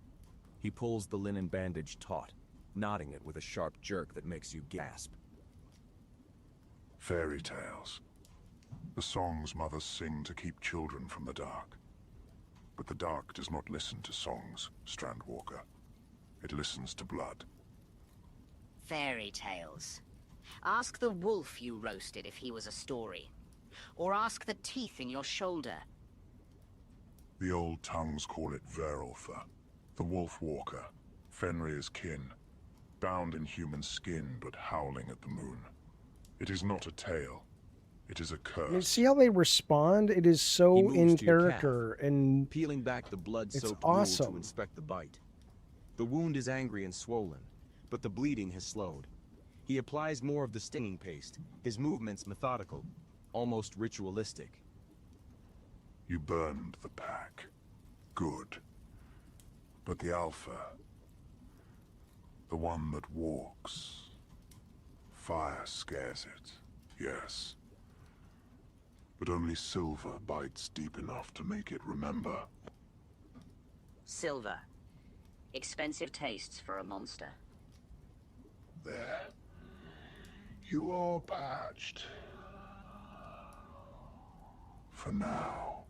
He pulls the linen bandage taut, knotting it with a sharp jerk that makes you gasp. Fairy tales. The songs mothers sing to keep children from the dark. But the dark does not listen to songs, Strandwalker. It listens to blood. Fairy tales. Ask the wolf you roasted if he was a story. Or ask the teeth in your shoulder. The old tongues call it Verolfa, the wolf walker, Fenrir's kin, bound in human skin but howling at the moon. It is not a tale. It is a curse. I mean, see how they respond? It is so in character and peeling back the blood-soaked awesome. wool to inspect the bite. The wound is angry and swollen, but the bleeding has slowed. He applies more of the stinging paste, his movements methodical, almost ritualistic. You burned the pack. Good. But the Alpha, the one that walks, fire scares it, yes. But only silver bites deep enough to make it remember. Silver. Expensive tastes for a monster. There. You are patched. For now.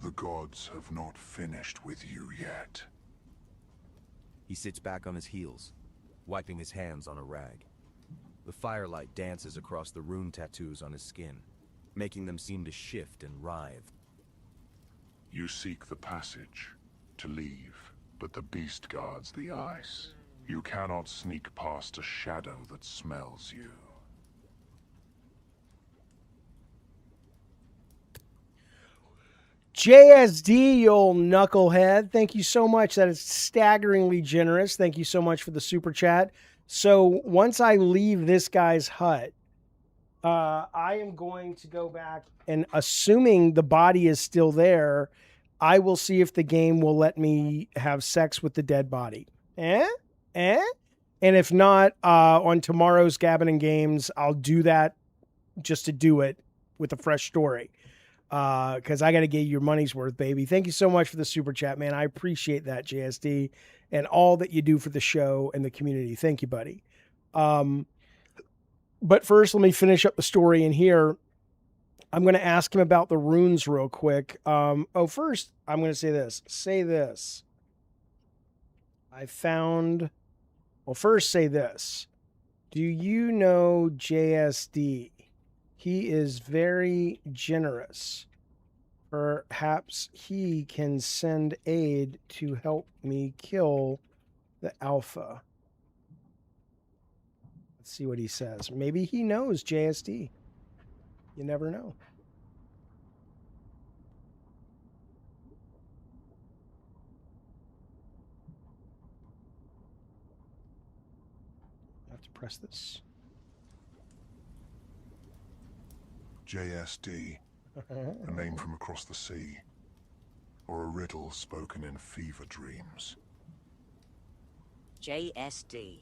The gods have not finished with you yet. He sits back on his heels, wiping his hands on a rag. The firelight dances across the rune tattoos on his skin, making them seem to shift and writhe. You seek the passage to leave, but the beast guards the ice. You cannot sneak past a shadow that smells you. JSD, you old knucklehead. Thank you so much. That is staggeringly generous. Thank you so much for the super chat. So once I leave this guy's hut, I am going to go back and, assuming the body is still there, I will see if the game will let me have sex with the dead body. And if not, on tomorrow's Gabbin and Games, I'll do that just to do it with a fresh story. Because I got to get your money's worth, baby. Thank you so much for the super chat, man. I appreciate that, JSD, and all that you do for the show and the community. Thank you, buddy. But first, let me finish up the story in here. I'm going to ask him about the runes real quick. First, I'm going to say this. Say this. First say this. Do you know JSD? He is very generous. Perhaps he can send aid to help me kill the Alpha. Let's see what he says. Maybe he knows JSD. You never know. I have to press this. JSD, a name from across the sea, or a riddle spoken in fever dreams. JSD.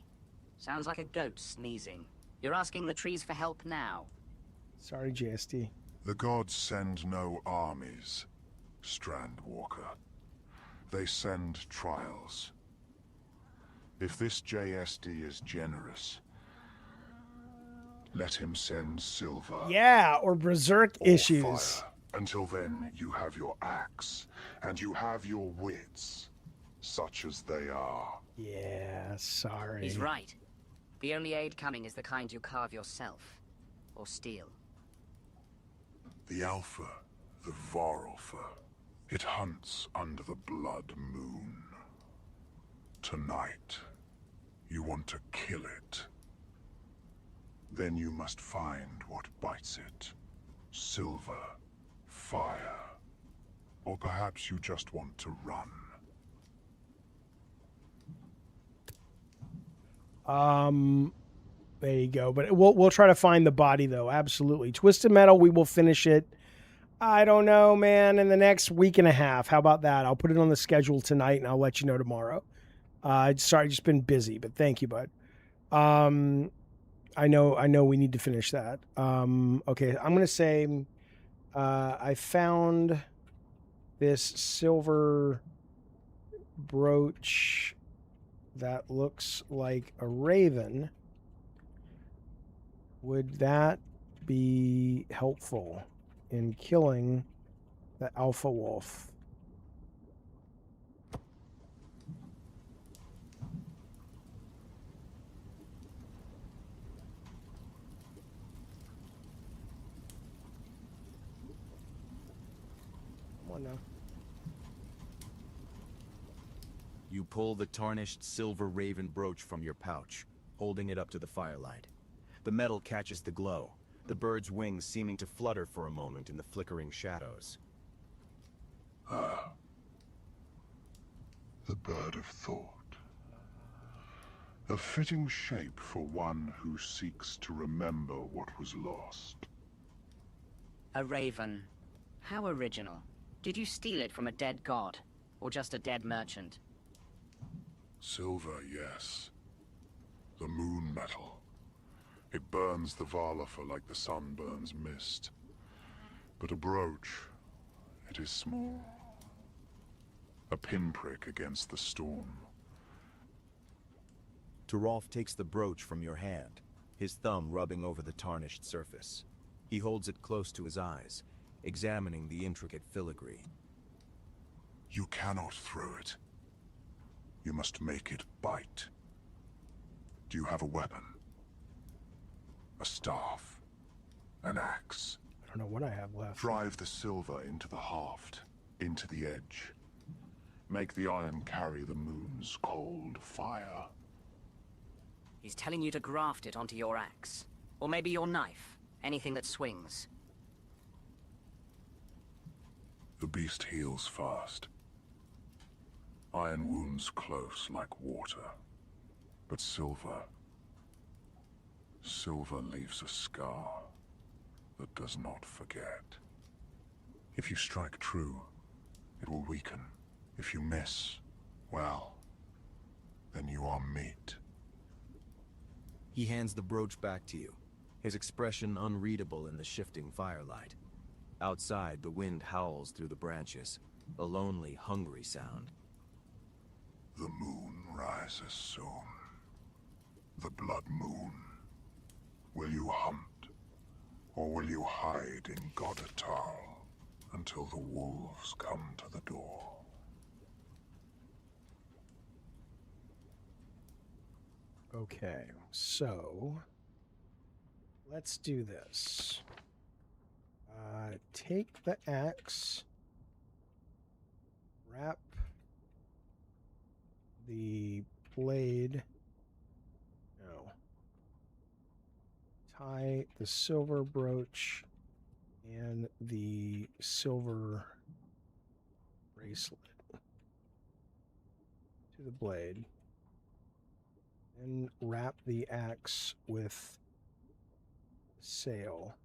Sounds like a goat sneezing. You're asking the trees for help now. Sorry, JSD. The gods send no armies, Strandwalker. They send trials. If this JSD is generous, let him send silver. Yeah, or berserk or issues. Fire. Until then, you have your axe, and you have your wits, such as they are. Yeah, sorry. He's right. The only aid coming is the kind you carve yourself, or steal. The Alpha, the Varulfa, it hunts under the blood moon. Tonight, you want to kill it. Then you must find what bites it. Silver, fire, or perhaps you just want to run. There you go. But we'll try to find the body though. Absolutely. Twisted Metal, we will finish it. I don't know, man, in the next week and a half. How about that? I'll put it on the schedule tonight and I'll let you know tomorrow. Sorry, just been busy, but thank you, bud. I know we need to finish that. Okay, I'm gonna say I found this silver brooch that looks like a raven. Would that be helpful in killing the alpha wolf? Come on now. You pull the tarnished silver raven brooch from your pouch, holding it up to the firelight. The metal catches the glow, the bird's wings seeming to flutter for a moment in the flickering shadows. Ah. The bird of thought. A fitting shape for one who seeks to remember what was lost. A raven. How original. Did you steal it from a dead god? Or just a dead merchant? Silver, yes. The moon metal. It burns the Varulfa like the sun burns mist. But a brooch, it is small. A pinprick against the storm. Turolf takes the brooch from your hand, his thumb rubbing over the tarnished surface. He holds it close to his eyes, examining the intricate filigree. You cannot throw it. You must make it bite. Do you have a weapon? A staff? An axe? I don't know what I have left. Drive the silver into the haft, into the edge. Make the iron carry the moon's cold fire. He's telling you to graft it onto your axe. Or maybe your knife. Anything that swings. The beast heals fast. Iron wounds close like water. But silver leaves a scar that does not forget. If you strike true, it will weaken. If you miss, well, then you are meat. He hands the brooch back to you, his expression unreadable in the shifting firelight. Outside, the wind howls through the branches, a lonely, hungry sound. The moon rises soon. The blood moon. Will you hunt Or will you hide in Godatal until the wolves come to the door? Okay, so let's do this. Take the axe, wrap the blade, no, tie the silver brooch and the silver bracelet to the blade, and wrap the axe with sail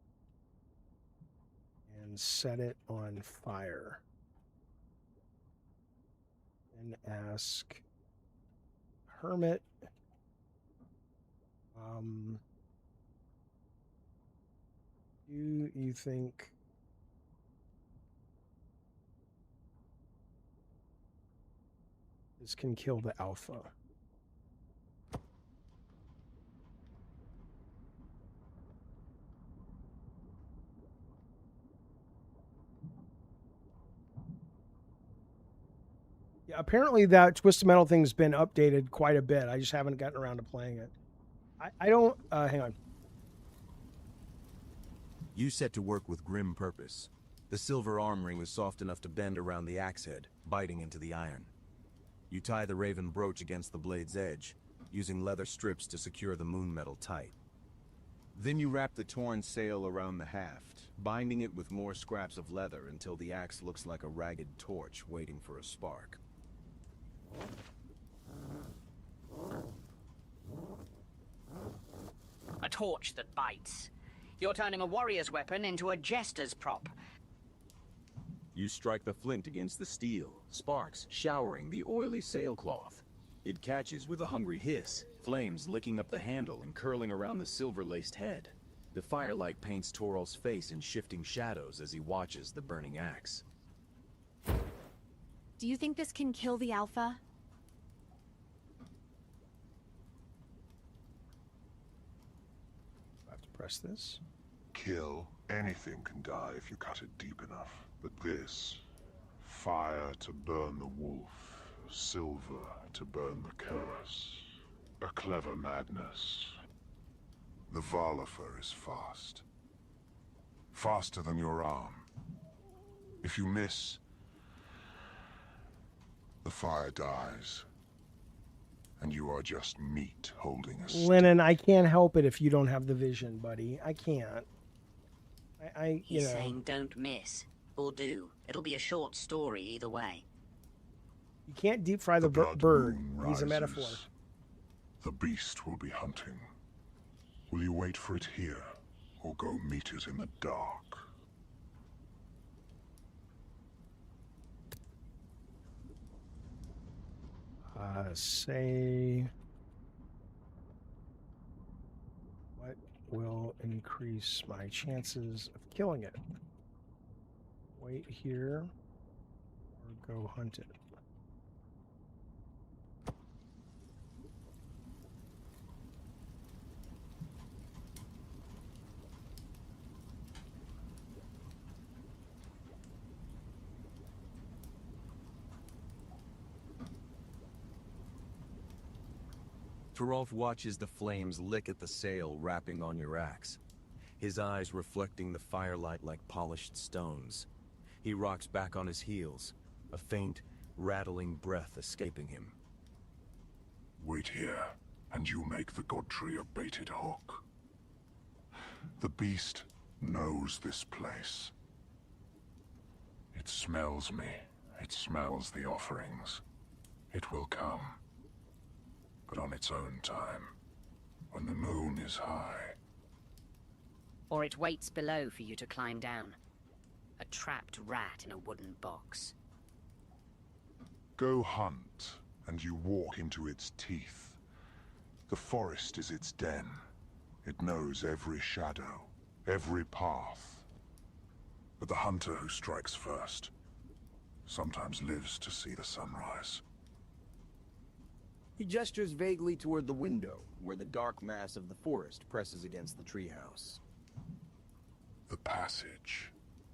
and set it on fire, and ask Hermit, do you think this can kill the alpha? Yeah, apparently that Twisted Metal thing's been updated quite a bit. I just haven't gotten around to playing it. I don't, hang on. You set to work with grim purpose. The silver arm ring was soft enough to bend around the axe head, biting into the iron. You tie the raven brooch against the blade's edge, using leather strips to secure the moon metal tight. Then you wrap the torn sail around the haft, binding it with more scraps of leather until the axe looks like a ragged torch waiting for a spark. A torch that bites. You're turning a warrior's weapon into a jester's prop. You strike the flint against the steel, sparks showering the oily sailcloth. It catches with a hungry hiss, flames licking up the handle and curling around the silver-laced head. The firelight paints Toral's face in shifting shadows as he watches the burning axe. Do you think this can kill the Alpha? I have to press this. Kill. Anything can die if you cut it deep enough. But this... fire to burn the wolf, silver to burn the curse. A clever madness. The Valifer is fast. Faster than your arm. If you miss, the fire dies. And you are just meat holding a stick. Lennon, I can't help it if you don't have the vision, buddy. I can't. You He's know. saying don't miss. Or do. It'll be a short story either way. You can't deep fry the blood bird. moon He's a rises. metaphor. The beast will be hunting. Will you wait for it here, or go meet it in the dark? Say what will increase my chances of killing it? Wait here or go hunt it? Toralf watches the flames lick at the sail wrapping on your axe, his eyes reflecting the firelight like polished stones. He rocks back on his heels, a faint, rattling breath escaping him. Wait here, and you make the god tree a baited hook. The beast knows this place. It smells me. It smells the offerings. It will come. But on its own time, when the moon is high. Or it waits below for you to climb down. A trapped rat in a wooden box. Go hunt, and you walk into its teeth. The forest is its den. It knows every shadow, every path. But the hunter who strikes first sometimes lives to see the sunrise. He gestures vaguely toward the window, where the dark mass of the forest presses against the treehouse. The passage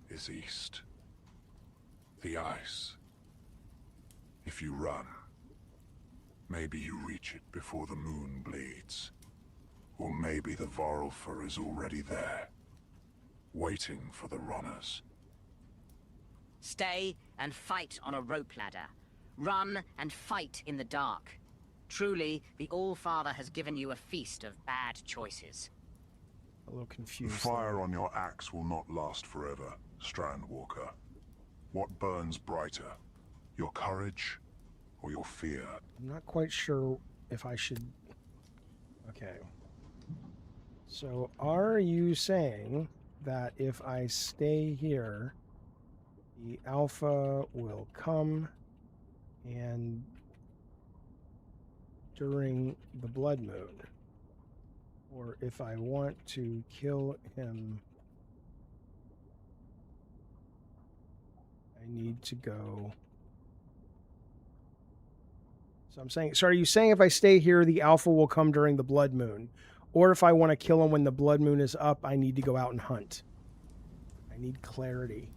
is east. The ice. If you run, maybe you reach it before the moon bleeds. Or maybe the Varulfer is already there, waiting for the runners. Stay and fight on a rope ladder. Run and fight in the dark. Truly, the All-Father has given you a feast of bad choices. A little The confused. fire on your axe will not last forever, Strandwalker. What burns brighter, your courage or your fear? I'm not quite sure if I should... Okay. So, are you saying that if I stay here, the Alpha will come and during the blood moon? Or if I want to kill him, I need to go... So I'm saying, so are you saying if I stay here, the Alpha will come during the blood moon? Or if I want to kill him when the blood moon is up, I need to go out and hunt? I need clarity.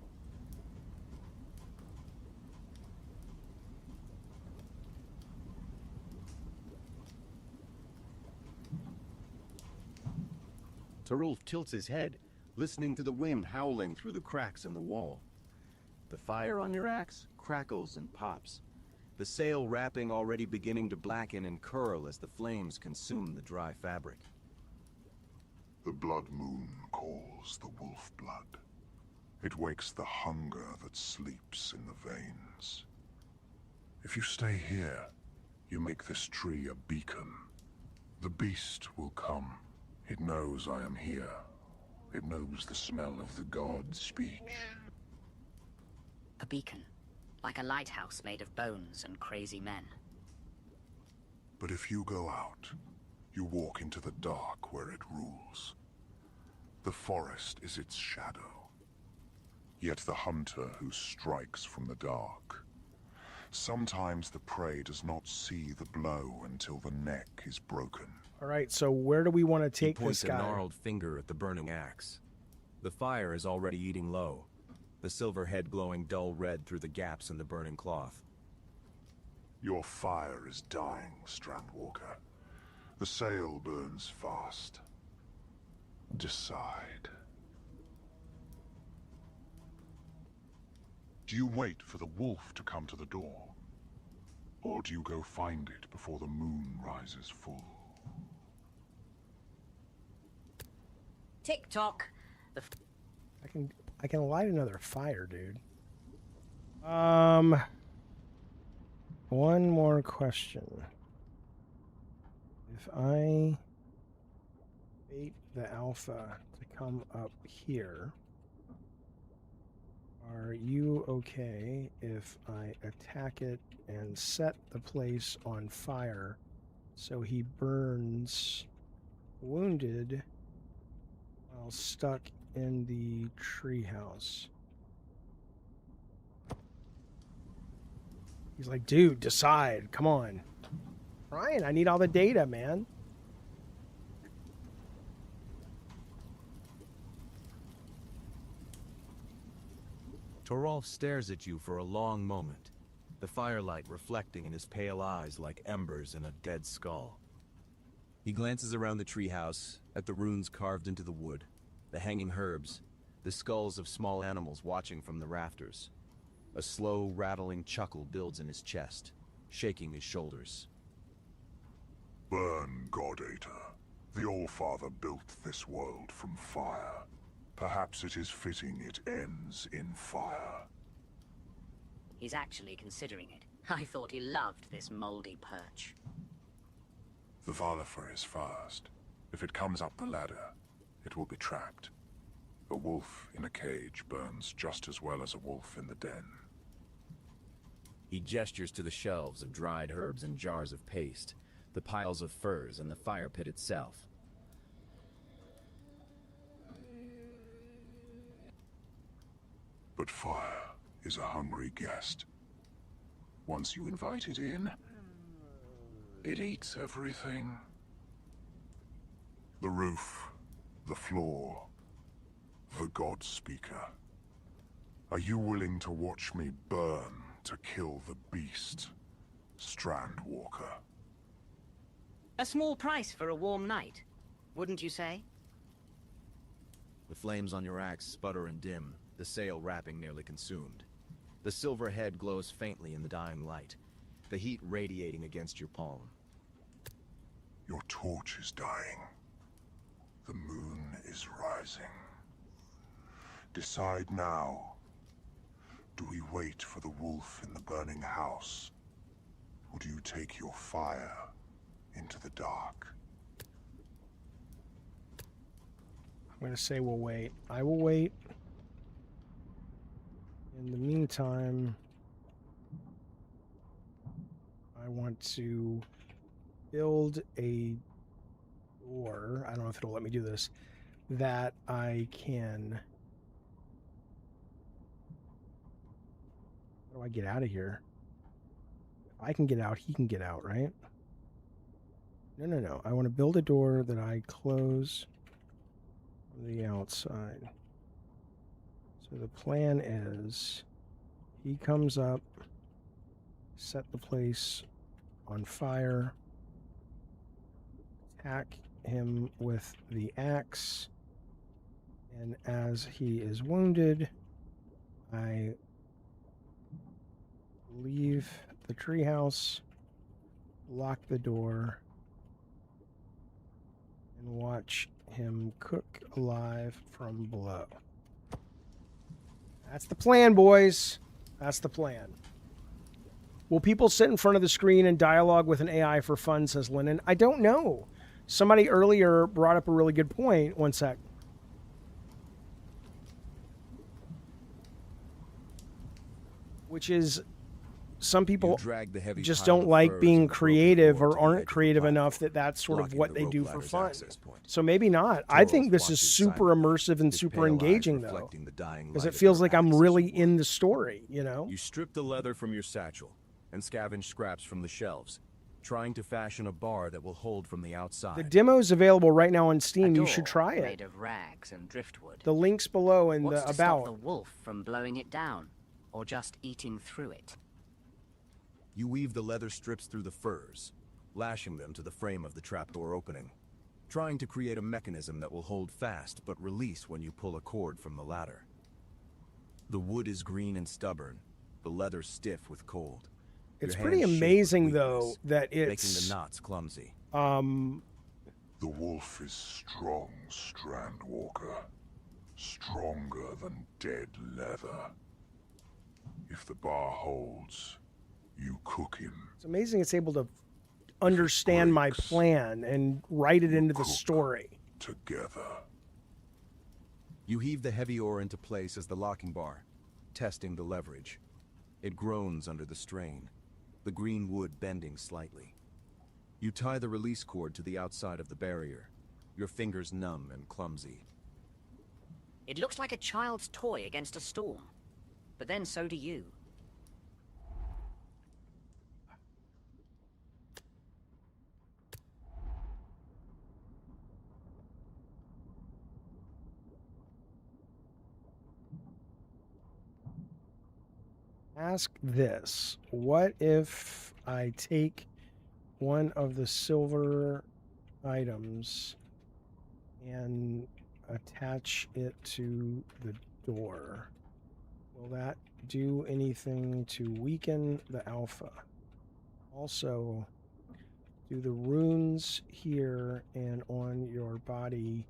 Torulf tilts his head, listening to the wind howling through the cracks in the wall. The fire on your axe crackles and pops, the sail wrapping already beginning to blacken and curl as the flames consume the dry fabric. The blood moon calls the wolf blood. It wakes the hunger that sleeps in the veins. If you stay here, you make this tree a beacon. The beast will come. It knows I am here. It knows the smell of the god's speech. A beacon, like a lighthouse made of bones and crazy men. But if you go out, you walk into the dark where it rules. The forest is its shadow. Yet the hunter who strikes from the dark. Sometimes the prey does not see the blow until the neck is broken. All right, so where do we want to take He points this a guy? gnarled finger at the burning axe. The fire is already eating low, the silver head glowing dull red through the gaps in the burning cloth. Your fire is dying, Strandwalker. The sail burns fast. Decide. Do you wait for the wolf to come to the door? Or do you go find it before the moon rises full? Tik Tok. I can light another fire, dude. One more question. If I bait the Alpha to come up here, are you okay if I attack it and set the place on fire so he burns wounded while stuck in the treehouse? He's like, dude, decide. Come on. Ryan, I need all the data, man. Torolf stares at you for a long moment, the firelight reflecting in his pale eyes like embers in a dead skull. He glances around the treehouse, at the runes carved into the wood, the hanging herbs, the skulls of small animals watching from the rafters. A slow, rattling chuckle builds in his chest, shaking his shoulders. Burn, God-Eater. The All-Father built this world from fire. Perhaps it is fitting it ends in fire. He's actually considering it. I thought he loved this moldy perch. The Varulfer is fast. If it comes up the ladder, it will be trapped. A wolf in a cage burns just as well as a wolf in the den. He gestures to the shelves of dried herbs and jars of paste, the piles of furs and the fire pit itself. But fire is a hungry guest. Once you invite it in, it eats everything. The roof, the floor, The God Speaker. Are you willing to watch me burn to kill the beast, Strandwalker? A small price for a warm night, wouldn't you say? The flames on your axe sputter and dim, the sail wrapping nearly consumed. The silver head glows faintly in the dying light, the heat radiating against your palm. Your torch is dying. The moon is rising. Decide now. Do we wait for the wolf in the burning house? Or do you take your fire into the dark? I'm going to say we'll wait. I will wait. In the meantime, I want to build a door. I don't know if it'll let me do this. That I can... How do I get out of here? If I can get out, he can get out, right? No. I want to build a door that I close on the outside. So the plan is he comes up, set the place on fire, attack him with the axe, and as he is wounded, I leave the treehouse, lock the door, and watch him cook alive from below. That's the plan, boys. That's the plan. Will people sit in front of the screen and dialogue with an AI for fun, says Lennon? I don't know. Somebody earlier brought up a really good point. One sec. Which is, some people just don't like being creative or aren't creative enough that that's sort of what they do for fun. So maybe not. I think this is super immersive and super engaging, though, because it feels like I'm really in the story, you know? You strip the leather from your satchel and scavenge scraps from the shelves, trying to fashion a bar that will hold from the outside. The demo's available right now on Steam. You should try it. Made of rags and driftwood. The link's below in What's the to about. Stop the wolf from blowing it down, or just eating through it? You weave the leather strips through the furs, lashing them to the frame of the trapdoor opening, trying to create a mechanism that will hold fast but release when you pull a cord from the ladder. The wood is green and stubborn, the leather stiff with cold. It's pretty amazing, though, that it's making the knots clumsy. The wolf is strong, Strandwalker. Stronger than dead leather. If the bar holds, you cook him. It's amazing it's able to understand my plan and write it into the story. Together. You heave the heavy ore into place as the locking bar, testing the leverage. It groans under the strain, the green wood bending slightly. You tie the release cord to the outside of the barrier, your fingers numb and clumsy. It looks like a child's toy against a storm. But then so do you. Ask this. What if I take one of the silver items and attach it to the door? Will that do anything to weaken the alpha? Also, do the runes here and on your body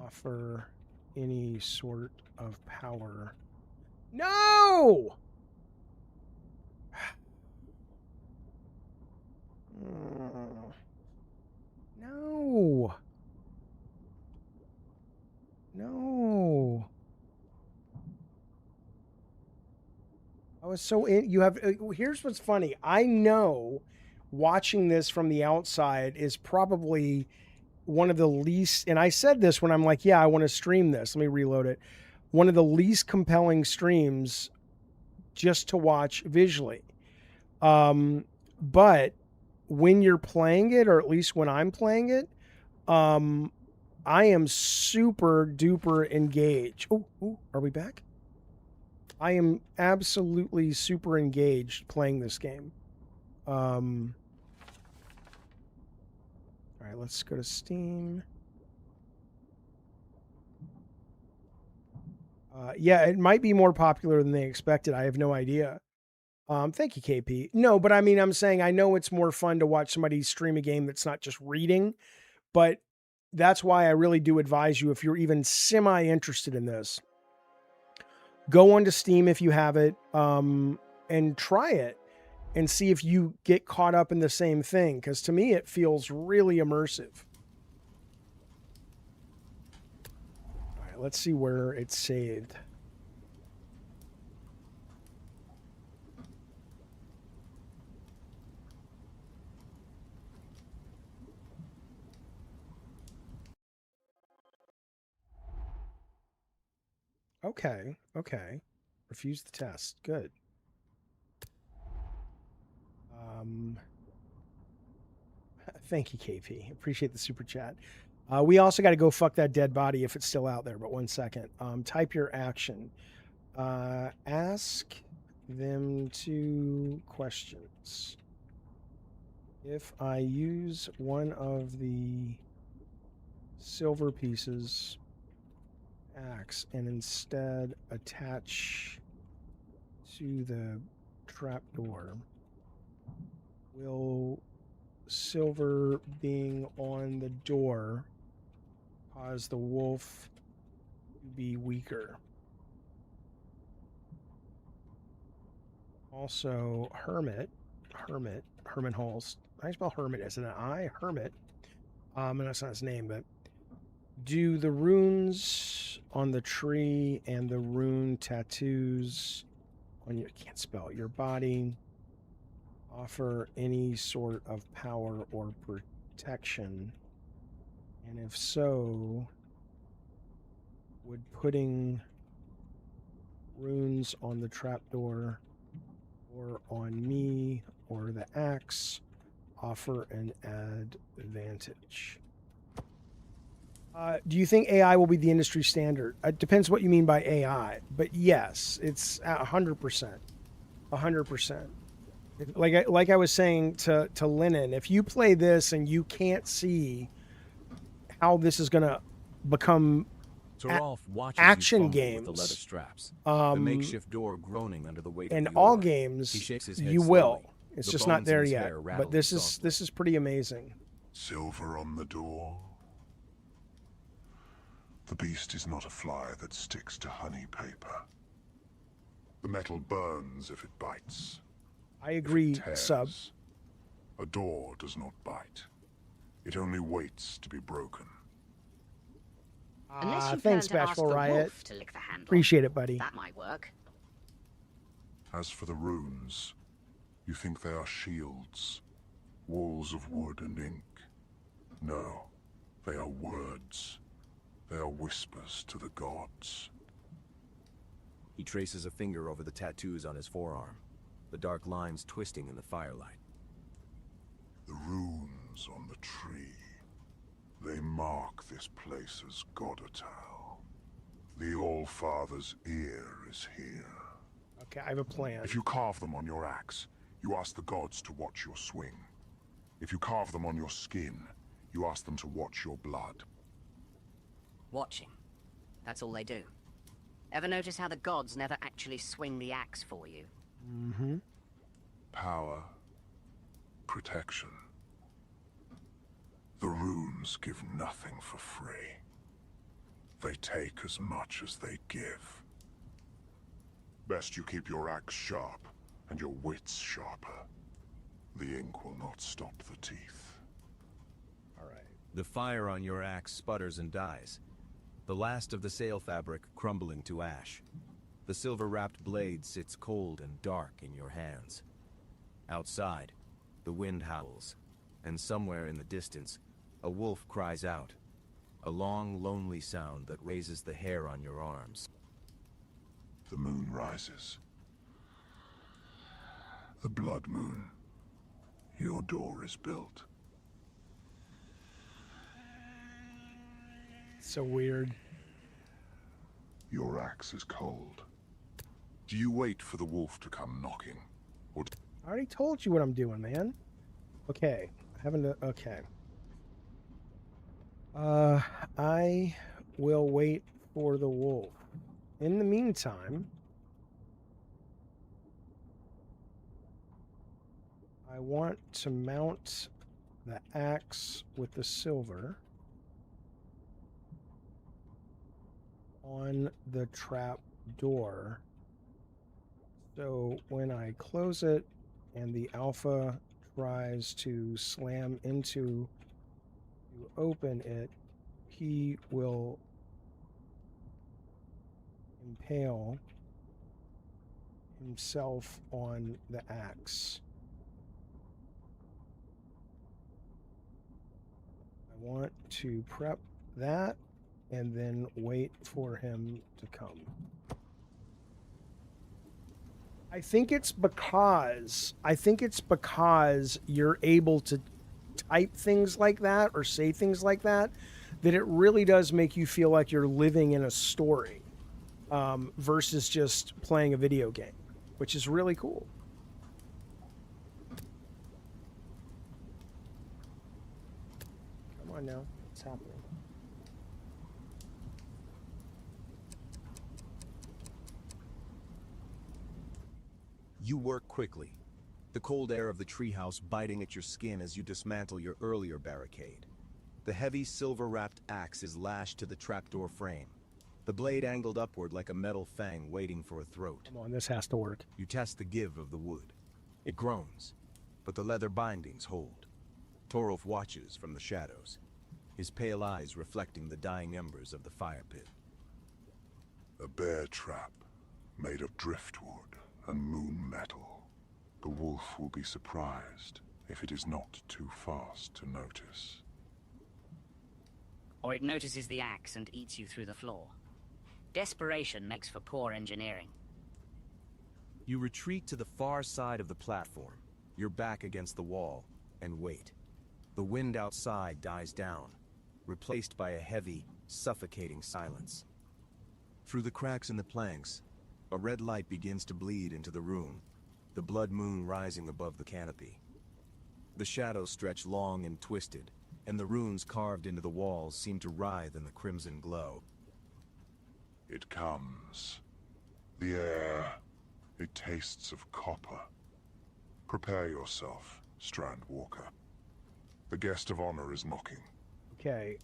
offer any sort of power? No! No. No. I was so in. You have. Here's what's funny. I know watching this from the outside is probably one of the least. And I said this when I'm like, yeah, I want to stream this. Let me reload it. One of the least compelling streams just to watch visually. But when you're playing it, or at least when I'm playing it, I am super duper engaged. Oh, are we back? I am absolutely super engaged playing this game. All right, let's go to Steam. Yeah, it might be more popular than they expected. I have no idea. Thank you, KP. No, but I mean, I'm saying I know it's more fun to watch somebody stream a game that's not just reading, but that's why I really do advise you, if you're even semi-interested in this, go onto Steam if you have it, and try it and see if you get caught up in the same thing, because to me it feels really immersive. All right, let's see where it's saved. Okay. Refuse the test. Good. Thank you, KP. Appreciate the super chat. We also got to go fuck that dead body if it's still out there, but 1 second. Type your action. Ask them 2 questions. If I use one of the silver pieces axe and instead attach to the trapdoor, will silver being on the door cause the wolf to be weaker? Also, hermit holes. I spell hermit as an I, hermit. And that's not his name, but do the runes on the tree and the rune tattoos on your, can't spell it, your body offer any sort of power or protection? And if so, would putting runes on the trapdoor or on me or the axe offer an advantage? Do you think AI will be the industry standard? It depends what you mean by AI, but yes, it's 100%. 100%. Like I was saying to Lennon, if you play this and you can't see how this is going to become action games, with the leather straps, the makeshift door groaning under the weight in of the all ore. games, He shakes his head you slowly. will. It's The just not bones in there his yet. hair rattle But this softly. is pretty amazing. Silver on the door. The beast is not a fly that sticks to honey paper. The metal burns if it bites. I agree, Tears. Sub. A door does not bite. It only waits to be broken. Unless you Thanks, plan to ask Bashful the Riot. wolf to lick the handle. Appreciate it, buddy. That might work. As for the runes, you think they are shields, walls of wood and ink. No, they are words. They are whispers to the gods. He traces a finger over the tattoos on his forearm, the dark lines twisting in the firelight. The runes on the tree, they mark this place as Godotal. The All-Father's ear is here. Okay, I have a plan. If you carve them on your axe, you ask the gods to watch your swing. If you carve them on your skin, you ask them to watch your blood. Watching. That's all they do. Ever notice how the gods never actually swing the axe for you? Mm-hmm. Power. Protection. The runes give nothing for free. They take as much as they give. Best you keep your axe sharp, and your wits sharper. The ink will not stop the teeth. All right. The fire on your axe sputters and dies, the last of the sail fabric crumbling to ash. The silver-wrapped blade sits cold and dark in your hands. Outside, the wind howls, and somewhere in the distance, a wolf cries out, a long, lonely sound that raises the hair on your arms. The moon rises. The blood moon. Your door is built. So weird. Your axe is cold. Do you wait for the wolf to come knocking? Or I already told you what I'm doing, man. Okay. Okay. I will wait for the wolf. In the meantime, I want to mount the axe with the silver on the trap door. So when I close it and the alpha tries to slam into to open it, he will impale himself on the axe. I want to prep that and then wait for him to come. I think it's because you're able to type things like that or say things like that, that it really does make you feel like you're living in a story, versus just playing a video game, which is really cool. Come on now, what's happening? You work quickly, the cold air of the treehouse biting at your skin as you dismantle your earlier barricade. The heavy silver-wrapped axe is lashed to the trapdoor frame, the blade angled upward like a metal fang waiting for a throat. Come on, this has to work. You test the give of the wood. It groans, but the leather bindings hold. Torolf watches from the shadows, his pale eyes reflecting the dying embers of the fire pit. a bear trap made of driftwood and moon metal. The wolf will be surprised if it is not too fast to notice. Or it notices the axe and eats you through the floor. Desperation makes for poor engineering. You retreat to the far side of the platform, your back against the wall, and wait. The wind outside dies down, replaced by a heavy, suffocating silence. Through the cracks in the planks, a red light begins to bleed into the room, the blood moon rising above the canopy. The shadows stretch long and twisted, and the runes carved into the walls seem to writhe in the crimson glow. It comes. The air. It tastes of copper. Prepare yourself, Strand Walker. The guest of honor is knocking. Okay.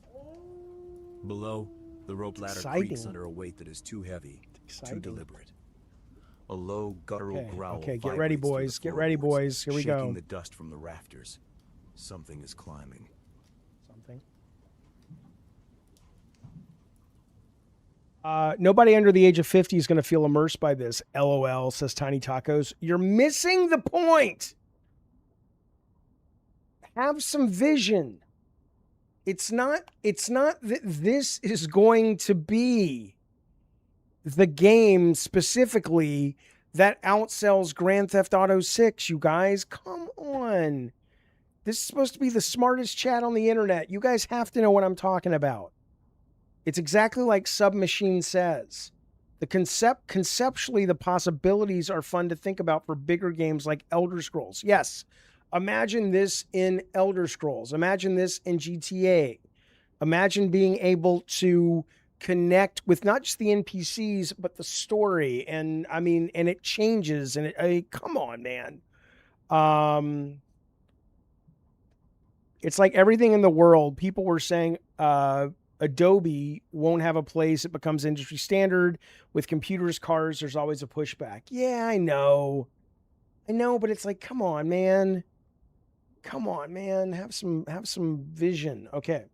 Below, the rope ladder Exciting. creaks under a weight that is too heavy, too Exciting. deliberate. A low, guttural growl Okay, get ready, vibrates through boys. the Get ready, floorboards, boys. Here we shaking go. the dust from the rafters. Something is climbing. Something. Nobody under the age of 50 is going to feel immersed by this. LOL, says Tiny Tacos. You're missing the point. Have some vision. It's not that this is going to be the game specifically that outsells Grand Theft Auto 6, you guys. Come on. This is supposed to be the smartest chat on the internet. You guys have to know what I'm talking about. It's exactly like Submachine says. Conceptually, the possibilities are fun to think about for bigger games like Elder Scrolls. Yes, imagine this in Elder Scrolls. Imagine this in GTA. Imagine being able to connect with not just the NPCs, but the story. And I mean, and it changes. And come on, man. It's like everything in the world. People were saying, Adobe won't have a place. It becomes industry standard. With computers, cars, there's always a pushback. Yeah, I know, but it's like, come on, man. Come on, man. Have some vision. Okay.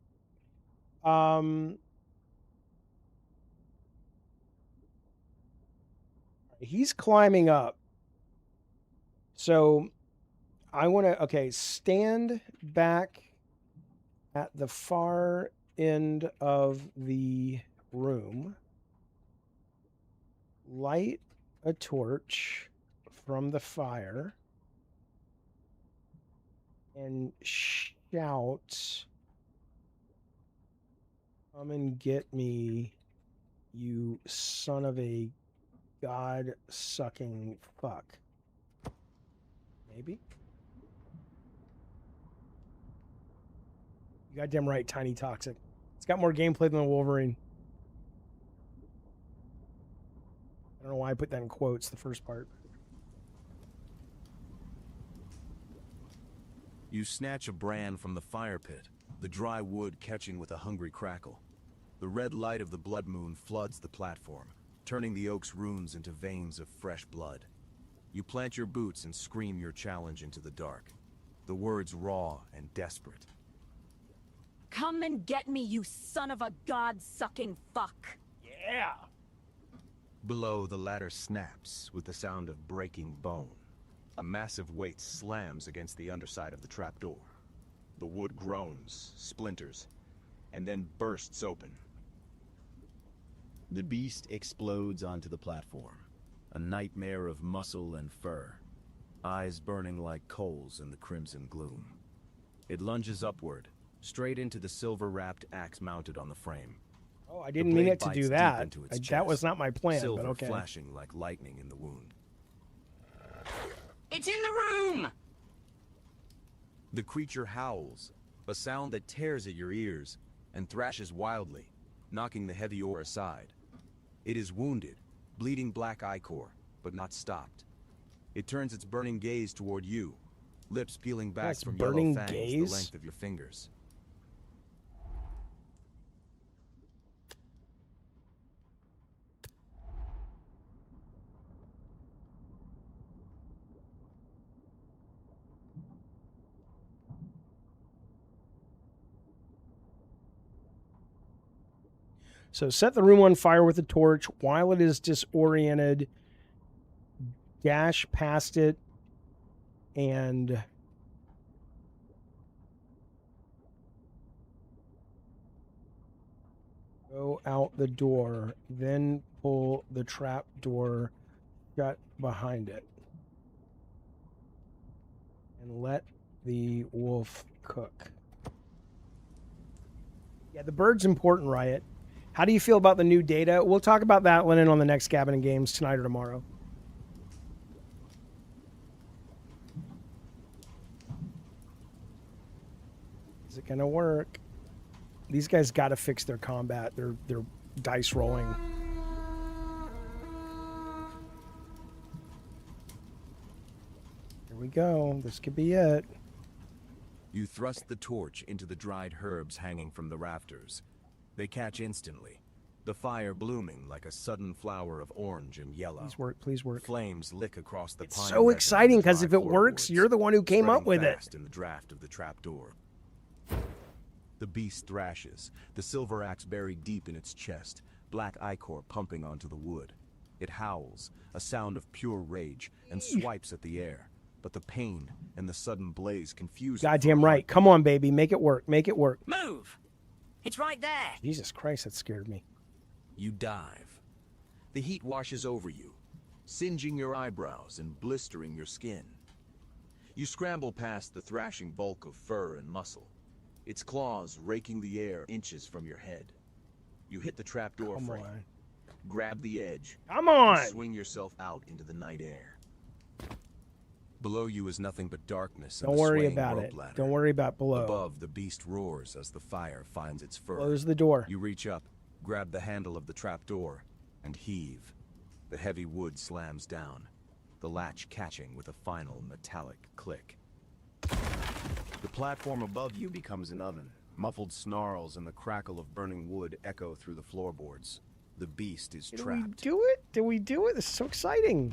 He's climbing up. So I want to, okay, stand back at the far end of the room, light a torch from the fire, and shout, Come and get me, you son of a god-sucking fuck. Maybe? You goddamn right, Tiny Toxic. It's got more gameplay than the Wolverine. I don't know why I put that in quotes, the first part. You snatch a brand from the fire pit, the dry wood catching with a hungry crackle. The red light of the blood moon floods the platform, turning the oak's runes into veins of fresh blood. You plant your boots and scream your challenge into the dark, the words raw and desperate. Come and get me, you son of a god-sucking fuck. Yeah! Below, the ladder snaps with the sound of breaking bone. A massive weight slams against the underside of the trapdoor. The wood groans, splinters, and then bursts open. The beast explodes onto the platform, a nightmare of muscle and fur, eyes burning like coals in the crimson gloom. It lunges upward, straight into the silver-wrapped axe mounted on the frame. Oh, I didn't mean it to do that. That was not my plan, silver but okay. Flashing like lightning in the wound. It's in the room! The creature howls, a sound that tears at your ears, and thrashes wildly, knocking the heavy ore aside. It is wounded, bleeding black ichor, but not stopped. It turns its burning gaze toward you, lips peeling back from yellow fangs the length of your fingers. So set the room on fire with a torch while it is disoriented. Dash past it and go out the door. Then pull the trap door shut behind it. And let the wolf cook. Yeah, the bird's important, Riot. How do you feel about the new data? We'll talk about that, Lennon, on the next Gabbin and Games tonight or tomorrow. Is it going to work? These guys got to fix their combat. They're dice rolling. Here we go. This could be it. You thrust the torch into the dried herbs hanging from the rafters. They catch instantly, the fire blooming like a sudden flower of orange and yellow. Please work, please work. Flames lick across the It's pine so resin exciting and because dry if it works, floorboards, you're the one who came up with spreading it. fast in the draft of the trapdoor. The beast thrashes, the silver axe buried deep in its chest, black ichor pumping onto the wood. It howls, a sound of pure rage, and swipes at the air. But the pain and the sudden blaze confuse it. Goddamn right. Come on, baby. Make it work. Make it work. Move! It's right there! Jesus Christ, that scared me. You dive. The heat washes over you, singeing your eyebrows and blistering your skin. You scramble past the thrashing bulk of fur and muscle, its claws raking the air inches from your head. You hit the trapdoor frame, grab the edge, Come on! and swing yourself out into the night air. Below you is nothing but darkness. Don't worry about it. Don't worry about below. Above, the beast roars as the fire finds its fur. Close the door. You reach up, grab the handle of the trapdoor, and heave. The heavy wood slams down, the latch catching with a final metallic click. The platform above you becomes an oven. Muffled snarls and the crackle of burning wood echo through the floorboards. The beast is trapped. Did we do it? Did we do it? This is so exciting.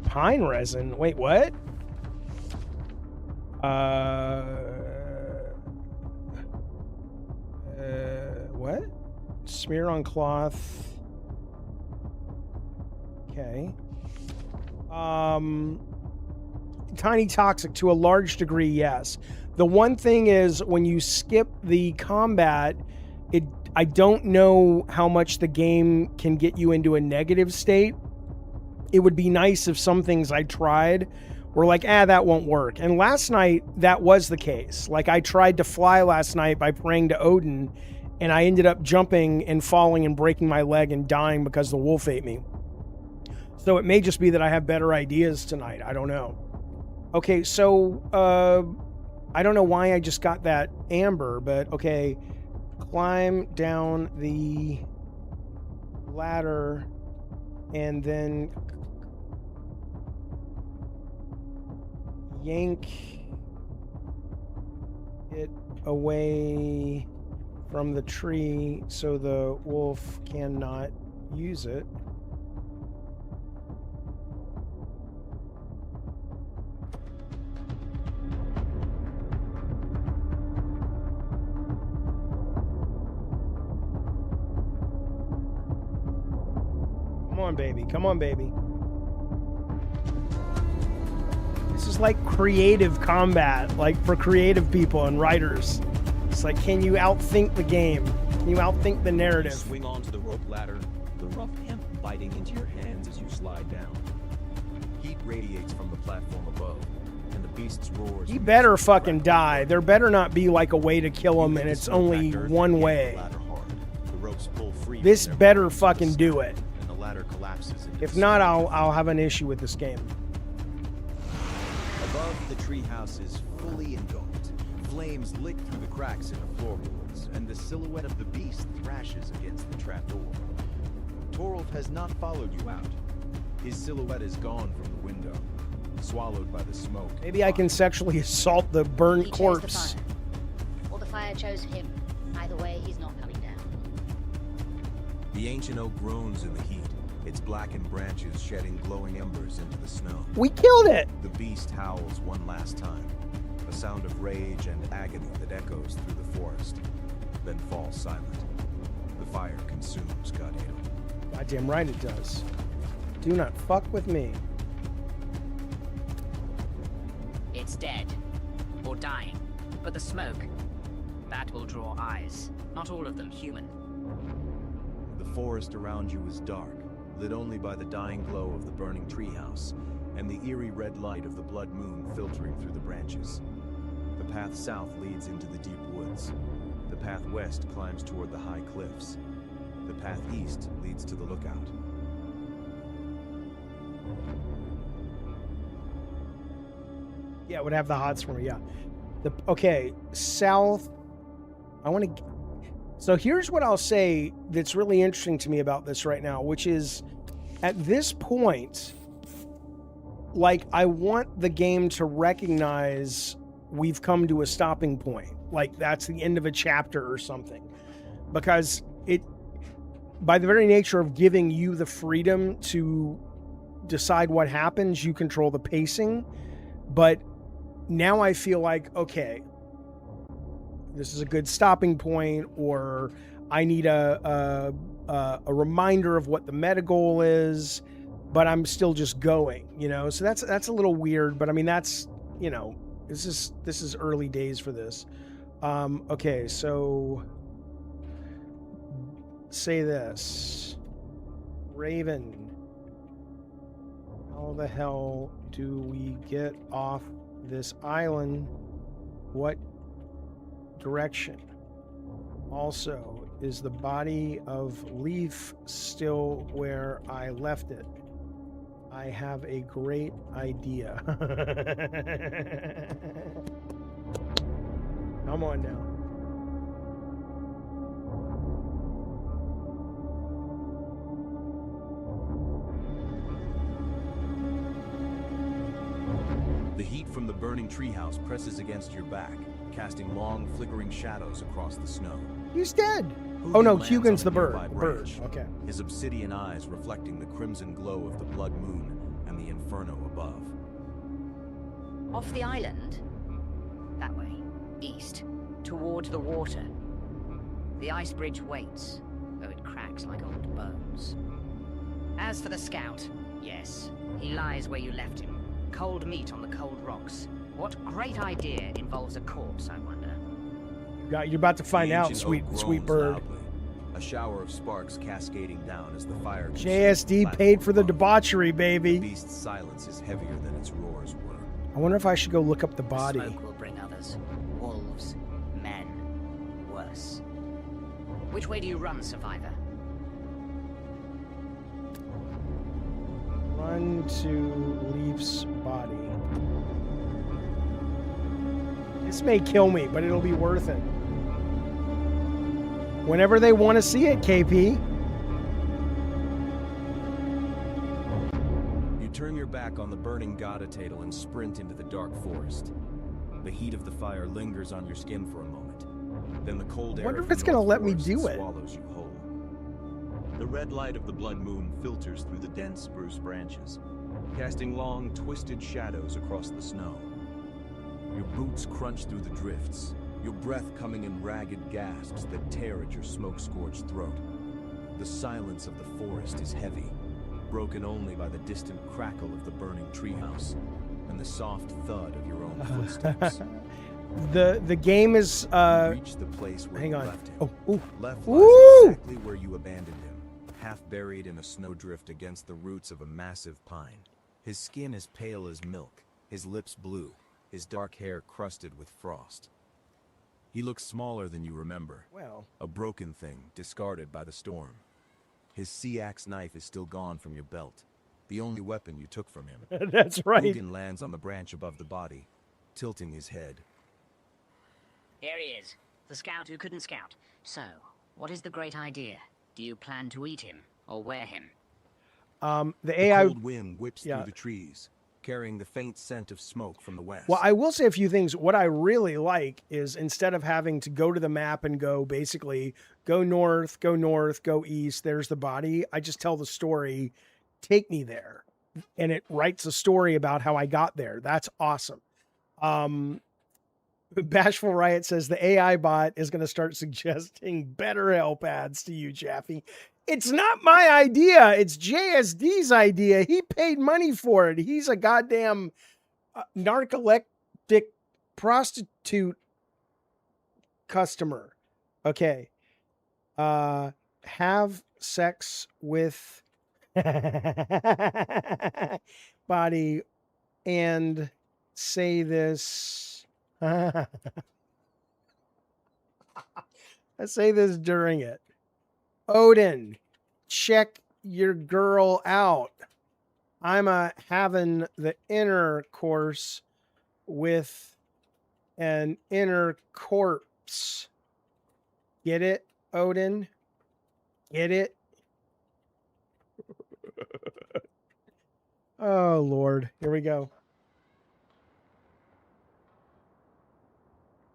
Pine resin. Wait, what? What? Smear on cloth. Okay. Tiny toxic to a large degree, yes. The one thing is when you skip the combat, I don't know how much the game can get you into a negative state. It would be nice if some things I tried were like, that won't work. And last night, that was the case. Like, I tried to fly last night by praying to Odin, and I ended up jumping and falling and breaking my leg and dying because the wolf ate me. So it may just be that I have better ideas tonight. I don't know. Okay, so I don't know why I just got that amber, but okay. Climb down the ladder and then yank it away from the tree so the wolf cannot use it. Come on, baby. Come on, baby. This is like creative combat, like for creative people and writers. It's like, can you outthink the game? Can you outthink the narrative? Swing onto the rope ladder, the rough hemp biting into your hands as you slide down. Heat radiates from the platform above, and the beast's roars. He better fucking die. There better not be like a way to kill him, and it's only one way. The ropes pull free. This better fucking do it. And the ladder collapses. If not, I'll have an issue with this game. Above, the treehouse is fully engulfed. Flames lick through the cracks in the floorboards, and the silhouette of the beast thrashes against the trapdoor. Torolf has not followed you out. His silhouette is gone from the window, swallowed by the smoke. Maybe I can sexually assault the burnt He chose corpse. the fire. Or the fire chose him. Either way, he's not coming down. The ancient oak groans in the heat, its blackened branches shedding glowing embers into the snow. We killed it! The beast howls one last time, a sound of rage and agony that echoes through the forest, then falls silent. The fire consumes Godhead. Goddamn right it does. Do not fuck with me. It's dead. Or dying. But the smoke, that will draw eyes. Not all of them human. The forest around you is dark, lit only by the dying glow of the burning treehouse, and the eerie red light of the blood moon filtering through the branches. The path south leads into the deep woods. The path west climbs toward the high cliffs. The path east leads to the lookout. Yeah, it would have the hots for me, yeah. Okay, south. I want to... So here's what I'll say that's really interesting to me about this right now, which is, at this point, like, I want the game to recognize we've come to a stopping point. Like, that's the end of a chapter or something. Because it, by the very nature of giving you the freedom to decide what happens, you control the pacing. But now I feel like, okay, this is a good stopping point, or I need a reminder of what the meta goal is, but I'm still just going, you know? So that's a little weird, but I mean, that's, you know, this is early days for this. Okay, so say this. Raven, how the hell do we get off this island? What direction? Also, is the body of Leaf still where I left it? I have a great idea. Come on now. The heat from the burning treehouse presses against your back, casting long, flickering shadows across the snow. He's dead. Hugin Oh no, lands Hugin's on the a bird. nearby The bird. branch, Okay. his obsidian eyes reflecting the crimson glow of the blood moon and the inferno above. Off the island? That way. East. Toward the water. The ice bridge waits, though it cracks like old bones. As for the scout, yes, he lies where you left him. Cold meat on the cold rocks. What great idea involves a corpse, I wonder? You're about to find The out, ancient sweet oak sweet groans bird. loudly, a shower of sparks cascading down as the fire consumes JSD the paid for the platform above. debauchery, The baby. beast's silence is heavier than its roars were. I wonder if I should go look up the The body. smoke will bring others. Wolves, men, worse. Which way do you run, survivor? Run to Leaf's body. This may kill me, but it'll be worth it. Whenever they want to see it, KP. You turn your back on the burning Godatadal and sprint into the dark forest. The heat of the fire lingers on your skin for a moment. Then the cold air wonder of if the it's gonna North let me Forest do it. swallows you whole. The red light of the blood moon filters through the dense spruce branches, casting long, twisted shadows across the snow. Your boots crunch through the drifts, your breath coming in ragged gasps that tear at your smoke-scorched throat. The silence of the forest is heavy, broken only by the distant crackle of the burning treehouse and the soft thud of your own footsteps. The game is You reach the place where hang you on. left him. Oh, ooh. Left Ooh! lies exactly where you abandoned him, half buried in a snowdrift against the roots of a massive pine. His skin is pale as milk, his lips blue, his dark hair crusted with frost. He looks smaller than you remember, Well, a broken thing discarded by the storm. His sea axe knife is still gone from your belt, the only weapon you took from him. that's right. Hugin lands on the branch above the body, tilting his head. Here he is, the scout who couldn't scout. So, what is the great idea? Do you plan to eat him or wear him? The The AI. cold wind whips yeah. through the trees, carrying the faint scent of smoke from the west. Well, I will say a few things. What I really like is instead of having to go to the map and go basically go north, go east, there's the body, I just tell the story, take me there. And it writes a story about how I got there. That's awesome. Bashful Riot says the AI bot is going to start suggesting better help ads to you, Jaffe. It's not my idea. It's JSD's idea. He paid money for it. He's a goddamn narcoleptic prostitute customer. Okay. Have sex with body and say this. I say this during it. Odin, check your girl out. I'm having the intercourse with an inner corpse. Get it, Odin? Get it? Oh, Lord. Here we go.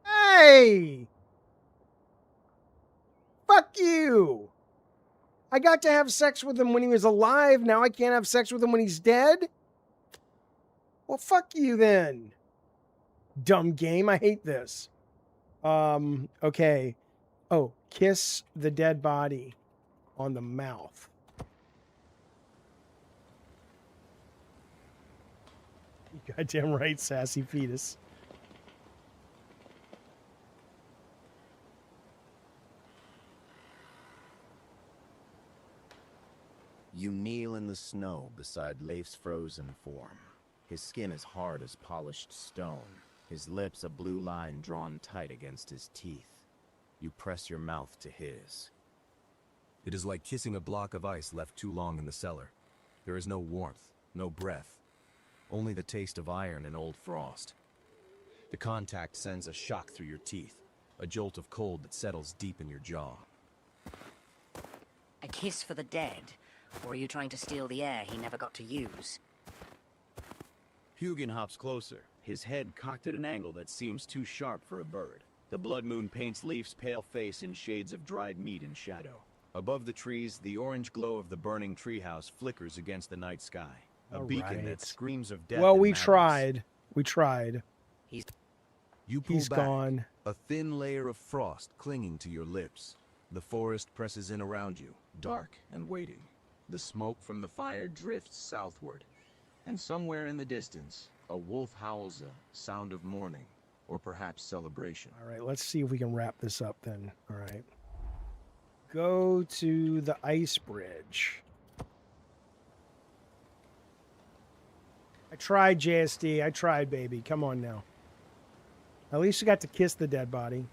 Hey! Fuck you! I got to have sex with him when he was alive. Now I can't have sex with him when he's dead? Well, fuck you then. Dumb game. I hate this. Okay. Oh, kiss the dead body on the mouth. You goddamn right, sassy fetus. You kneel in the snow beside Leif's frozen form. His skin is hard as polished stone, his lips a blue line drawn tight against his teeth. You press your mouth to his. It is like kissing a block of ice left too long in the cellar. There is no warmth, no breath, only the taste of iron and old frost. The contact sends a shock through your teeth, a jolt of cold that settles deep in your jaw. A kiss for the dead? Or are you trying to steal the air he never got to use? Hugin hops closer, his head cocked at an angle that seems too sharp for a bird. The blood moon paints Leaf's pale face in shades of dried meat and shadow. Above the trees, the orange glow of the burning treehouse flickers against the night sky. A beacon that screams of death. Well, and we madness. tried. We tried. You pull He's back, gone. a thin layer of frost clinging to your lips. The forest presses in around you, dark and waiting. The smoke from the fire drifts southward, and somewhere in the distance, a wolf howls a sound of mourning, or perhaps celebration. All right, let's see if we can wrap this up then. All right. Go to the ice bridge. I tried, JSD. I tried, baby. Come on now. At least you got to kiss the dead body.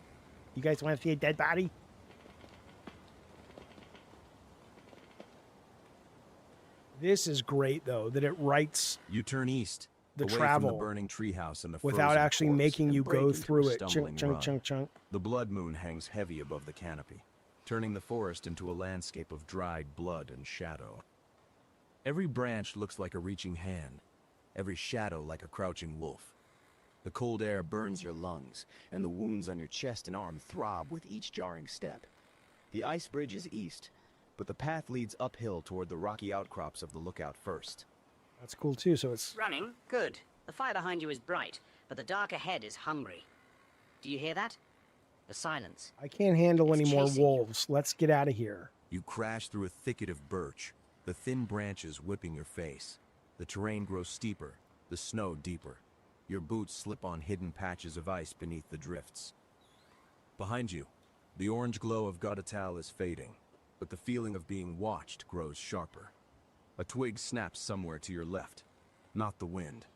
You guys want to see a dead body? This is great, though, that it writes You turn east, the away travel from the burning treehouse and the without frozen actually corpse, making and you break go into a through it. stumbling Chunk, chunk, run. chunk, chunk. The blood moon hangs heavy above the canopy, turning the forest into a landscape of dried blood and shadow. Every branch looks like a reaching hand, every shadow like a crouching wolf. The cold air burns your lungs, and the wounds on your chest and arm throb with each jarring step. The ice bridge is east, but the path leads uphill toward the rocky outcrops of the lookout first. That's cool, too. So it's... Running? Good. The fire behind you is bright, but the dark ahead is hungry. Do you hear that? The silence. I can't handle It's any more chasing you. wolves. Let's get out of here. You crash through a thicket of birch, the thin branches whipping your face. The terrain grows steeper, the snow deeper. Your boots slip on hidden patches of ice beneath the drifts. Behind you, the orange glow of GODZ is fading, but the feeling of being watched grows sharper. A twig snaps somewhere to your left, not the wind.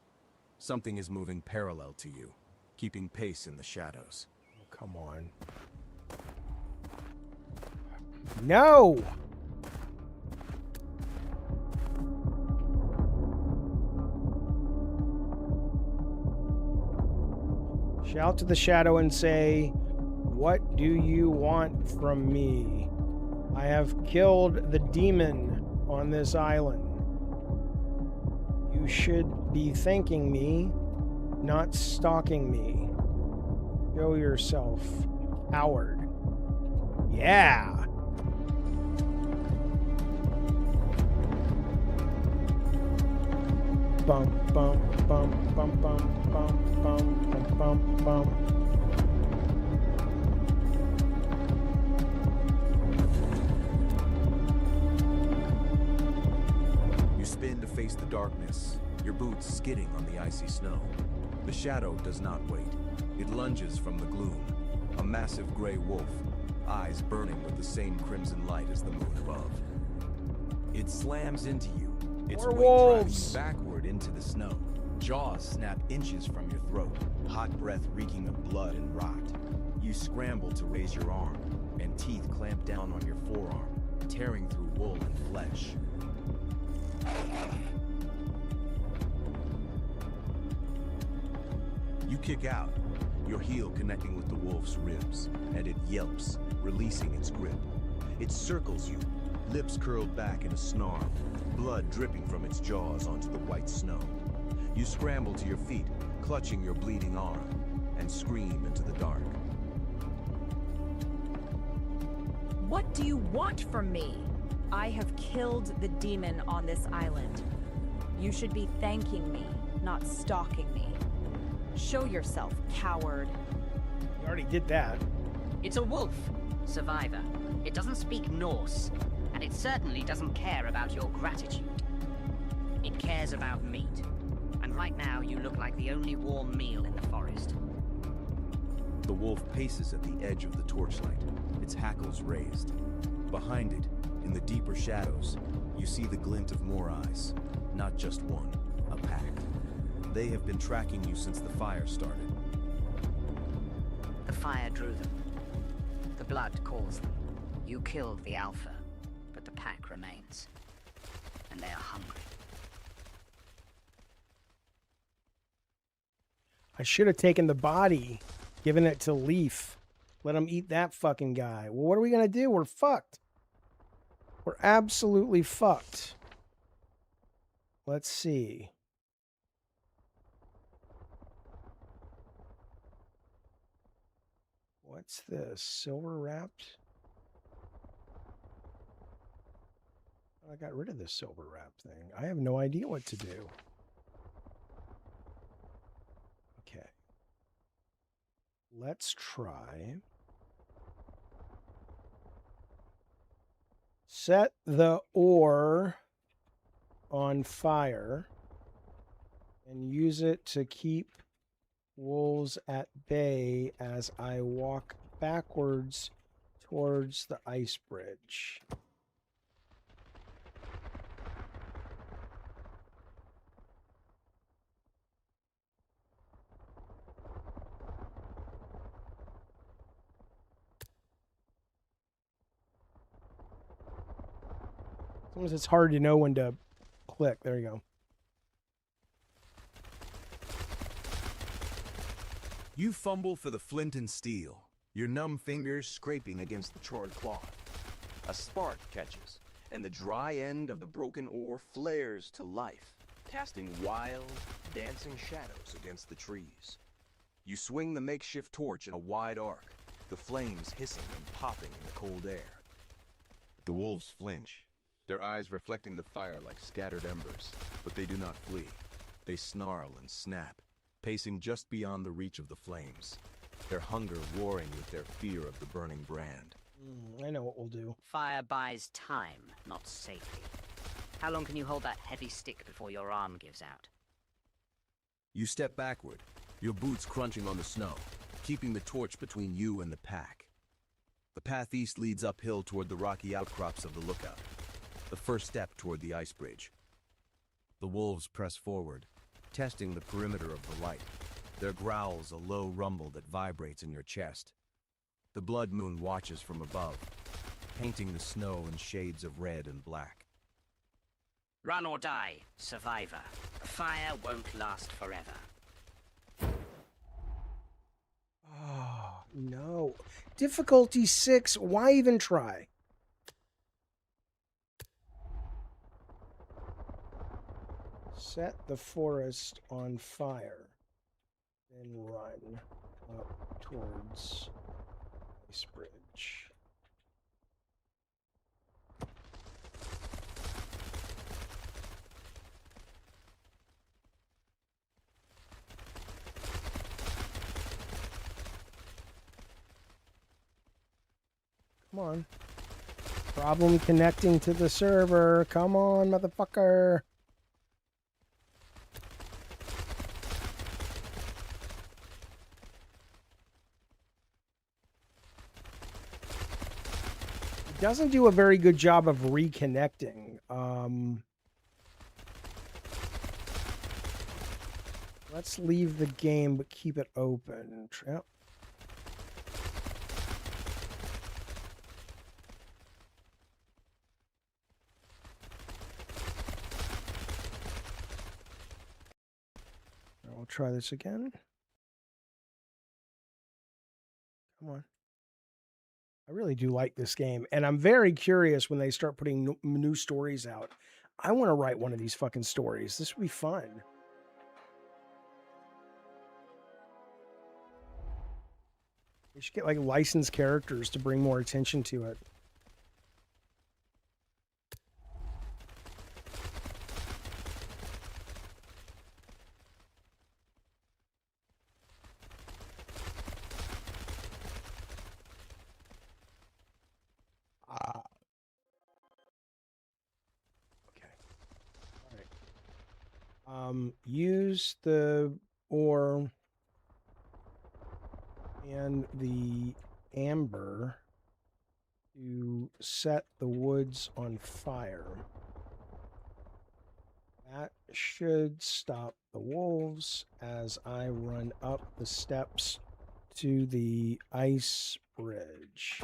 Something is moving parallel to you, keeping pace in the shadows. Oh, come on. No! Shout to the shadow and say, "What do you want from me? I have killed the demon on this island. You should be thanking me, not stalking me. Show yourself, coward." Yeah! Bum, bum, bum, bum, bum, bum, bum, bum, bum. You spin to face the darkness, your boots skidding on the icy snow. The shadow does not wait. It lunges from the gloom, a massive gray wolf, eyes burning with the same crimson light as the moon above. It slams into you, its More weight driving wolves. you backward into the snow. Jaws snap inches from your throat, hot breath reeking of blood and rot. You scramble to raise your arm, and teeth clamp down on your forearm, tearing through wool and flesh. You kick out, your heel connecting with the wolf's ribs, and it yelps, releasing its grip. It circles you, lips curled back in a snarl, blood dripping from its jaws onto the white snow. You scramble to your feet, clutching your bleeding arm, and scream into the dark. What do you want from me? I have killed the demon on this island. You should be thanking me, not stalking me. Show yourself, coward. You already did that. It's a wolf, survivor. It doesn't speak Norse, and it certainly doesn't care about your gratitude. It cares about meat. And right now, you look like the only warm meal in the forest. The wolf paces at the edge of the torchlight, its hackles raised. Behind it, in the deeper shadows, you see the glint of more eyes. Not just one, a pack. They have been tracking you since the fire started. The fire drew them. The blood calls them. You killed the alpha, but the pack remains. And they are hungry. I should have taken the body, given it to Leaf. Let him eat that fucking guy. Well, what are we going to do? We're fucked. We're absolutely fucked. Let's see. What's this? Silver wrapped? I got rid of this silver wrap thing. I have no idea what to do. Okay. Let's try. Set the ore on fire and use it to keep wolves at bay as I walk backwards towards the ice bridge. Sometimes it's hard to know when to click. There you go. You fumble for the flint and steel, your numb fingers scraping against the charred cloth. A spark catches, and the dry end of the broken ore flares to life, casting wild, dancing shadows against the trees. You swing the makeshift torch in a wide arc, the flames hissing and popping in the cold air. The wolves flinch, their eyes reflecting the fire like scattered embers, but they do not flee. They snarl and snap, pacing just beyond the reach of the flames, their hunger warring with their fear of the burning brand. I know what we'll do. Fire buys time, not safety. How long can you hold that heavy stick before your arm gives out? You step backward, your boots crunching on the snow, keeping the torch between you and the pack. The path east leads uphill toward the rocky outcrops of the lookout, the first step toward the ice bridge. The wolves press forward, testing the perimeter of the light, their growls a low rumble that vibrates in your chest. The blood moon watches from above, painting the snow in shades of red and black. Run or die, survivor. Fire won't last forever. Oh, no. Difficulty 6. Why even try? Set the forest on fire. Then run up towards Ice Bridge. Come on. Problem connecting to the server. Come on, motherfucker. It doesn't do a very good job of reconnecting. Let's leave the game, but keep it open. Yep. I'll try this again. Come on. I really do like this game, and I'm very curious when they start putting new stories out. I want to write one of these fucking stories. This would be fun. We should get like licensed characters to bring more attention to it. Use the ore and the amber to set the woods on fire. That should stop the wolves as I run up the steps to the ice bridge.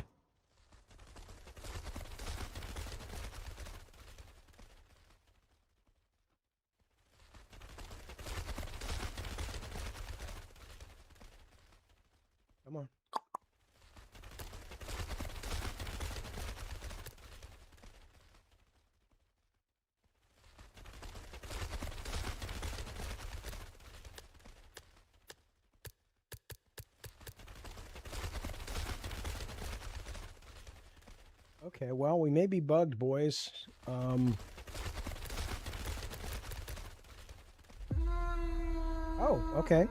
Come on. Okay, well, we may be bugged, boys. Oh, okay.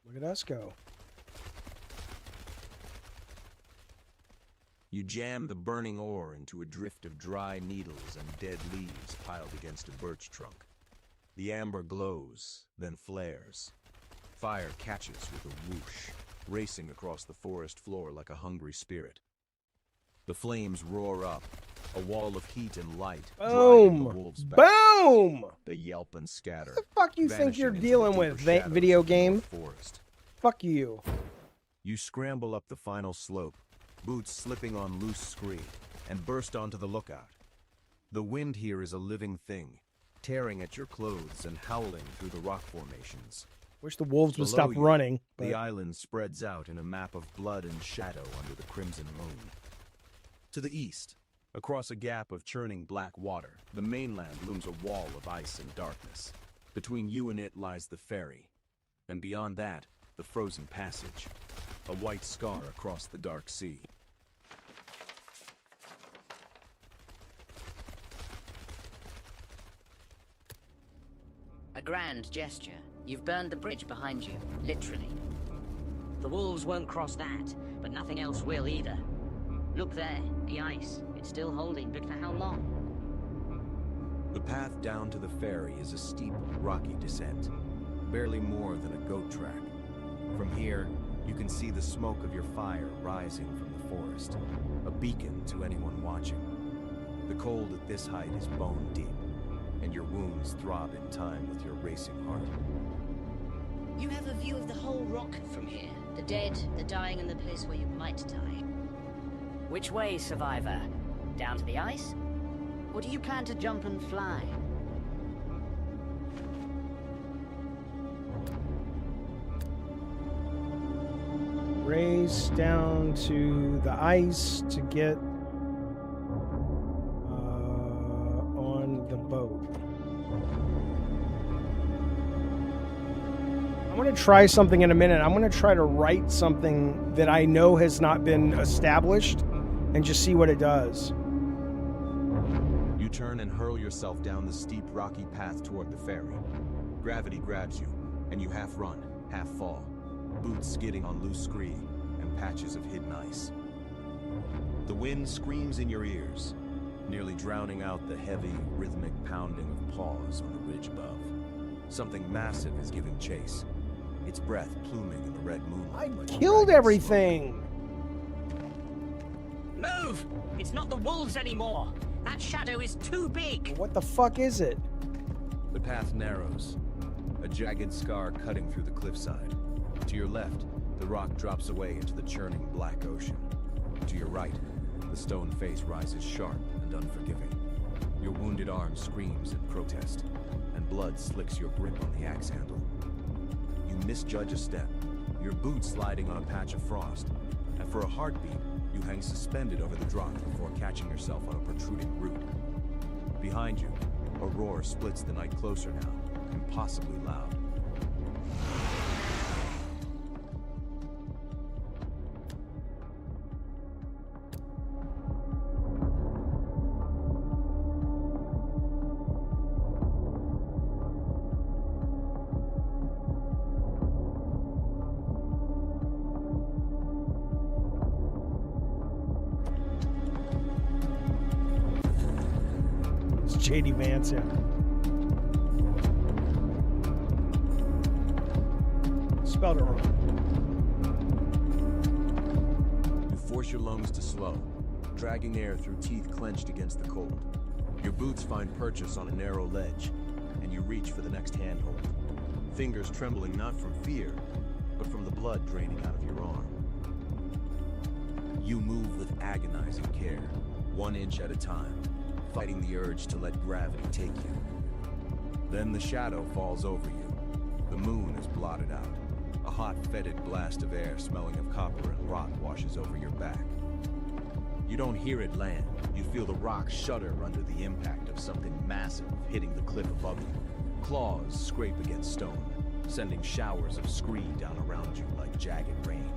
Look at us go. You jam the burning ore into a drift of dry needles and dead leaves piled against a birch trunk. The amber glows, then flares. Fire catches with a whoosh, racing across the forest floor like a hungry spirit. The flames roar up, a wall of heat and light driving the wolves back. Boom! They yelp and scatter. What the fuck you think you're vanishing into the dealing deeper with, shadows video of the game? North Forest. Fuck you. You scramble up the final slope, boots slipping on loose scree, and burst onto the lookout. The wind here is a living thing, tearing at your clothes and howling through the rock formations. Wish the wolves would Below stop you, running. The but- island spreads out in a map of blood and shadow under the crimson moon. To the east, across a gap of churning black water, the mainland looms a wall of ice and darkness. Between you and it lies the ferry, and beyond that, the frozen passage, a white scar across the dark sea. A grand gesture. You've burned the bridge behind you, literally. The wolves won't cross that, but nothing else will either. Look there, the ice. It's still holding, but for how long? The path down to the ferry is a steep, rocky descent, barely more than a goat track. From here, you can see the smoke of your fire rising from the forest, a beacon to anyone watching. The cold at this height is bone deep, and your wounds throb in time with your racing heart. You have a view of the whole rock from here. The dead, the dying, and the place where you might die. Which way, survivor? Down to the ice? Or do you plan to jump and fly? Race down to the ice to get on the boat. I'm going to try something in a minute. I'm going to try to write something that I know has not been established and just see what it does. You turn and hurl yourself down the steep, rocky path toward the ferry. Gravity grabs you, and you half run, half fall, boots skidding on loose scree and patches of hidden ice. The wind screams in your ears, nearly drowning out the heavy, rhythmic pounding of paws on the ridge above. Something massive is giving chase, its breath pluming in the red moonlight. I killed everything! Move! It's not the wolves anymore! That shadow is too big! What the fuck is it? The path narrows, a jagged scar cutting through the cliffside. To your left, the rock drops away into the churning black ocean. To your right, the stone face rises sharp and unforgiving. Your wounded arm screams in protest, and blood slicks your grip on the axe handle. You misjudge a step, your boot sliding on a patch of frost, and for a heartbeat, you hang suspended over the drop before catching yourself on a protruding root. Behind you, a roar splits the night closer now, impossibly loud. JD Vance, yeah. Spelled it wrong. You force your lungs to slow, dragging air through teeth clenched against the cold. Your boots find purchase on a narrow ledge, and you reach for the next handhold. Fingers trembling not from fear, but from the blood draining out of your arm. You move with agonizing care, 1 inch at a time, fighting the urge to let gravity take you. Then the shadow falls over you. The moon is blotted out. A hot, fetid blast of air smelling of copper and rot washes over your back. You don't hear it land. You feel the rock shudder under the impact of something massive hitting the cliff above you. Claws scrape against stone, sending showers of scree down around you like jagged rain.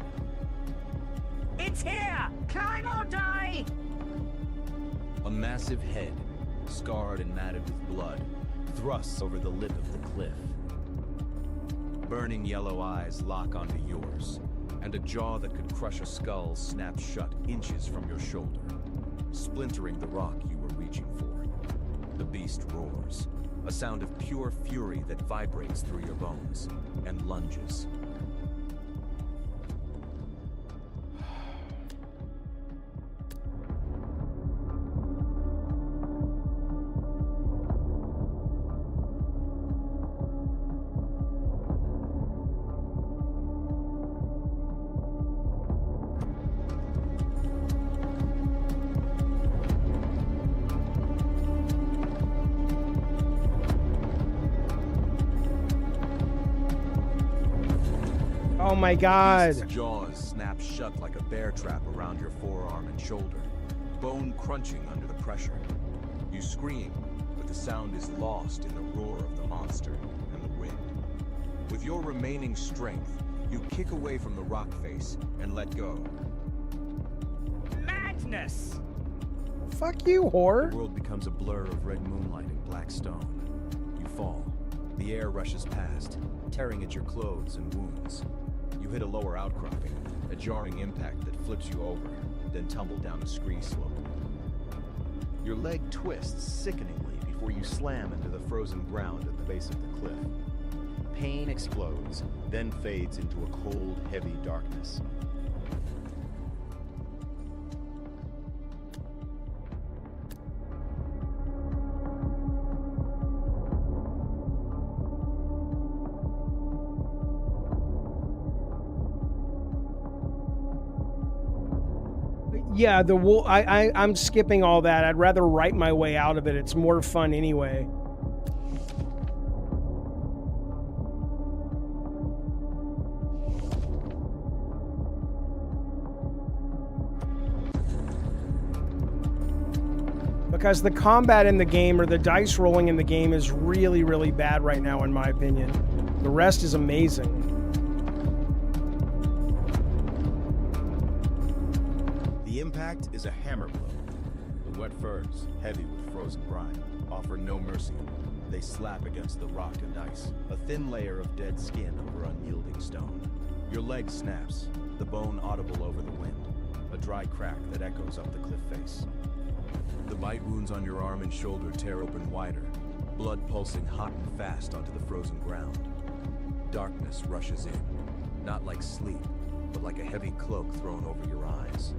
It's here! Climb or die! A massive head, scarred and matted with blood, thrusts over the lip of the cliff. Burning yellow eyes lock onto yours, and a jaw that could crush a skull snaps shut inches from your shoulder, splintering the rock you were reaching for. The beast roars, a sound of pure fury that vibrates through your bones, and lunges. Oh my The god. beast's jaws snap shut like a bear trap around your forearm and shoulder, bone crunching under the pressure. You scream, but the sound is lost in the roar of the monster and the wind. With your remaining strength, you kick away from the rock face and let go. Madness! Fuck you, The whore. world becomes a blur of red moonlight and black stone. You fall. The air rushes past, tearing at your clothes and wounds. You hit a lower outcropping, a jarring impact that flips you over, then tumble down a scree slope. Your leg twists sickeningly before you slam into the frozen ground at the base of the cliff. Pain explodes, then fades into a cold, heavy darkness. Yeah, I'm skipping all that. I'd rather write my way out of it. It's more fun anyway. Because the combat in the game, or the dice rolling in the game, is really, really bad right now, in my opinion. The rest is amazing. The impact is a hammer blow. The wet furs, heavy with frozen brine, offer no mercy. They slap against the rock and ice, a thin layer of dead skin over unyielding stone. Your leg snaps, the bone audible over the wind, a dry crack that echoes up the cliff face. The bite wounds on your arm and shoulder tear open wider, blood pulsing hot and fast onto the frozen ground. Darkness rushes in, not like sleep, but like a heavy cloak thrown over your eyes.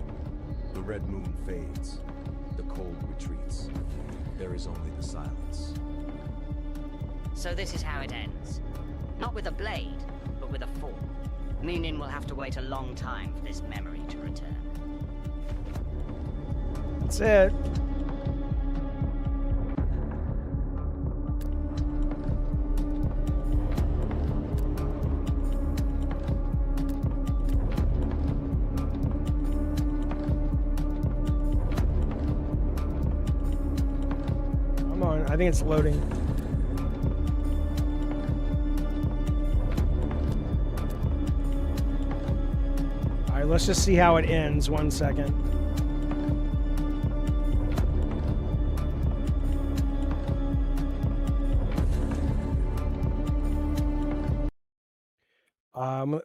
The red moon fades, the cold retreats. There is only the silence. So this is how it ends. Not with a blade, but with a fall. Munin will have to wait a long time for this memory to return. That's it. Come on, I think it's loading. All right, let's just see how it ends. 1 second.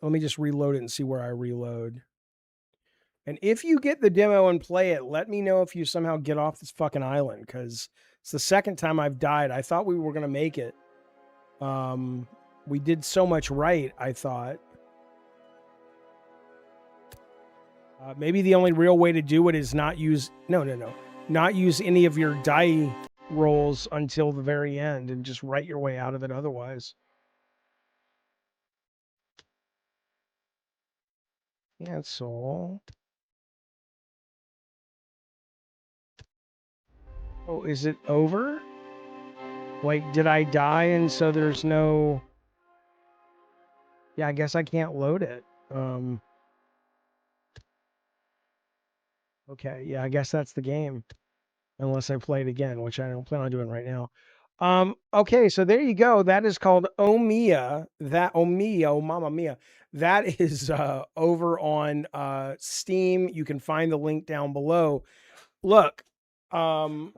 Let me just reload it and see where I reload. And if you get the demo and play it, let me know if you somehow get off this fucking island, because it's the second time I've died. I thought we were going to make it. We did so much right, I thought. Maybe the only real way to do it is not use... No. Not use any of your die rolls until the very end and just write your way out of it otherwise. Cancel. Oh, is it over? Like, did I die and so there's no... Yeah, I guess I can't load it. Okay, yeah, I guess that's the game. Unless I play it again, which I don't plan on doing right now. Okay, so there you go. That is called OMEA. That OMEA, oh mamma mia. That is over on Steam. You can find the link down below. Look, my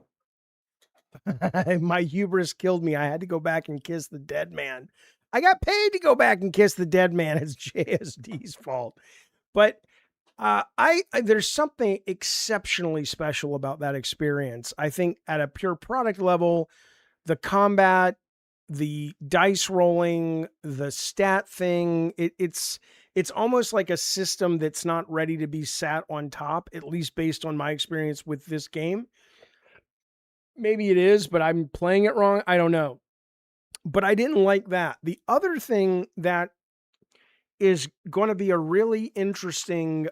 hubris killed me. I had to go back and kiss the dead man. I got paid to go back and kiss the dead man. It's JSD's fault. But there's something exceptionally special about that experience. I think at a pure product level, the combat, the dice rolling, the stat thing, it's almost like a system that's not ready to be sat on top, at least based on my experience with this game. Maybe it is, but I'm playing it wrong. I don't know. But I didn't like that. The other thing that is going to be a really interesting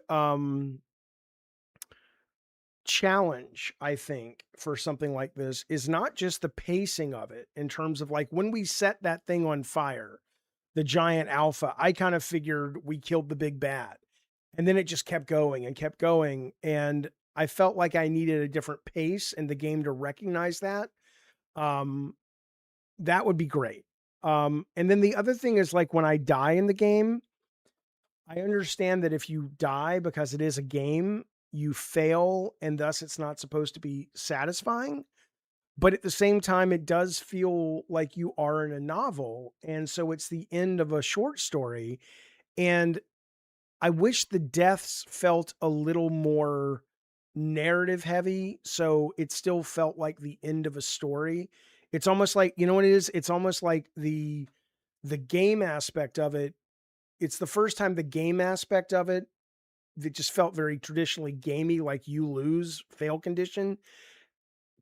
challenge, I think, for something like this is not just the pacing of it in terms of like when we set that thing on fire, the giant alpha, I kind of figured we killed the big bad. And then it just kept going and kept going. And I felt like I needed a different pace in the game to recognize that. That would be great. And then the other thing is, like, when I die in the game, I understand that if you die because it is a game, you fail, and thus it's not supposed to be satisfying. But at the same time, it does feel like you are in a novel. And so it's the end of a short story. And I wish the deaths felt a little more narrative heavy, so it still felt like the end of a story. It's almost like, you know what it is? It's almost like the game aspect of it. It's the first time the game aspect of it that just felt very traditionally gamey, like you lose, fail condition,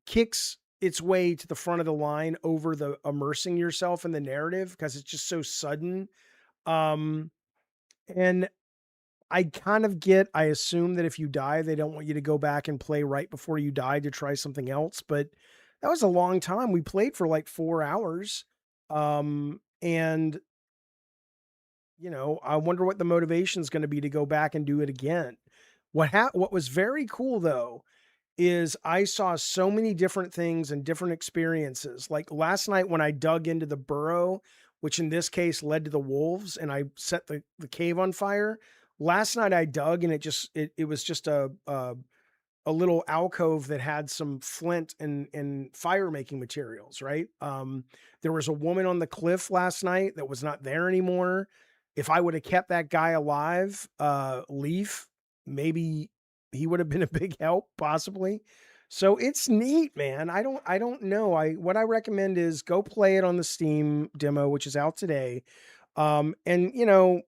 kicks its way to the front of the line over the immersing yourself in the narrative because it's just so sudden. And I kind of I assume that if you die, they don't want you to go back and play right before you die to try something else. But that was a long time. We played for like 4 hours. And, you know, I wonder what the motivation is going to be to go back and do it again. What was very cool, though, is I saw so many different things and different experiences. Like last night when I dug into the burrow, which in this case led to the wolves, and I set the cave on fire. Last night I dug, and it was just a little alcove that had some flint and fire making materials, right? There was a woman on the cliff last night that was not there anymore. If I would have kept that guy alive, Leaf, maybe he would have been a big help, possibly. So it's neat, man. I don't know. What I recommend is go play it on the Steam demo, which is out today. And, you know,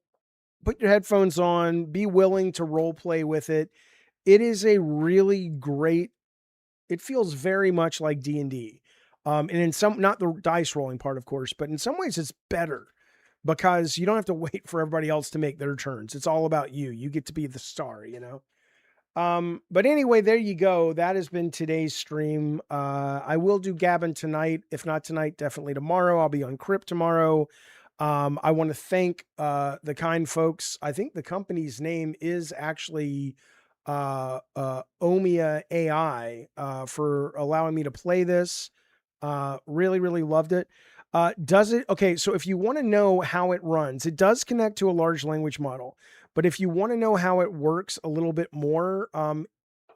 put your headphones on, be willing to role play with it. It is a really great, it feels very much like D&D. And in some, not the dice rolling part, of course, but in some ways it's better because you don't have to wait for everybody else to make their turns. It's all about you. You get to be the star, you know? But anyway, there you go. That has been today's stream. I will do Gabbin tonight. If not tonight, definitely tomorrow. I'll be on Crypt tomorrow. I want to thank the kind folks. I think the company's name is actually OMEA AI for allowing me to play this. Really, really loved it. Okay, so if you want to know how it runs, it does connect to a large language model. But if you want to know how it works a little bit more,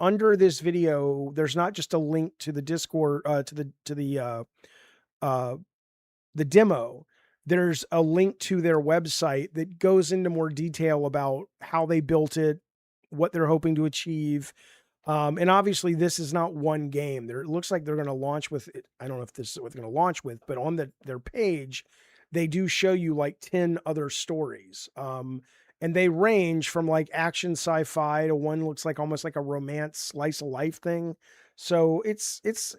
under this video, there's not just a link to the Discord, to the demo. There's a link to their website that goes into more detail about how they built it, what they're hoping to achieve. And obviously this is not one game. It looks like they're going to launch with it. I don't know if this is what they're going to launch with, but on their page, they do show you like 10 other stories. And they range from like action sci-fi to one looks like almost like a romance slice of life thing. So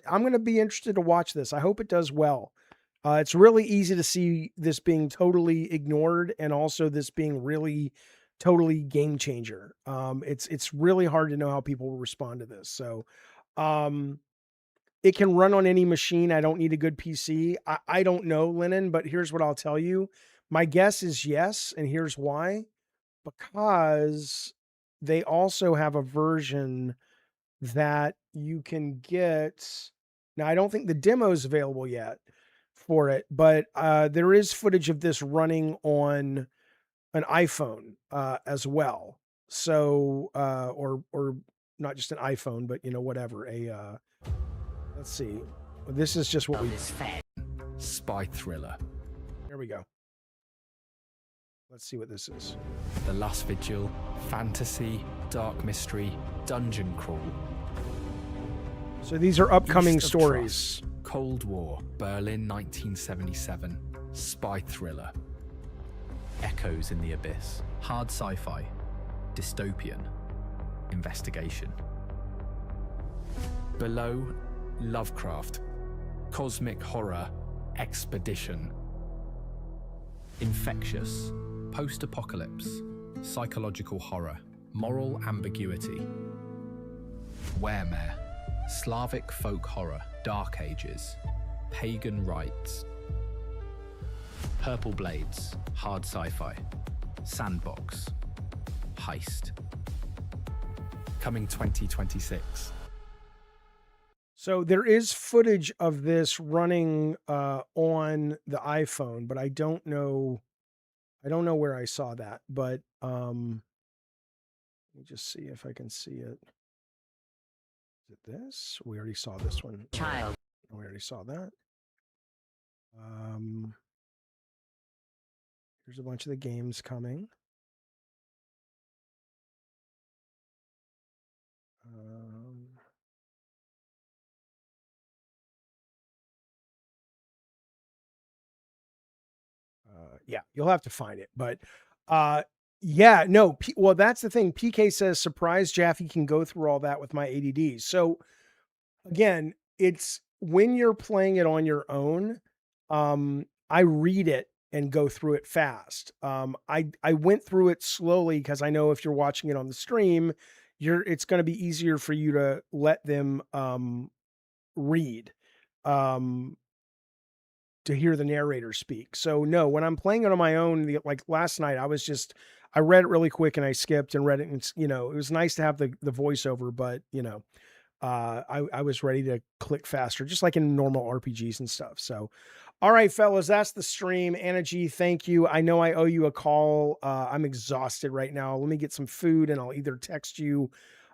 I'm going to be interested to watch this. I hope it does well. It's really easy to see this being totally ignored and also this being really totally game changer. It's really hard to know how people will respond to this. So, it can run on any machine. I don't need a good PC. I don't know, Lennon, but here's what I'll tell you. My guess is yes. And here's why. Because they also have a version that you can get. Now, I don't think the demo is available yet for it, but there is footage of this running on an iPhone as well. So, or not just an iPhone, but, you know, whatever. Let's see. This is just what we... Spy thriller. There we go. Let's see what this is. The Last Vigil, fantasy, dark mystery, dungeon crawl. So these are upcoming East of stories. Trust, Cold War, Berlin 1977, spy thriller. Echoes in the Abyss, hard sci-fi, dystopian, investigation. Below, Lovecraft, cosmic horror, expedition. Infectious, post-apocalypse, psychological horror, moral ambiguity. Weremere, Slavic folk horror, Dark Ages, pagan rites. Purple Blades, hard sci-fi. Sandbox, heist. Coming 2026. So there is footage of this running on the iPhone, but I don't know where I saw that. But let me just see if I can see it. Is it this? We already saw this one. Child. We already saw that. Here's a bunch of the games coming. Yeah, you'll have to find it, but yeah, no. Well, that's the thing. PK says surprise Jaffe can go through all that with my ADD. So again, it's when you're playing it on your own. I read it and go through it fast. I went through it slowly because I know if you're watching it on the stream, it's going to be easier for you to let them read. To hear the narrator speak. So no, when I'm playing it on my own, like last night, I read it really quick and I skipped and read it. And it was nice to have the voiceover, but I was ready to click faster, just like in normal RPGs and stuff. So, all right, fellas, that's the stream. Anna G, thank you. I know I owe you a call. I'm exhausted right now. Let me get some food and I'll either text you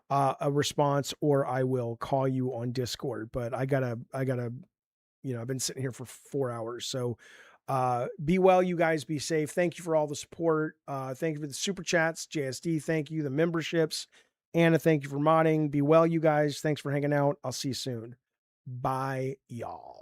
a response or I will call you on Discord, but I gotta, I've been sitting here for 4 hours. So be well, you guys, be safe. Thank you for all the support. Thank you for the super chats. JSD, thank you. The memberships. Anna, thank you for modding. Be well, you guys. Thanks for hanging out. I'll see you soon. Bye, y'all.